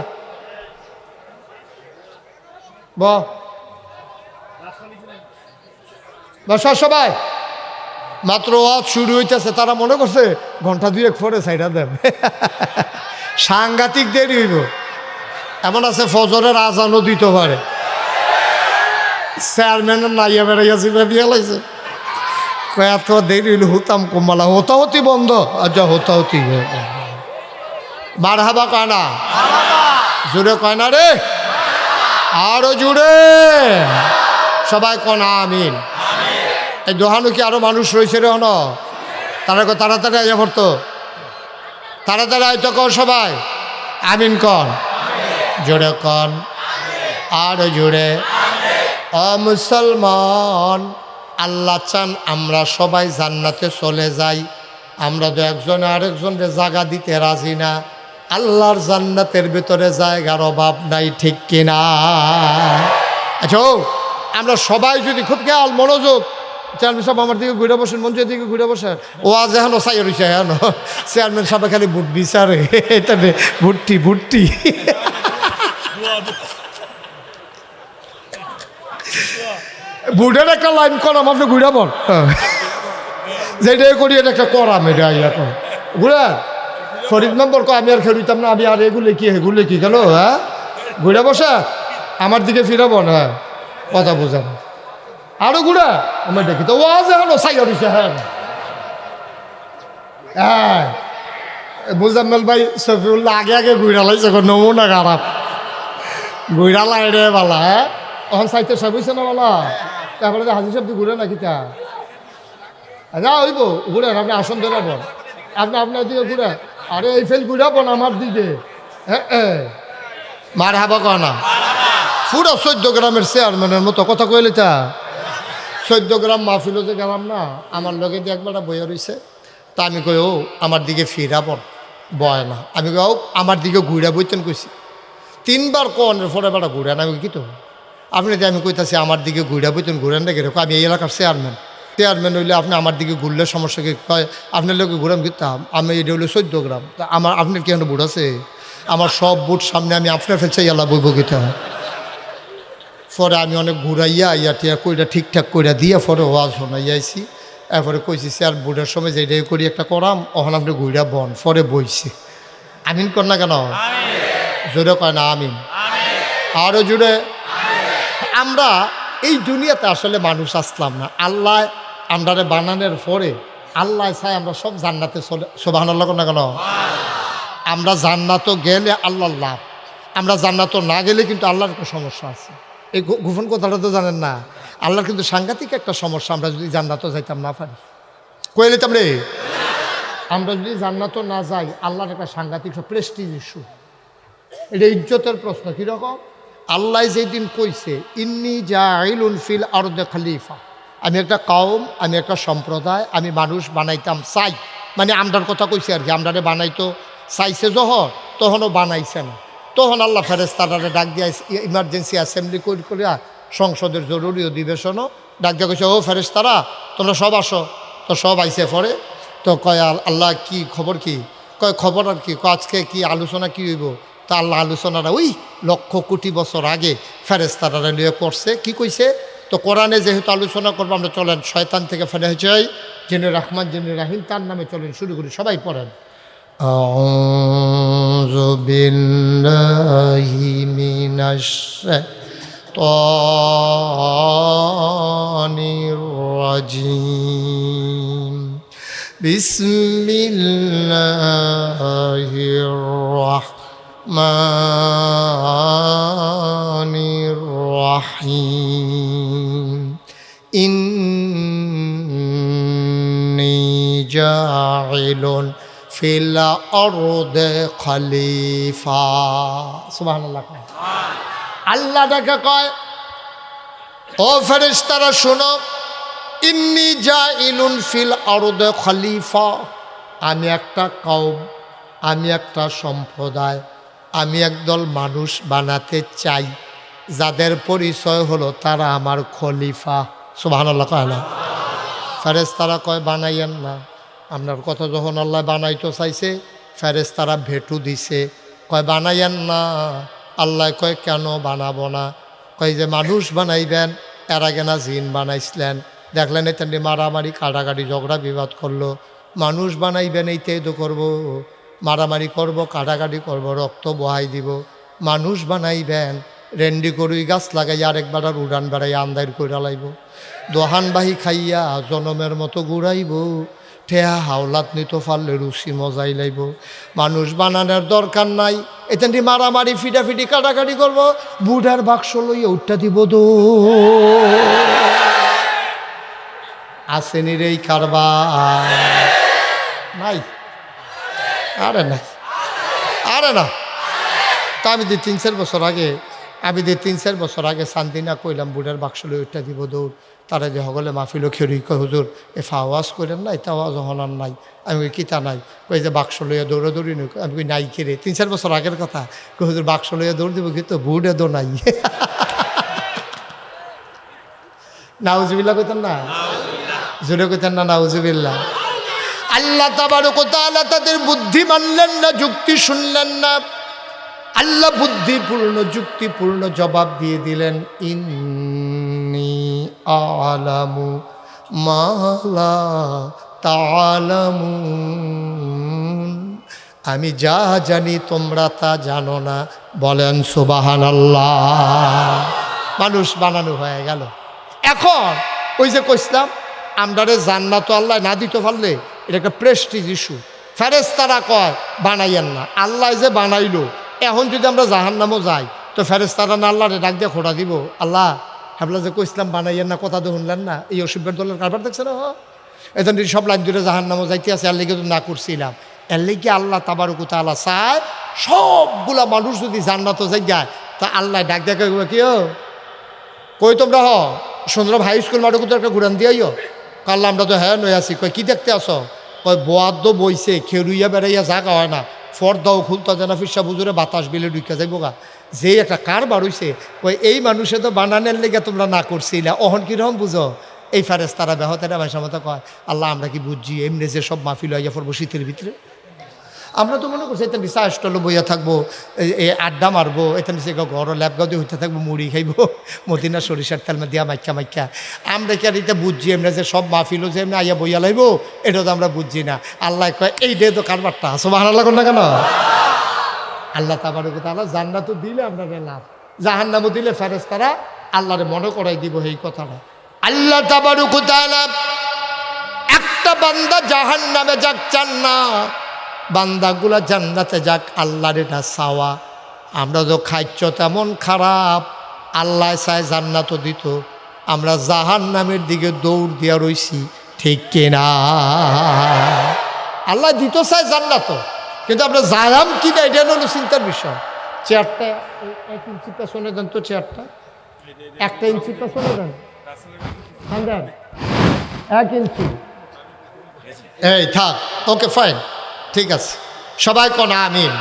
S1: বসা সবাই। মাত্র ওয়াজ শুরু হইতেছে, তারা মনে করছে ঘন্টা দুয়েক পরে সাইডা দেন। সাংঘাতিক দেরি হইব। এমন আছে ফজরের আজানও দিতে পারে। চেয়ারম্যানের নাইয়া বেড়াইয়া জিবা দিয়া লাগছে, এত দেরি হইল হতাম কমালা, হতাহতি বন্ধ। আচ্ছা হতাহতি মারহাবা কয় না, জুড়ে কয় না রে, আরো জুড়ে সবাই কন আমিন। এই দোহানো কি আরো মানুষ রয়েছে রে? হন তারা তাড়াতাড়ি আইয়া পড়তো, তাড়াতাড়ি আইতো কন সবাই, আমিন কন, জোরে কন, আরো জোরে। মুসলমান, আল্লাহ চান আমরা সবাই জান্নাতে চলে যাই। আমরা তো একজনে আরেকজনকে জায়গা দিতে রাজি না। আল্লাহর জান্নাতের ভিতরে জায়গার অভাব নাই, ঠিক কিনা? আচ্ছা আমরা সবাই যদি খুব খেয়াল মনোযোগ, চেয়ারম্যান সাহেব আমার দিকে ঘুরে বসেন, মঞ্চের দিকে ঘুরে বসেন। ও আজ এখনো চাই রয়েছে, এখন চেয়ারম্যান সাহেব খালি ভোট বিচারে, এটা ভুট্টি ভুট্টি। বুড়ের একটা লাইন করাম, আপনি ঘুরে বল যেটাই করি, এটা একটা করাম, এটা এখন ঘুরে শরীর নম্বর কয় আমি আর খেলতাম না, আমি আর এগুলো কি এগুলো কি গেল? হ্যাঁ ঘুরে বসে আমার দিকে ফিরাব না, কথা বোঝান আরো ঘুরে আমি দেখি তো ওয়াজ এখনো সাইয়া দিছে। হ্যাঁ হ্যাঁ মুজাম্মেল ভাই শফিউল্লাহ আগে আগে ঘুরা লাইছে, নমুনা খারাপ ঘুরা লাই রে বালা। হ্যাঁ তখন সাইতে সব হয়েছে না বালা, তারপরে হাজির সাহেব ঘুরে নাকি তা যা হইব ঘুরে, আপনি আসন ধরে বল, আপনি আপনার দিকে ঘুরে, আরে এই ফেল ঘুরাবো না আমার দিকে। হ্যাঁ মার হাবা কনা পুরো 14 গ্রামের চেয়ারম্যানের মতো কথা কইলে তা 14 গ্রাম মাহফিলও যে গেলাম না, আমার লগে দিয়ে একবার বইয়া রইছে। তা আমি কই ও আমার দিকে ফিরা বয় না। আমি কই ও আমার দিকে ঘুরা বইতেন কইছি 3বার কনের পরে বেড়া ঘুরেন। আমি কি তো আপনি যে আমি কইতাছি আমার দিকে ঘুরা বইতেন ঘুরেন না কেরকম, আমি এই এলাকার চেয়ারম্যান হইলে আপনি আমার দিকে ঘুরলে সমস্যা কি কয় আপনার লোকে ঘুরাম কিতাম আমি এটা হলো 14 গ্রাম। তা আমার আপনার কেন বুট আছে? আমার সব বুট সামনে আমি আপনার ফেলছে এলা বইব কিতা। পরে আমি অনেক ঘুরাইয়া টিয়া কইরা ঠিকঠাক কইরা দিয়া পরে ওয়াজ শোনাইয়াছি। এরপরে কইছি স্যার বুটের সময় যে এটাই করি একটা করাম, ওখানে আপনি ঘুরা বন। পরে বইছে আমিন কর না কেন? জোরে কয় না আমিন, আরও জোরে। আমরা এই দুনিয়াতে আসলে মানুষ আসলাম না, আল্লাহ আমরারে বানানোর পরে আল্লাহ চাই আমরা সব জান্নাতে চলে। সুবহানাল্লাহ না কেন? আমরা জান্নাতও গেলে আল্লাহর লাভ, আমরা জান্নাতও না গেলে কিন্তু আল্লাহর একটা সমস্যা আছে। এই গোপন কথাটা তো জানেন না, আল্লাহর কিন্তু সাংঘাতিক একটা সমস্যা। আমরা যদি জান্নাতও যাইতাম না পারি, কয়ে নিতাম রে, আমরা যদি জান্নাতও না যাই আল্লাহর একটা সাংঘাতিক প্রেস্টিজ ইস্যু। এটা ইজ্জতের প্রশ্ন। কীরকম? আল্লাহ যেদিন কইছে ইন্নী জাইলুন ফিল আরদে খলিফা, আমি একটা কওম, আমি একটা সম্প্রদায়, আমি মানুষ বানাইতাম চাই, মানে আমরার কথা কইছে আর কি। আমরারে বানাইতো চাইছে তখনও বানাইছে না। তখন আল্লাহ ফেরেশতারে ডাক দিয়া ইমার্জেন্সি অ্যাসেম্বলি করিয়া সংসদের জরুরি অধিবেশনও ডাক দিয়া কইছে ও ফেরেশতারা তোমরা সব আসো। তো সব আইসে পরে তো কয় আল্লাহ কি খবর? কি কয় খবর আর কি, আজকে কি আলোচনা কি হইব? তা আল্লাহ আলোচনাটা ওই লক্ষ কোটি বছর আগে ফেরেশতারা লিয়ে করছে। কি কইছে? তো কোরআনে যেহেতু আলোচনা করবো আমরা চলেন শয়তান থেকে ফেলে হয়েছে যিনি রহমান যিনি রাহিম তার নামে চলেন শুরু করি। সবাই পড়েন আউযু বিল্লাহি মিনাশ শাইতানির রাজিম বিসমিল্লাহির রাহমানির রাহিম ইন্নী জাইলুন ফিল আরদে খলিফা। সুবহানাল্লাহ। আল্লাহ ডাকে কয় ও ফেরেশতারা শোনো, ইন্নী জাইলুন ফিল আরদে খলিফা, আমি একটা কওম, আমি একটা সম্প্রদায়, আমি একদল মানুষ বানাতে চাই যাদের পরিচয় হলো তারা আমার খলিফা। সুবহানাল্লাহ কয় না? ফেরেশতারা কয় বানাইয়েন না। আপনার কথা যখন আল্লাহ বানাইতে চাইছে ফেরেশতারা ভেটু দিছে, কয় বানাইয়েন না। আল্লাহ কয় কেন বানাবো না? কয় যে মানুষ বানাইবেন, এর আগে না জিন বানাইছিলেন, দেখলেন এতেন মারামারি কাটাকাটি ঝগড়া বিবাদ করলো। মানুষ বানাইবেন এইটাই তো করবো, মারামারি করব, কাটাকাটি করব, রক্ত বহাই দিব। মানুষ বানাইবেন রেন্ডি করুই গাছ লাগাই আরেকবার আর উড়ান বেড়াই আন্দার কইরা লাইব, দোহানবাহি খাইয়া জনমের মতো ঘুরাইব, ঠেয়া হাওলাত নিত পারলে রুচি মজাই লাইব। মানুষ বানানোর দরকার নাই, এতেনটি মারামারি ফিটাফিটি কাটাকাটি করব, বুড়ার বাক্স লইয়া উঠটা দিব দো। আসেনি রে এই কারবার নাই? আরে না, আরে না। তা আমি 3-4 বছর আগে শান্তিনা কইলাম বুড়ার বাক্স লই উঠটা দিব দৌড়। তারা যে হগলে মাহফিল খেরি কয় হুজুর এ আওয়াজ করেন নাই, তা আওয়াজ হনার নাই। আমি কই কিতা নাই? কই যে বাক্স লইয়া দৌড়াদৌড়ি নই। আমি কই নাই কে রে? 3-4 বছর আগের কথা। কই হুজুর বাক্স লইয়া দৌড় দিব কিন্তু বুড়ে দো নাই। নাউজুবিল্লাহ কইতেন না? জোরে কইতেন না নাউজুবিল্লাহ? আল্লাহ তাবারক ওয়া তাআলা তাদের বুদ্ধি মানলেন না, যুক্তি শুনলেন না। আল্লাহ বুদ্ধিপূর্ণ যুক্তিপূর্ণ জবাব দিয়ে দিলেন, ইন্নী আ'লামু মা লা তা'লামুন, আমি যা জানি তোমরা তা জানো না। বলেন সুবহানাল্লাহ। মানুষ বানানো হয়ে গেল। এখন ওই যে কইছিলাম আমরারে জান্নাত আল্লাহ না দিতে পারলে এটা একটা প্রেস্টিজ ইস্যু। ফেরেশতারা কয় বানাইয়েন না। আল্লাহ যে বানাইলো, এখন যদি আমরা জাহান্নামও যাই তো ফেরেশতারা না আল্লাহরে ডাক দিয়ে খোঁড়া দিব, আল্লাহ হাবলা যে কইছিলাম বানাইয়েন না, কথা তো শুনলেন না। এই অসুবিধার দলের কারবার দেখছে না? এখন সব লাইন দূরে জাহান্নামও যাইতে আছে, এর লেগে তো না করছিলাম। এর লেগে আল্লাহ তাবারক ওয়া তাআলা চায় সবগুলা মানুষ যদি জান্নাতও যাই যায় তা আল্লাহ ডাক দেখে কি ও কই তোমরা সুন্দরম হাই স্কুল মাঠে কোথাও একটা ঘুরান দিয়াইও কাল্লা আমরা তো হ্যাঁ নই আছি কই কি দেখতে আসো কয় বোয়াদ্দ বইছে খেরুইয়া বেড়াইয়া জাগা হয় না ফর্দাও খুলতা জানা ফিরসা বুঝুরে বাতাস বিলে ঢুকে যাইব গা যে একটা কার বার হইছে কই এই মানুষে তো বানানের লেগে তোমরা না করছিলা অহন কিরকম বুঝো এই ফারেস তারা ব্যাহতেরা ভাষা মতো কয় আল্লাহ আমরা কি বুঝছি এমনি যে সব মাহফিল হইয়া পড়বো শীতের ভিতরে আমরা তো মনে করছি এটা নিচে স্টলে বইয়া থাকবো এই আড্ডা মারবো এটা নিচে ঘর ল্যাপগাও দিয়ে হইতে থাকবো মুড়ি খাইবো মদিনা সরিষার তেল দিয়া মাইকা মাইকা আমরা কি আর এটা বুঝছি এমনি যে সব মাহফিলও যে এমনি আইয়া বইয়া লাইবো এটা তো আমরা বুঝছি না আল্লাহ কয় এই ডে তো কারবারটা সুবহানাল্লাহ না কেন আল্লাহ তাবারক তাআলা জান্নাতও দিলে আমরা লাভ জাহান্নামও দিলে ফেরেশতারা আল্লাহরে মনে করাই দিব এই কথাটা আল্লাহ তাবারক তাআলা একটা বান্দা জাহান্নামে যাক চান না বান্দাগুলা জান্নাতে যাক আল্লাহর এটা চাওয়া আমরা তো খাইছ তেমন খারাপ আল্লাহ চায় জান্নাতও দিত আমরা জাহান্নামের দিকে দৌড় দিয়া রইছি ঠিক কিনা আল্লাহ দিত চায় জান্নাত কিন্তু আমরা যাইলাম কি না এটা হলো চিন্তার বিষয় চেয়ারটা 1 ইঞ্চি পেছনে দেন তো চেয়ারটা 1 ইঞ্চি পেছনে দেন 1 ইঞ্চি এই থাক ওকে ফাইন ঠিক আছে সবাই কনা আমিন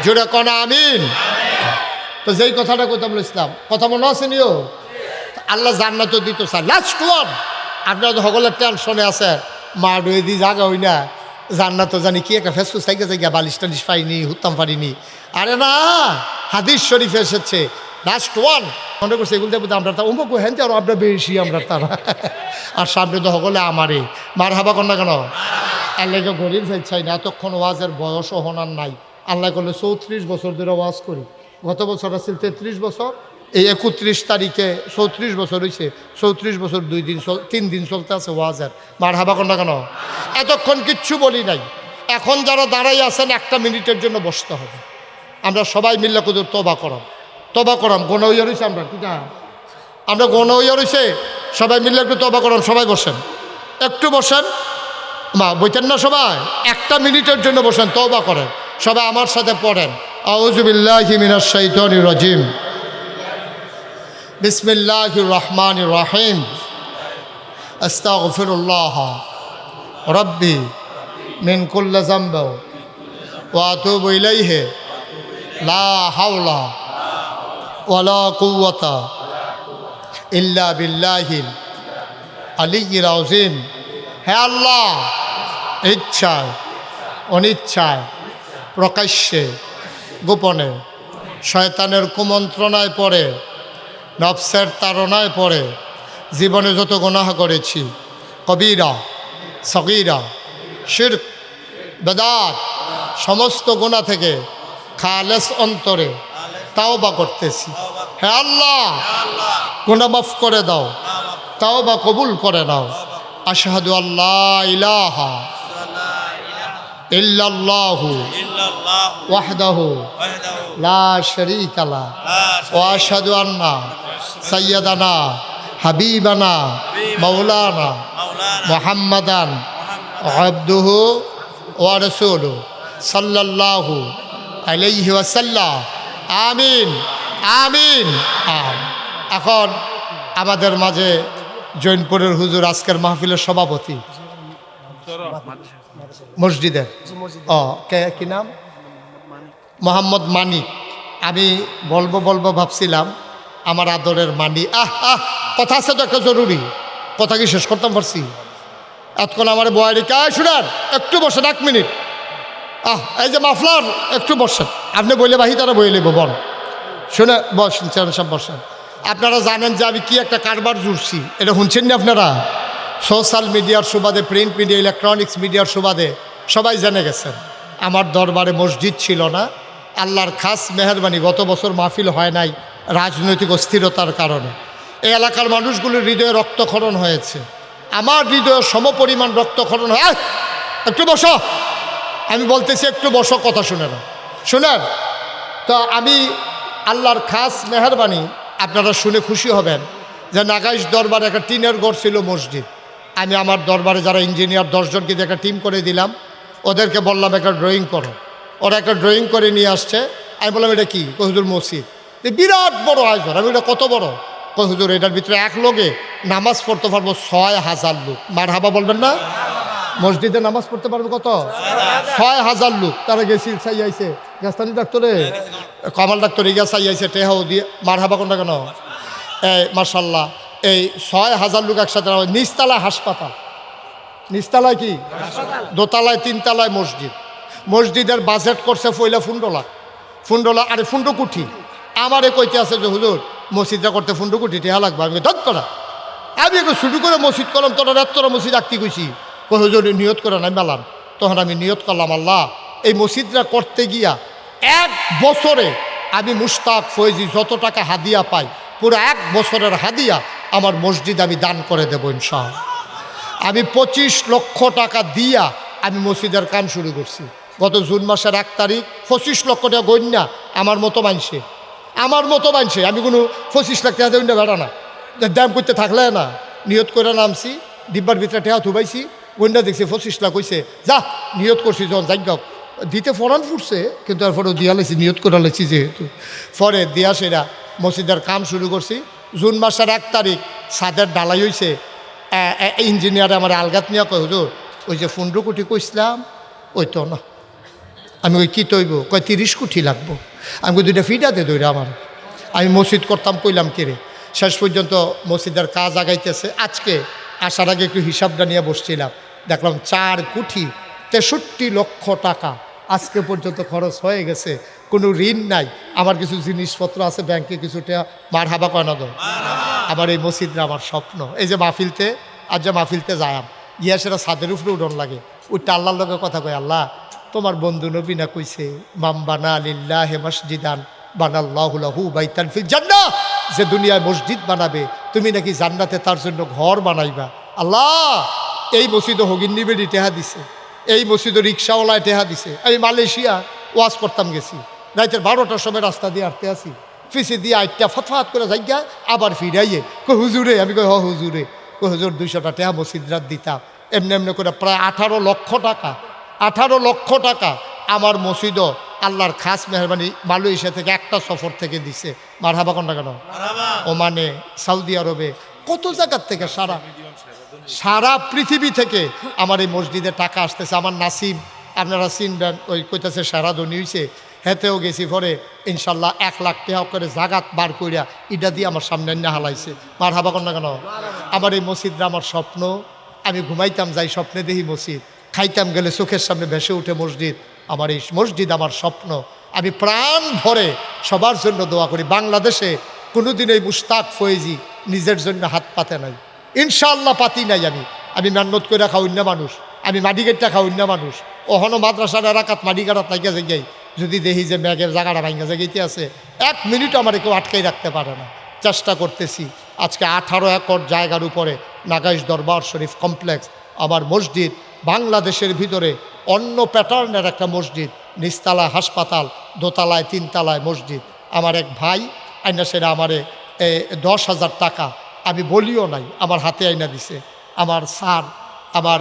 S1: জোরে কনা আমিন তো যেই কথাটা কইতাম ইসলাম কথা মনে আছে নিও আল্লাহ জান্নাত দিত স্যার লাস্ট ওয়ান আপনারা তো সকলের টেনশনে আছে মা ডুয়ে দি জাগা হই না জান্নাত জানি কি একটা ফেসফুস থাইকে যাই বালিশ টালিশ পাইনি হুত্তাম পারিনি আরে না হাদিস শরীফে এসেছে লাস্ট ওয়ান মনে করছে এগুলো দেবো আমরা তা অমুক হ্যান আর আমরা বেশি আমরা তারা আর সামনে তো সকলে আমারে মার হাবা কর না কেন আল্লাহকে গরিব চাই না এতক্ষণ ওয়াজের বয়সও হনার নাই আল্লাহ করলে 34 বছর ধরে ওয়াজ করি গত বছর আসছিল 33 বছর এই 31 তারিখে 34 বছর হয়েছে 34 বছর 3 দিন চলতে আছে ওয়াজের মার হাবা কর না কেন এতক্ষণ কিচ্ছু বলি নাই এখন যারা দাঁড়াই আছেন 1 মিনিটের জন্য বসতে হবে আমরা সবাই মিল্লা কুদুর তবা করাম গোনা হইয়া রয়েছে আমরা কি না আমরা গোনা হইয়া রয়েছে সবাই মিল্লা একটু তবা করাম সবাই বসেন একটু বসেন মা বইতেন না সবাই 1 মিনিটের জন্য বসেন তওবা করেন সবাই আমার সাথে পড়েন আউযু বিল্লাহি মিনাশ শাইতানির রাজিম বিসমিল্লাহির রহমানির রহিম আস্তাগফিরুল্লাহ রাব্বি মিন কুল্লি যামবি ওয়া আতুবু ইলাইহি লা হাওলা ওয়ালা কুওয়াতা ইল্লা বিল্লাহিল আলিয়্যিল আযীম হে আল্লাহ ইচ্ছায় অনিচ্ছায় প্রকাশ্যে গোপনে শয়তানের কুমন্ত্রণায় পড়ে নফসের তাড়নায় পড়ে জীবনে যত গুনাহ করেছি কবিরা সগীরা শিরক বেদাত সমস্ত গুনাহ থেকে খালেস অন্তরে তাওবা করতেছি হে আল্লাহ গুনাহ মাফ করে দাও তাওবা কবুল করে নাও আশহাদু আল্লা ইলাহা ইল্লাল্লাহু ওয়াহদাহু লা শারীকা লা ওয়া আশহাদু আন্না সাইয়্যিদানা হাবিবানা মাওলানা মুহাম্মাদান আবদুহু ওয়া রাসূলুহু সাল্লাল্লাহু আলাইহি ওয়াসাল্লাম আমিন আমিন এখন আমাদের মাঝে জৈনপুরের হুজুর আজকের মাহফিলের সভাপতি মসজিদের কি নাম মোহাম্মদ মানিক আমি বলবো ভাবছিলাম আমার আদরের মানি কথা আছে তো একটা জরুরি কথা কি শেষ করতাম পারছি এতক্ষণ আমার বয়ারি কায় শুনার একটু বসেন 1 মিনিট এই যে মাফলার একটু বসেন আপনি বইলে বাহি তারা বই নেব বল শুনে বসেন চেয়ার সব বসেন আপনারা জানেন যে আমি কি একটা কারবার জুড়ছি এটা শুনছেন না আপনারা সোশ্যাল মিডিয়ার সুবাদে প্রিন্ট মিডিয়া ইলেকট্রনিক্স মিডিয়ার সুবাদে সবাই জেনে গেছেন আমার দরবারে মসজিদ ছিল না আল্লাহর খাস মেহেরবানি গত বছর মাহফিল হয় নাই রাজনৈতিক অস্থিরতার কারণে এই এলাকার মানুষগুলোর হৃদয়ে রক্তক্ষরণ হয়েছে আমার হৃদয়ে সমপরিমাণ রক্তক্ষরণ হয় একটু বসো আমি বলতেছি একটু বসো কথা শুনে না শুনেন তো আমি আল্লাহর খাস মেহেরবানি আপনারা শুনে খুশি হবেন যে নাগাইশ দরবারে একটা টিনের ঘর ছিল মসজিদ আমি আমার দরবারে যারা ইঞ্জিনিয়ার 10 জনকে দিয়ে একটা টিম করে দিলাম ওদেরকে বললাম একটা ড্রয়িং করো ওরা একটা ড্রয়িং করে নিয়ে আসছে আমি বললাম এটা কি হুজুর মসজিদ বিরাট বড় আয়োজন। আমি এটা কত বড়? কই হুজুর এটার ভিতরে এক লোকে নামাজ পড়তে পারবো 6000 লোক। মারহাবা বলবেন না? মসজিদে নামাজ পড়তে পারবো কত? 6000 লোক। তারা গেছি চাইয়াইছে গাছতানি ডাক্তারে, কামাল ডাক্তার ইগা চাইয়াইছে টেহাও দিয়ে। মারহাবা কোনটা কেন? এই মাশাল্লাহ, এই 6000 লোক একসাথে। নিচতলায় হাসপাতাল, নিচতলায় কি দোতলায় 3 তলায় মসজিদ। মসজিদের বাজেট করছে পয়লা 15 লাখ। 15 লাখ আরে 15 কোটি। আমারে কইতে আছে যে হুজুর মসজিদটা করতে 15 কোটি টাকা লাগবে। আমি ধর করা, আমি একটু শুরু করে মসজিদ করলাম, তোরা রাত্তরা মসজিদ আঁকতে কইছি। কই হুজুর নিয়ত করে নাই মেলাম। তখন আমি নিয়ত করলাম, আল্লাহ এই মসজিদটা করতে গিয়া 1 বছরে আমি মুশতাক ফয়েজি যত টাকা হাদিয়া পাই পুরো 1 বছরের হাদিয়া আমার মসজিদ আমি দান করে দেবো ইনশাআল্লাহ। আমি 25 লক্ষ টাকা দিয়া আমি মসজিদের কাম শুরু করছি। গত জুন মাসের 1 তারিখ 25 লক্ষ টাকা গণ্যা আমার মতো মানছে, আমার মতো মানছে। আমি কোনো 25 লাখ টাকা গণ্যা বেড়া না, দাম করতে থাকলে না। নিয়ত করে নামছি, ডিব্বার ভিতরে টেহা থুবাইছি, গণ্যা দেখছি 25 লাখ হয়েছে। যা নিয়ত করছি যখন যাই দিতে ফরান ফুটছে, কিন্তু এরপরেও দিয়া লেছি, নিয়ত করে লেছি যেহেতু। পরে দিয়া সেরা মসজিদের কাম শুরু করছি। জুন মাসের 1 তারিখ ছাদের ডালাই হয়েছে। ইঞ্জিনিয়ার আমার আলগাত নিয়ে কয় হুজুর ওই যে 15 কোটি কইছিলাম ওই তো না। আমি ওই কী তৈব? কয় 30 কোটি লাগবো। আমি কই 2টা ফিটাতে দৌড়া আমার। আমি মসজিদ করতাম, কইলাম কিরে। শেষ পর্যন্ত মসজিদের কাজ আগাইতেছে। আজকে আসার আগে একটু হিসাবটা নিয়ে বসছিলাম, দেখলাম 4 কোটি 63 লক্ষ টাকা আজকে পর্যন্ত খরচ হয়ে গেছে। কোনো ঋণ নাই। আমার কিছু জিনিসপত্র আছে ব্যাংকে, কিছুটা। মারহাবা কয় না? আমার এই মসজিদটা আমার স্বপ্ন। এই যে মাহফিলতে, আজ যে মাহফিলতে যায়াম গিয়া সেটা ছাদের উপরে উঠন লাগে, ওইটা আল্লাহর লগে কথা কয়, আল্লাহ তোমার বন্ধু নবী না কইছে মামবানা লিল্লাহি মসজিদান বানাল্লাহু লাহু বাইতান ফিল জান্নাহ, যে দুনিয়ায় মসজিদ বানাবে তুমি নাকি জান্নাতে তার জন্য ঘর বানাইবা। আল্লাহ এই মসজিদও হগিন্নি বেডি টেহা দিছে, এই মসজিদও রিক্সাওয়ালায় টেহা দিছে। আমি মালয়েশিয়া ওয়াজ করতাম গেছি, রাতের 12টার সময় রাস্তা দিয়ে হাঁটতে আসি, ফিসে দিয়ে আইটা ফতফাত করে যাইগা আবার ফিরাইয়ে কই হুজুরে। আমি কই হ হুজুরে। কই হুজুর 200টা টেহা মসজিদ রাত দিতাম। এমনি এমনি করে প্রায় 18 লক্ষ টাকা, 18 লক্ষ টাকা আমার মসজিদও আল্লাহর খাস মেহরবানি মালয়েশিয়া থেকে একটা সফর থেকে দিছে। মারহাবা কোনটা কেন? ওমানে, সৌদি আরবে, কত জায়গার থেকে সারা পৃথিবী থেকে আমার এই মসজিদে টাকা আসতেছে। আমার নাসিম আপনারা চিনবেন, ওই কইতেছে সারা ধনী হয়েছে, হেতেও গেছি। পরে ইনশাল্লাহ 1 লাখ টাকা করে জাগাত বার করিয়া ইটা দিয়ে আমার সামনে এনে হালাইছে। মারহাবা কোনটা কেন? আমার এই মসজিদটা আমার স্বপ্ন। আমি ঘুমাইতাম যাই স্বপ্নে দেখি মসজিদ, খাইতাম গেলে চোখের সামনে ভেসে উঠে মসজিদ। আমার এই মসজিদ আমার স্বপ্ন। আমি প্রাণ ভরে সবার জন্য দোয়া করি। বাংলাদেশে কোনোদিন এই মুশতাক ফয়েজি নিজের জন্য হাত পাতে নাই, ইনশাআল্লাহ পাতি নাই। আমি মেহনত করে খাও অন্য মানুষ, আমি মাটিগেটটা খাও অন্য মানুষ। ওহনো মাদ্রাসার এলাকাত মাটিগাড়াত নাইকা যাই, যদি দেখি যে ব্যাগের জায়গাটা ভাঙ্গা জায়গাইতে আছে 1 মিনিট আমার কেউ আটকাই রাখতে পারে না। চেষ্টা করতেছি। আজকে 18 একর জায়গার উপরে নাগাইশ দরবার শরীফ কমপ্লেক্স আমার মসজিদ। বাংলাদেশের ভিতরে অন্য প্যাটার্নের একটা মসজিদ, নিচতলায় হাসপাতাল, দোতলায় 3 তলায় মসজিদ। আমার এক ভাই আইনা সেটা আমারে 10,000 টাকা, আমি বলিও নাই, আমার হাতে আইনা দিছে। আমার স্যার, আমার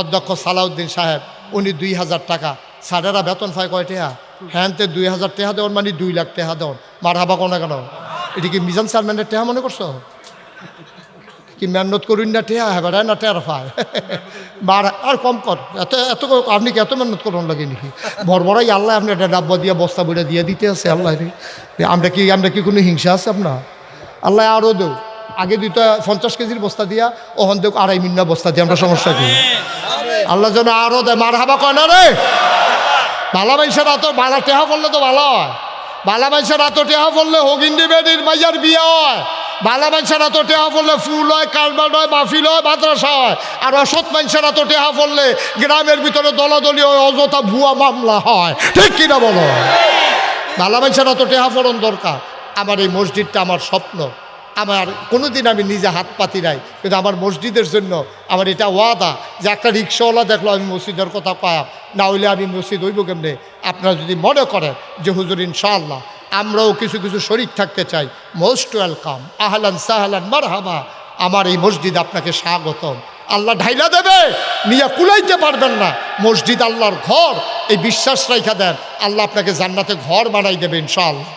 S1: অধ্যক্ষ সালাউদ্দিন সাহেব, উনি 2,000 টাকা। স্যারেরা বেতন পায় কয় টাকা? হ্যাঁতে 2,000 টাকা দেওয়ান মানে 2 লাখ টাকা দেওয়ান। মারহাবা কোনা কেন? এটা কি মিজান চেয়ারম্যানের টাকা মনে করছো? কি মেহনত করুন না টেহা হেবার না টের পায় বার আর কম কর। এত এত আপনি কি এত মেহনত করুন লাগে নাকি? বড়বড়াই আল্লাহ আপনি একটা ডাব্বা দিয়ে বস্তা বইটা দিয়ে দিতে আছে আল্লাহ। আমরা কি কোনো হিংসা আছে আপনার? আল্লাহ আরও দেও। আগে দিত 50 কেজির বস্তা দিয়া, ওখান দেখ 2.5 মিন্না বস্তা দিয়ে। আমরা সমস্যা কি? আল্লাহ যেন আরও দেয়। মারহাবা কয় না রে? ভালা মাইসের এত ভালা টেহা পড়লে তো ভালো হয়। ভালা মাইসের এত টেহা পড়লে হগিন্দি বেডির মাইয়ার বিয়ে হয়। ভালা মানুষের এত টেহা পড়লে ফুল হয়, কারবার হয়, মাহফিল হয়, মাদ্রাসা হয়। আর অসৎ মানুষের এত টেহা পড়লে গ্রামের ভিতরে দলাদলি হয়, অযথা ভুয়া মামলা হয়। ঠিক কিনা বলো? ভালা মানুষের এত টেহা পড়ন দরকার। আমার এই মসজিদটা আমার স্বপ্ন। আমার কোনোদিন আমি নিজে হাত পাতি নাই, কিন্তু আমার মসজিদের জন্য আমার এটা ওয়াদা যে একটা রিক্সাওয়ালা দেখলো আমি মসজিদের কথা কয়াম, না হইলে আমি মসজিদ হইব কেমনে? আপনারা যদি মনে করেন যে হুজুর ইনশাআল্লাহ আমরাও কিছু কিছু শরীক থাকতে চাই, মোস্ট ওয়েলকাম, আহলান সাহলান মারহাবা। আমার এই মসজিদ আপনাকে স্বাগতম। আল্লাহ ঢাইলা দেবে, নিয়ে কুলাইতে পারবেন না। মসজিদ আল্লাহর ঘর, এই বিশ্বাস রাইখা দেন, আল্লাহ আপনাকে জান্নাতে ঘর বানাই দেবে ইনশাআল্লাহ।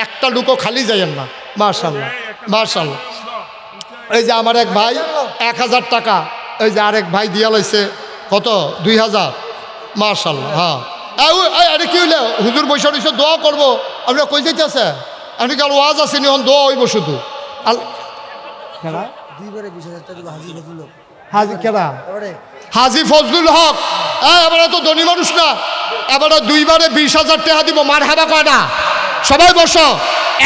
S1: একটা লুকো খালি যাইয়েন না। মাশাল্লাহ মাশাল্লাহ। এই যে আমার এক ভাই 1000 টাকা, এই যে আরেক ভাই দিয়া লাইছে কত 2000। মাশাল্লাহ। হ্যাঁ আরে কি হইলে হুজুর বৈশা রয়েছে দোয়া করবো, আপনার কই যাইতেছে? আপনি কাল ওয়াজ আছে নি, দোয়া হইব শুধু। হাজি ফজলুল হক, এবারে তো ধনী মানুষ না, এবারে 2বারে 20,000 টাকা দিব। মার হাবা কয় না? সবাই বসো,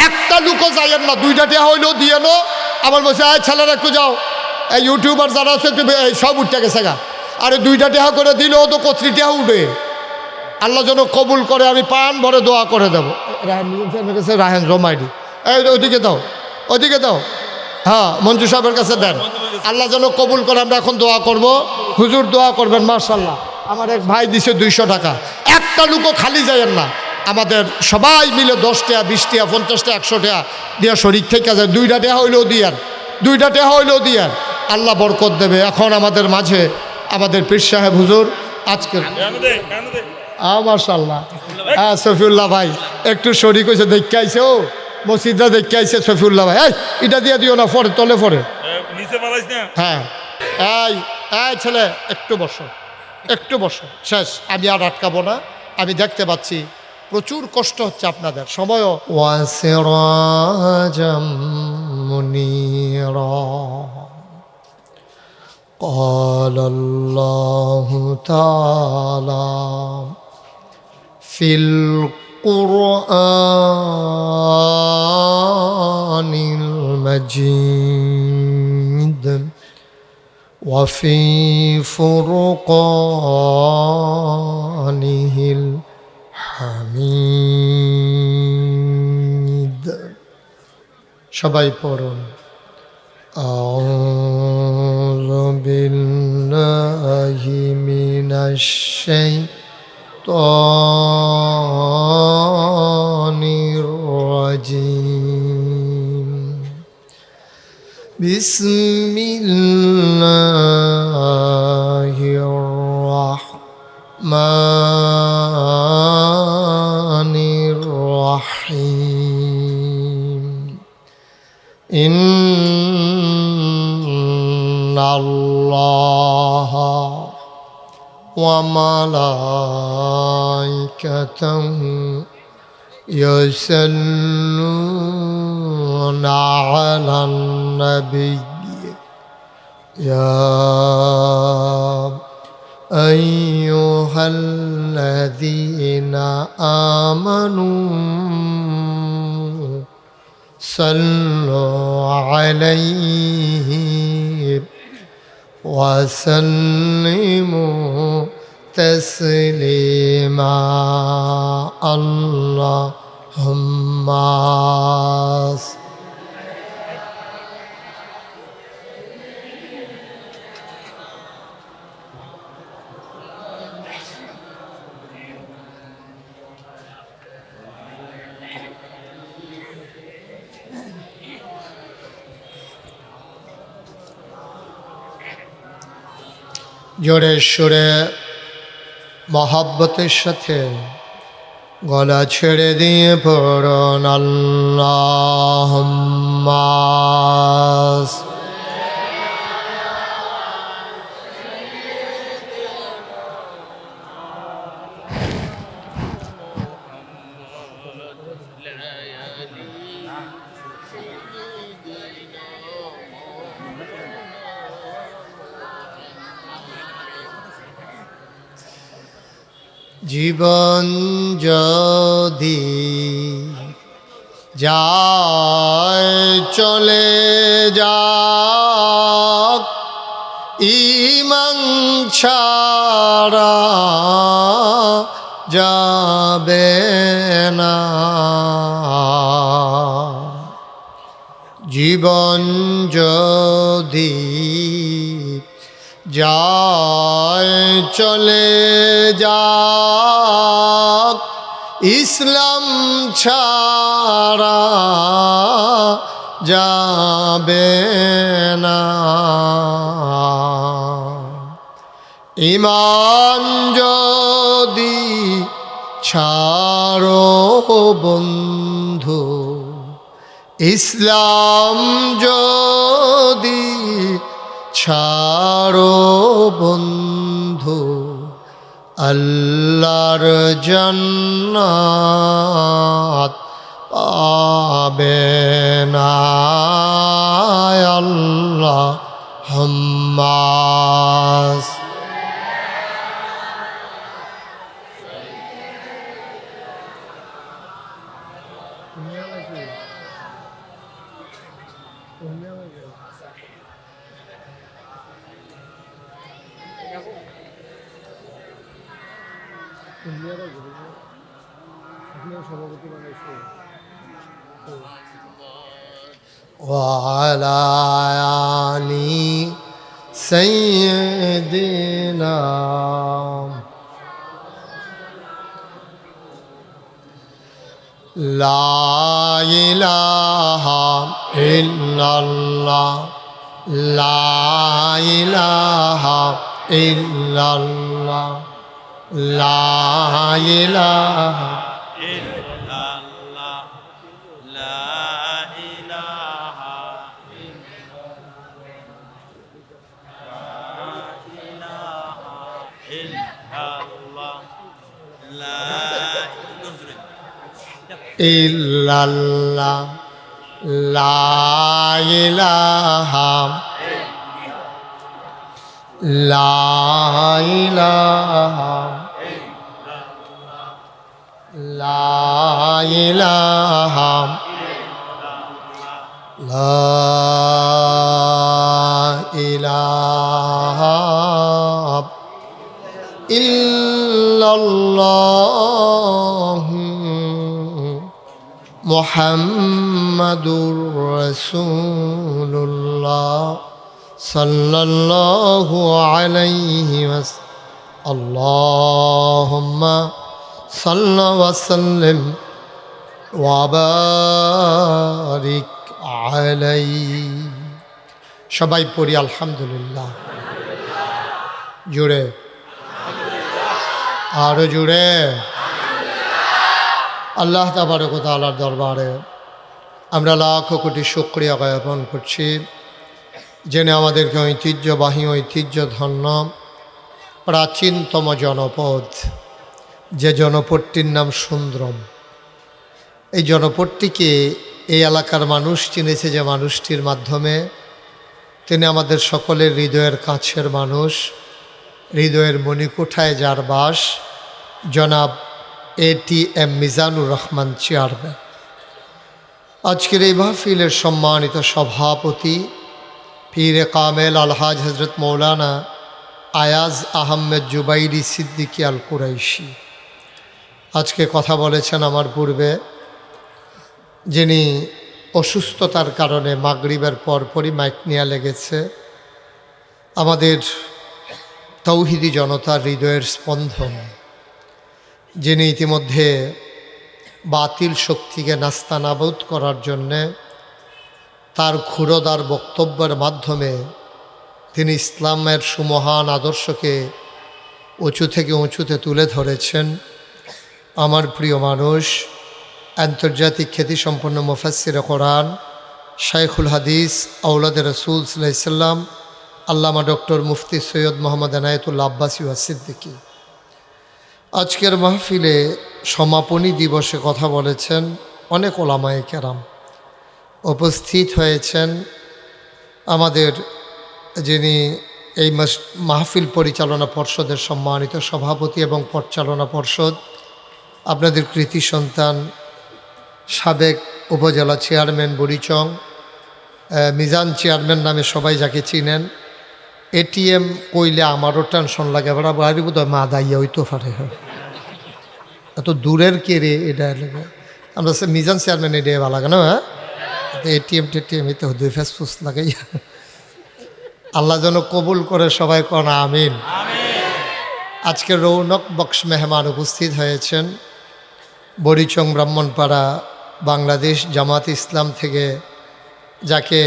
S1: একটা লুকো যাইয়েন না, 2টা টাকা হইলেও দিয়ে নো। আমার বসে ছেলেরা একটু যাও, এই ইউটিউবার যারা আছে একটু সব উঠতে গেছে গা। আরে 2টা টাকা করে দিলেও তো কতরি টাকা উঠবে। আল্লাহ যেন কবুল করে, আমি পান ভরে দোয়া করে দেবো। রাহেন রমাইডি, এই ওইদিকে দাও, ওইদিকে দাও। হ্যাঁ মঞ্জু সাহেবের কাছে দেন, আল্লাহ যেন কবুল করে। আমরা এখন দোয়া করব, হুজুর দোয়া করবেন। মাশাল্লাহ। আমার এক ভাই দিছে 200 টাকা। একটা লুকো খালি যাইয়েন না, আমাদের সবাই মিলে 10 টাকা 20 টাকা 50 টাকা 100 টাকা দিয়া শরীর থেকে যায়। 2টা টাকা হইলেও দিয়ান, 2টা টাকা হইলেও দিয়ান, আল্লাহ বরকত দেবে। এখন আমাদের মাঝে আমাদের পীর সাহেব হুজুর আজকের মাশাল্লাহ। হ্যাঁ সফিউল্লাহ ভাই একটু শরীর হয়েছে, দেখে আইছে, ও মসজিদরা দেখে আইছে সফিউল্লাহ ভাই। এই এটা দিয়ে দিও না, পরে তলে পরে। হ্যাঁ এই এই ছেলে একটু বসো, একটু বসো, শেষ। আমি আর আটকাবো না, আমি দেখতে পাচ্ছি প্রচুর কষ্ট হচ্ছে আপনাদের। সময়ও ওয়াসিরাজাম মুনীরা قال الله تعالى في القرآن المجيد وفي فرقانه الحميد। সবাই পড়ুন أعوذ بالله من الشيطان الرجيم بسم الله الرحمن الرحيم إن الله وملائكته يصلون على النبي يا أيها الذين آمنوا صلوا عليه وسلموا تسليما اللهم জোরে সুরে মহাব্বতের সাথে গলা ছেড়ে দিয়ে পড়ুন আল্লাহুম্মা জীবন যদি যায় চলে যাক ঈমান ছাড়া যাবে না। জীবন যদি যায় চলে যাক ইসলাম ছাড়া যাবে না। ঈমান যদি ছাড়া ছাড়ো বন্ধু ইসলাম যদি ছাড়ো বন্ধু আল্লাহর জান্নাত পাবে না আল্লাহ হাম্মাস وعلى آل سيدنا لا إله إلا الله لا إله إلا الله لا إله
S2: إلا الله لا إله إلا الله لا
S1: إلا الله لا إله لا إله لا إله لا إله إلا الله محمد رسول الله صلى الله عليه وسلم اللهم صل وسلم وبارك عليه সবাই পড়ি আলহামদুলিল্লাহ জুড়ে আরো জুড়ে আল্লাহ তাবারক ওয়া তাআলার দরবারে আমরা লাখো কোটি শুকরিয়া জ্ঞাপন করছি জেনে আমাদেরকে ঐতিহ্যবাহী ঐতিহ্যধন্য প্রাচীনতম জনপদ যে জনপদটির নাম সুন্দরম এই জনপদটিকে এই এলাকার মানুষ চিনেছে যে মানুষটির মাধ্যমে তিনি আমাদের সকলের হৃদয়ের কাছের মানুষ হৃদয়ের মণিকোঠায় যার বাস জনাব ATM মিজানুর রহমান চেয়ারম্যান আজকের এই মাহফিলের সম্মানিত সভাপতি পীরে কামেল আলহাজ হজরত মৌলানা আয়াজ আহমেদ জুবাইরি সিদ্দিকী আল কুরাইশি আজকে কথা বলেছেন আমার পূর্বে যিনি অসুস্থতার কারণে মাগরিবের পরপরই মাইক নিয়ে লেগেছে আমাদের তৌহিদি জনতার হৃদয়ের স্পন্দন যিনি ইতিমধ্যে বাতিল শক্তিকে নাস্তানাবুদ করার জন্যে তার ক্ষুরদার বক্তব্যের মাধ্যমে তিনি ইসলামের সুমহান আদর্শকে উঁচু থেকে উঁচুতে তুলে ধরেছেন আমার প্রিয় মানুষ আন্তর্জাতিক খ্যাতিসম্পন্ন মুফাসসিরে কোরআন শাইখুল হাদিস আওলাদে রসুল সাল্লাল্লাহু আলাইহি সাল্লাম আল্লামা ডক্টর মুফতি সৈয়দ মোহাম্মদ এনায়েতুল্লাহ আব্বাসী ওয়া সিদ্দিকী আজকের মাহফিলে সমাপনী দিবসে কথা বলেছেন অনেক ওলামায়ে কেরাম উপস্থিত হয়েছেন আমাদের যিনি এই মাহফিল পরিচালনা পর্ষদের সম্মানিত সভাপতি এবং পরিচালনা পর্ষদ আপনাদের কৃতি সন্তান সাবেক উপজেলা চেয়ারম্যান বুড়িচং মিজান চেয়ারম্যান নামে সবাই যাকে চিনেন ATM কইলে আমারও টেনশন লাগে এবার বাড়ি বোধ হয় মা দাইয়া হইতো পারে এত দূরের কে রে এটা লাগে আমরা মিজান চেয়ারম্যান এটা ভালো লাগে না হ্যাঁ ATM এতে দুই ফেস ফুস লাগাই আল্লাহ যেন কবুল করে সবাই কন আমিন আজকে রৌনক বক্স মেহমান উপস্থিত হয়েছেন বড়িচং ব্রাহ্মণপাড়া বাংলাদেশ জামাত ইসলাম থেকে যাকে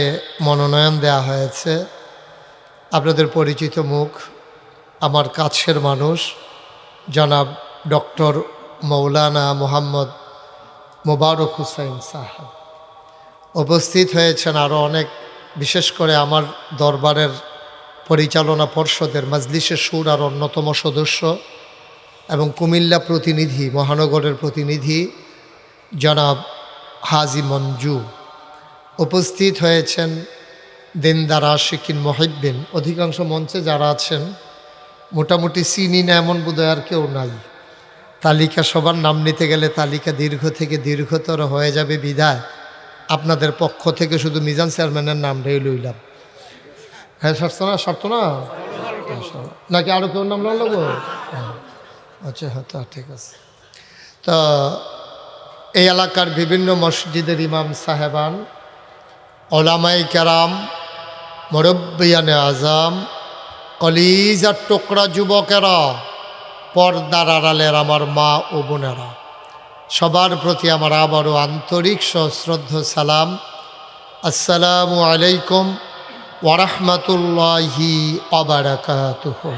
S1: মনোনয়ন দেয়া হয়েছে আপনাদের পরিচিত মুখ আমার কাছের মানুষ জনাব ডক্টর মৌলানা মোহাম্মদ মোবারক হুসাইন সাহেব, উপস্থিত হয়েছেন আরও অনেক, বিশেষ করে আমার দরবারের পরিচালনা পর্ষদের মজলিসে সুর আর অন্যতম সদস্য এবং কুমিল্লা প্রতিনিধি, মহানগরের প্রতিনিধি জনাব হাজি মঞ্জু, উপস্থিত হয়েছেন দিনদার আশিকিন মহিব্বিন। অধিকাংশ মঞ্চে যারা আছেন মোটামুটি চিনি না এমন বোধহয় আর কেউ নাই। তালিকা সবার নাম নিতে গেলে তালিকা দীর্ঘ থেকে দীর্ঘতর হয়ে যাবে বিধায় আপনাদের পক্ষ থেকে শুধু মিজান চেয়ারম্যানের নামটাই লইলাম। হ্যাঁ, সারতো না নাকি আরও কেউ নাম লাগবো? আচ্ছা, হ্যাঁ, তা ঠিক আছে। তো এই এলাকার বিভিন্ন মসজিদের ইমাম সাহেবান, ওলামাই কেরাম, মুরব্বিয়ানে আজম, কলিজার টুকরা যুবকেরা, পর্দার আড়ালের আমার মা ও বোনেরা, সবার প্রতি আমার আবারও আন্তরিক সশ্রদ্ধ সালাম। আসসালামু আলাইকুম ওয়া রাহমাতুল্লাহি ওয়া বারাকাতুহু।